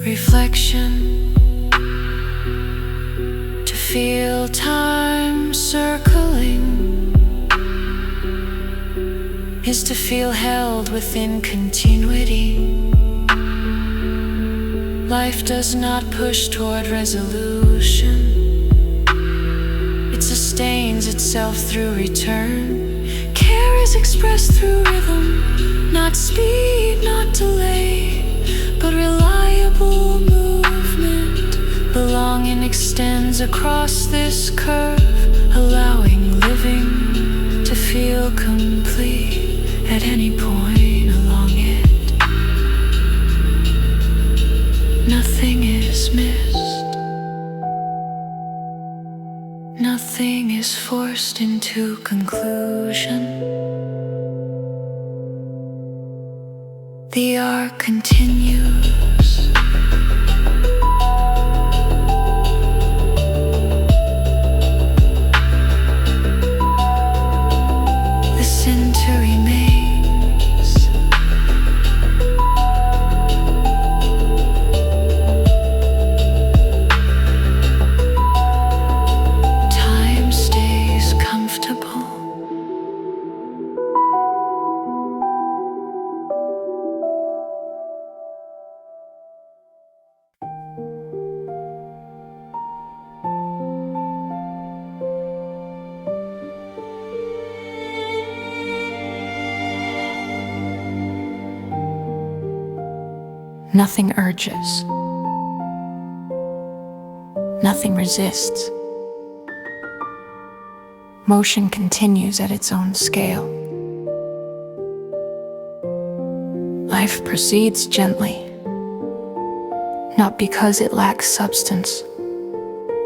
Reflection, to feel time circling, is to feel held within continuity. Life does not push toward resolution, it sustains itself through return. Care is expressed through rhythm, not speed, not delay, but reliable movement. Belonging extends across this curve, allowing living to feel complete at any point along it. Nothing is missed. Nothing is forced into conclusion. The arc continues. The center remains. Time stays comfortable. Nothing urges. Nothing resists. Motion continues at its own scale. Life proceeds gently, not because it lacks substance,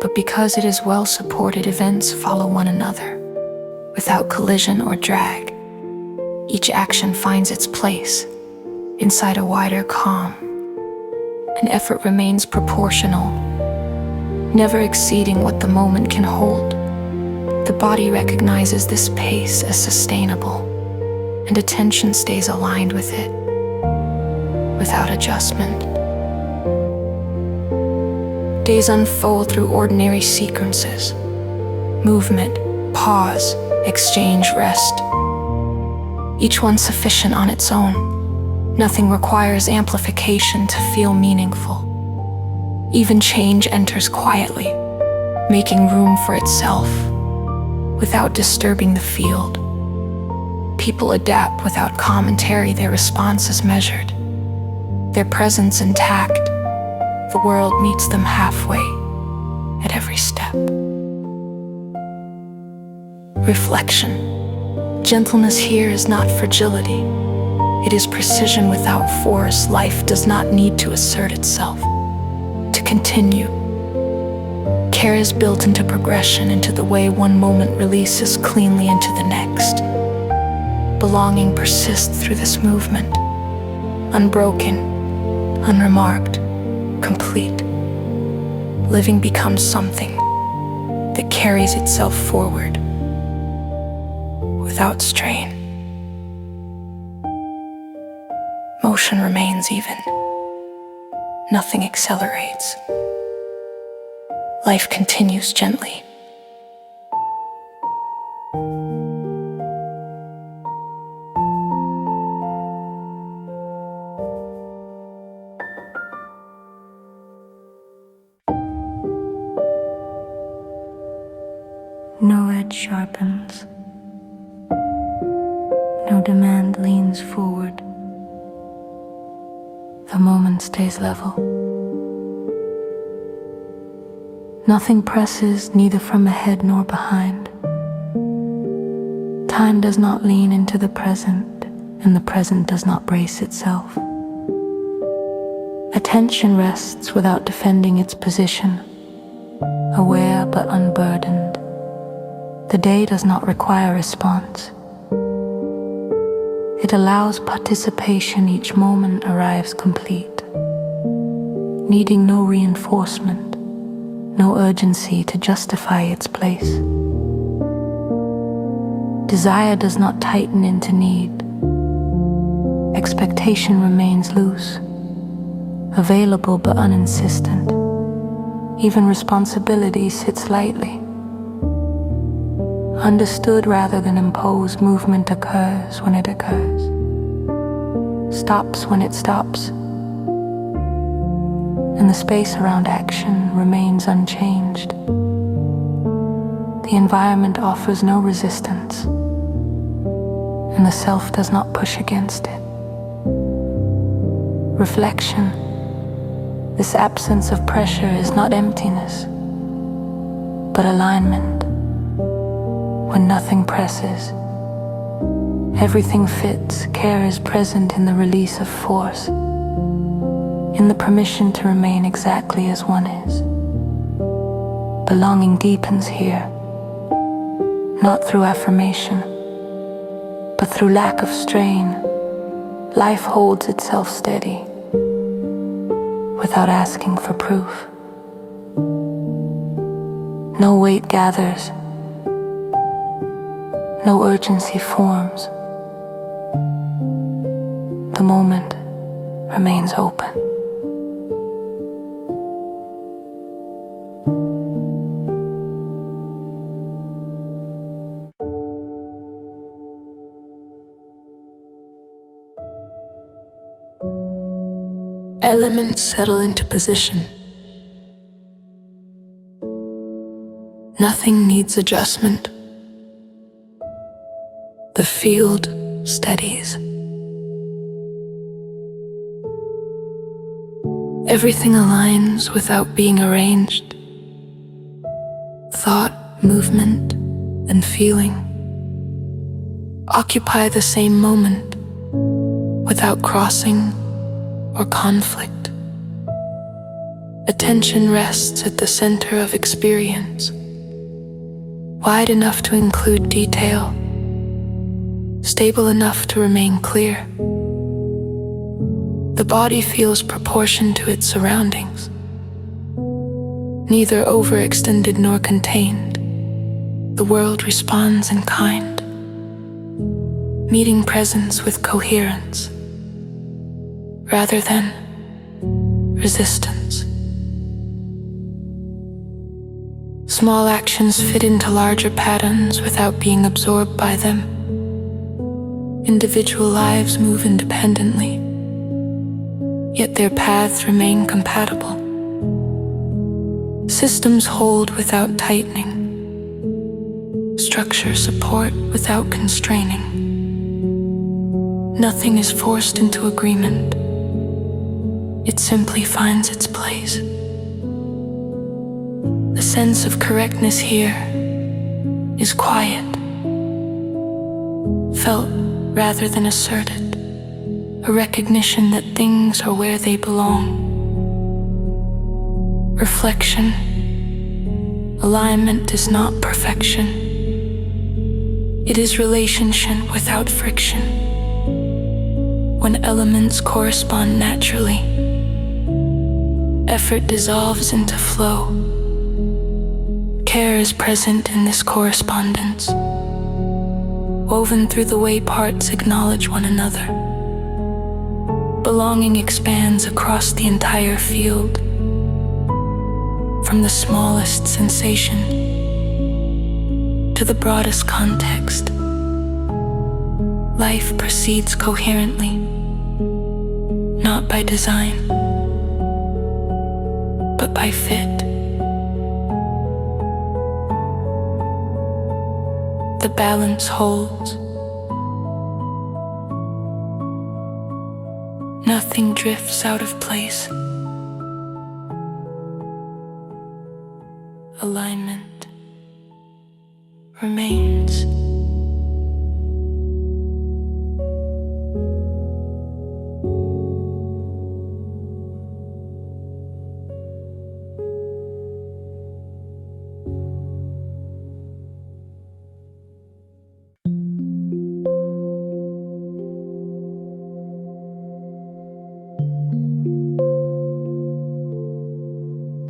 but because it is well supported. Events follow one another, without collision or drag. Each action finds its place inside a wider calm. An effort remains proportional, never exceeding what the moment can hold. The body recognizes this pace as sustainable, and attention stays aligned with it, without adjustment. Days unfold through ordinary sequences: movement, pause, exchange, rest. Each one sufficient on its own. Nothing requires amplification to feel meaningful. Even change enters quietly, making room for itself, without disturbing the field. People adapt without commentary, their response is measured, their presence intact. The world meets them halfway at every step. Reflection. Gentleness here is not fragility. It is precision without force. Life does not need to assert itself to continue. Care is built into progression, into the way one moment releases cleanly into the next. Belonging persists through this movement, unbroken, unremarked, complete. Living becomes something that carries itself forward without strain. Motion remains even. Nothing accelerates. Life continues gently. No edge sharpens. No demand leans forward. The moment stays level. Nothing presses, neither from ahead nor behind. Time does not lean into the present, and the present does not brace itself. Attention rests without defending its position, aware but unburdened. The day does not require response. It allows participation. Each moment arrives complete, needing no reinforcement, no urgency to justify its place. Desire does not tighten into need. Expectation remains loose, available but uninsistent. Even responsibility sits lightly. Understood rather than imposed, movement occurs when it occurs, stops when it stops, and the space around action remains unchanged. The environment offers no resistance, and the self does not push against it. Reflection. This absence of pressure is not emptiness, but alignment. When nothing presses, everything fits. Care is present in the release of force, in the permission to remain exactly as one is. Belonging deepens here, not through affirmation, but through lack of strain. Life holds itself steady, without asking for proof. No weight gathers. No urgency forms. The moment remains open. Elements settle into position. Nothing needs adjustment. The field steadies. Everything aligns without being arranged. Thought, movement, and feeling occupy the same moment without crossing or conflict. Attention rests at the center of experience, wide enough to include detail, stable enough to remain clear. The body feels proportioned to its surroundings, neither overextended nor contained. The world responds in kind, meeting presence with coherence rather than resistance. Small actions fit into larger patterns without being absorbed by them. Individual lives move independently, yet their paths remain compatible. Systems hold without tightening. Structure support without constraining. Nothing is forced into agreement. It simply finds its place. The sense of correctness here is quiet, felt rather than asserted, a recognition that things are where they belong. Reflection, alignment is not perfection. It is relationship without friction. When elements correspond naturally, effort dissolves into flow. Care is present in this correspondence, woven through the way parts acknowledge one another. Belonging expands across the entire field, from the smallest sensation to the broadest context. Life proceeds coherently, not by design, but by fit. The balance holds. Nothing drifts out of place. Alignment remains.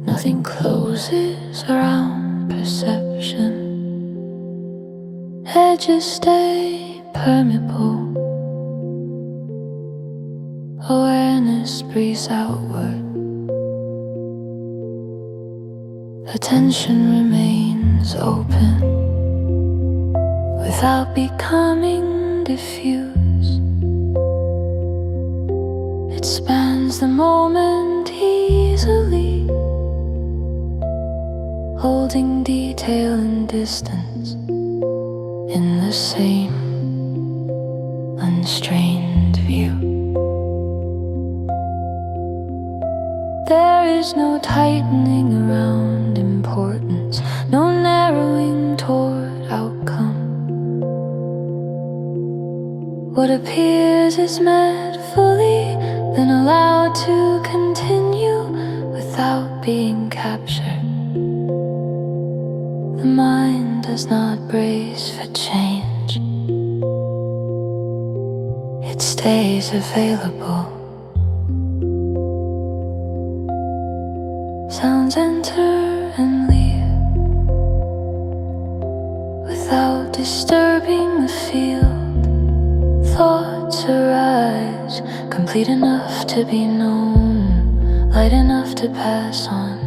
Nothing closes around perception. Edges stay permeable. Awareness breathes outward. Attention remains open without becoming diffuse. It spans the moment easily, holding detail and distance in the same unstrained view. There is no tightening around importance, no narrowing toward outcome. What appears is met fully, then allowed to continue without being captured. The mind does not brace for change. It stays available. Sounds enter and leave without disturbing the field. Thoughts arise, complete enough to be known, light enough to pass on.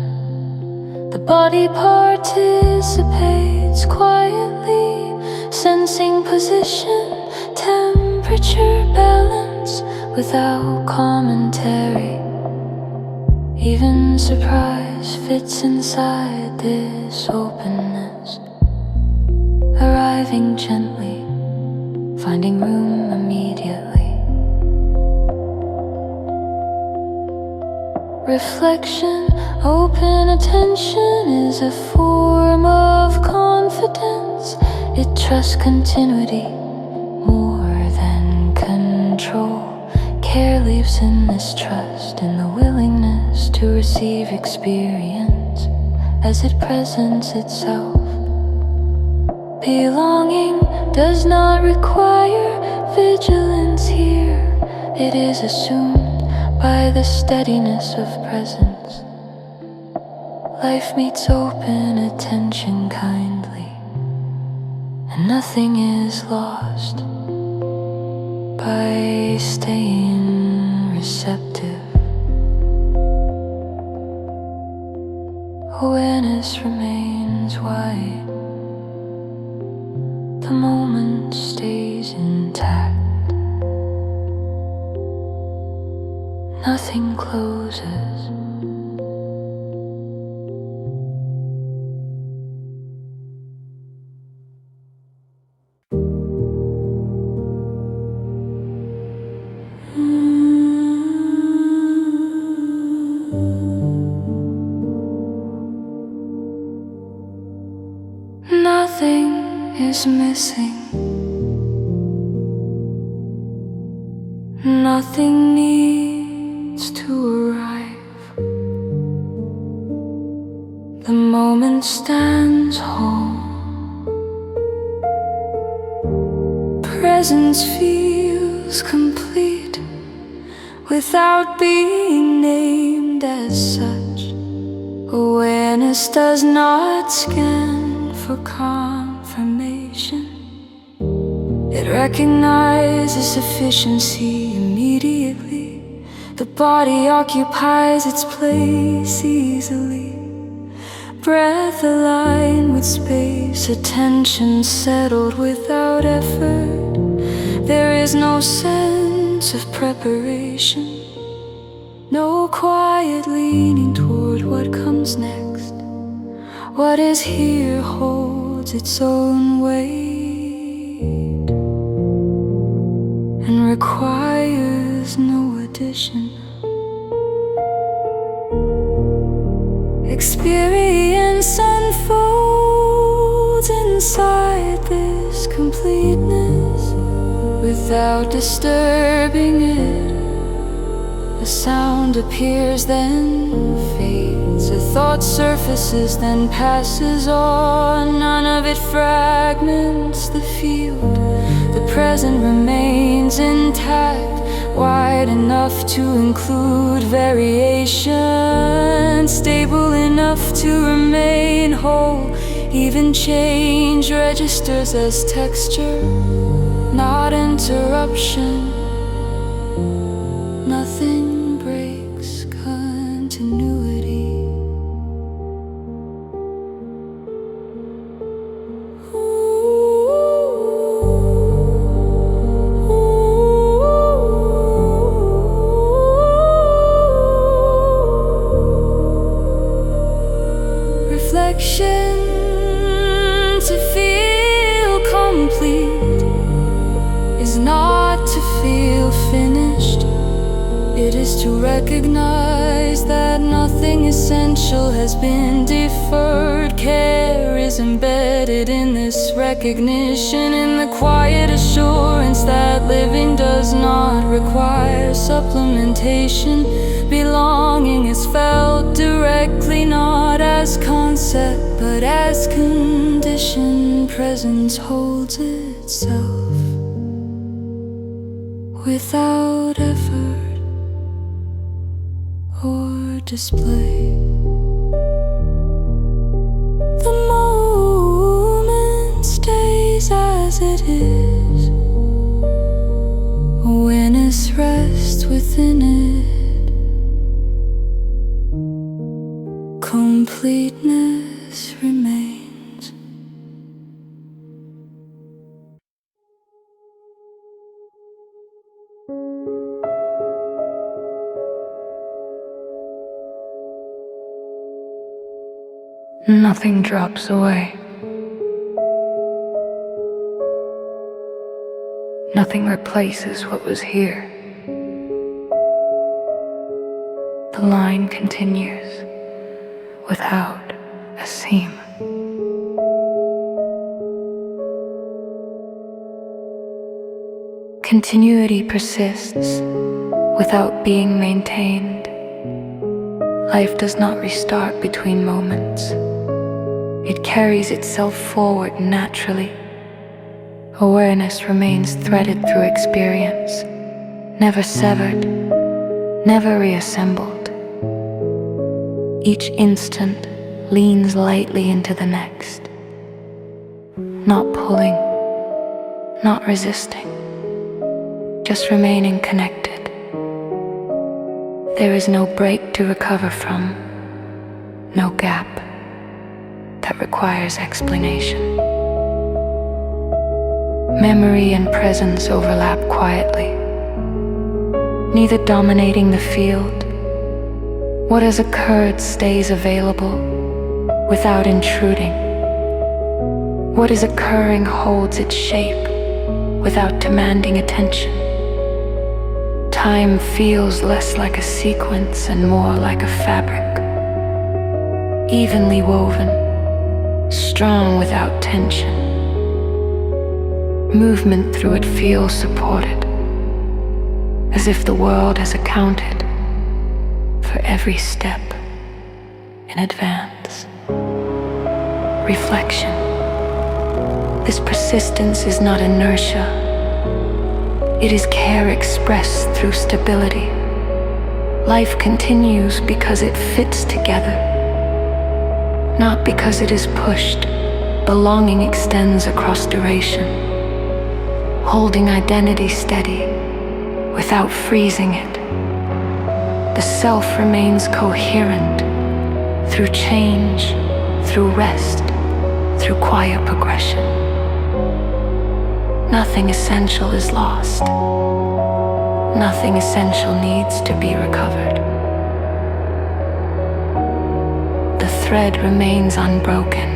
The body participates quietly, sensing position, temperature, balance, without commentary. Even surprise fits inside this openness, arriving gently, finding room immediately. Reflection, open attention is a form of confidence. It trusts continuity more than control. Care lives in this trust, in the willingness to receive experience as it presents itself. Belonging does not require vigilance here. It is assumed by the steadiness of presence. Life meets open attention kindly, and nothing is lost by staying receptive. Awareness remains wide. The moment stays intact. Nothing closes. Nothing is missing. Nothing needs to arrive. The moment stands whole. Presence feels complete without being named as such. Awareness does not scan for confirmation. It recognizes sufficiency immediately. The body occupies its place easily. Breath aligned with space, attention settled without effort. There is no sense of preparation, no quiet leaning toward what comes next. What is here holds its own weight and requires no addition. Experience unfolds inside this completeness without disturbing it. A sound appears, then fades. A thought surfaces, then passes on. None of it fragments the field. The present remains intact, wide enough to include variation, stable enough to remain whole. Even change registers as texture, not interruption. Nothing breaks continuity. Reflection to feel complete is not to feel finished. It is to recognize that nothing essential has been deferred. Care is embedded in this recognition, in the quiet assurance that living does not require supplementation. Belonging is felt directly, not as concept, but as condition. Presence holds itself without effort or display. The moment stays as it is. Awareness rests within it. Completeness remains. Nothing drops away. Nothing replaces what was here. The line continues without a seam. Continuity persists without being maintained. Life does not restart between moments. It carries itself forward naturally. Awareness remains threaded through experience, never severed, never reassembled. Each instant leans lightly into the next, not pulling, not resisting, just remaining connected. There is no break to recover from, no gap that requires explanation. Memory and presence overlap quietly, neither dominating the field. What has occurred stays available without intruding. What is occurring holds its shape without demanding attention. Time feels less like a sequence and more like a fabric, evenly woven, strong without tension. Movement through it feels supported, as if the world has accounted for every step in advance. Reflection. This persistence is not inertia. It is care expressed through stability. Life continues because it fits together, not because it is pushed. Belonging extends across duration, holding identity steady without freezing it. The self remains coherent through change, through rest, through quiet progression. Nothing essential is lost. Nothing essential needs to be recovered. The thread remains unbroken.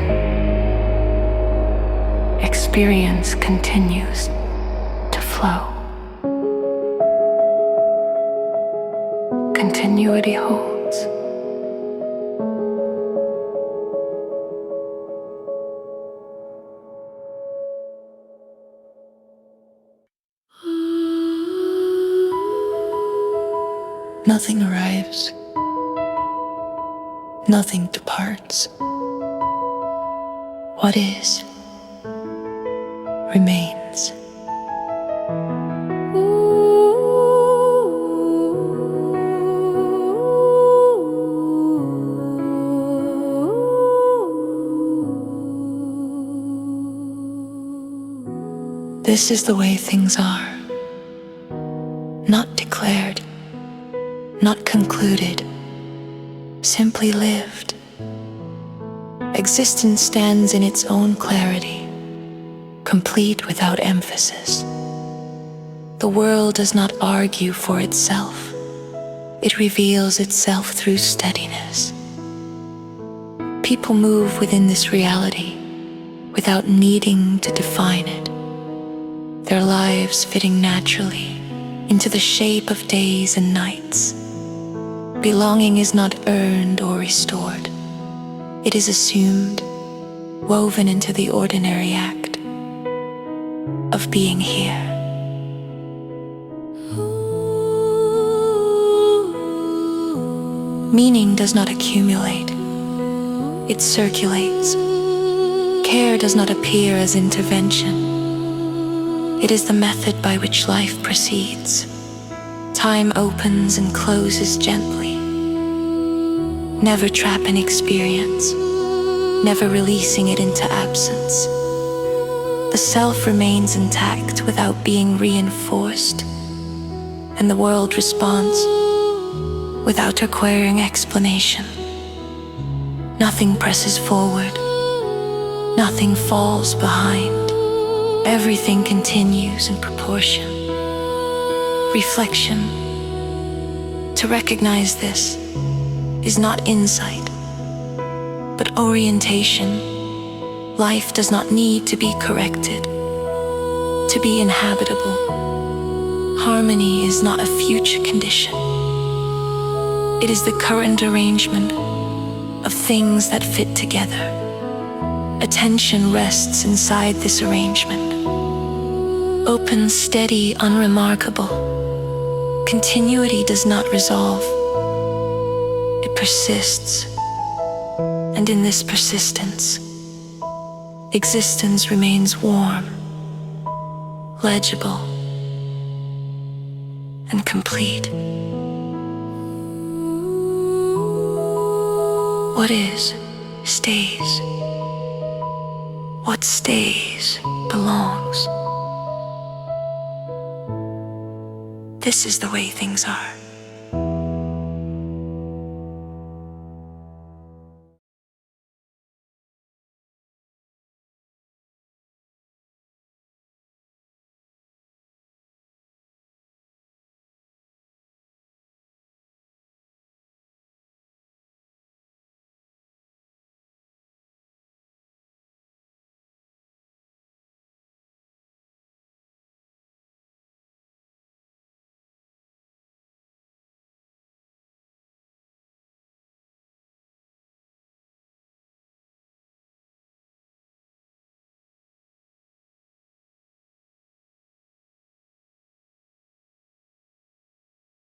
Experience continues to flow. Continuity holds. Nothing arrives. Nothing departs. What is remains. This is the way things are. Not declared, not concluded, simply lived. Existence stands in its own clarity, complete without emphasis. The world does not argue for itself. It reveals itself through steadiness. People move within this reality without needing to define it, their lives fitting naturally into the shape of days and nights. Belonging is not earned or restored. It is assumed, woven into the ordinary act of being here. Meaning does not accumulate. It circulates. Care does not appear as intervention. It is the method by which life proceeds. Time opens and closes gently. Never trapping experience, never releasing it into absence. The self remains intact without being reinforced, and the world responds without requiring explanation. Nothing presses forward, nothing falls behind. Everything continues in proportion. Reflection. To recognize this is not insight, but orientation. Life does not need to be corrected, to be inhabitable. Harmony is not a future condition. It is the current arrangement of things that fit together. Attention rests inside this arrangement. Open, steady, unremarkable. Continuity does not resolve. It persists. And in this persistence, existence remains warm, legible, and complete. What is, stays. What stays, belongs. This is the way things are.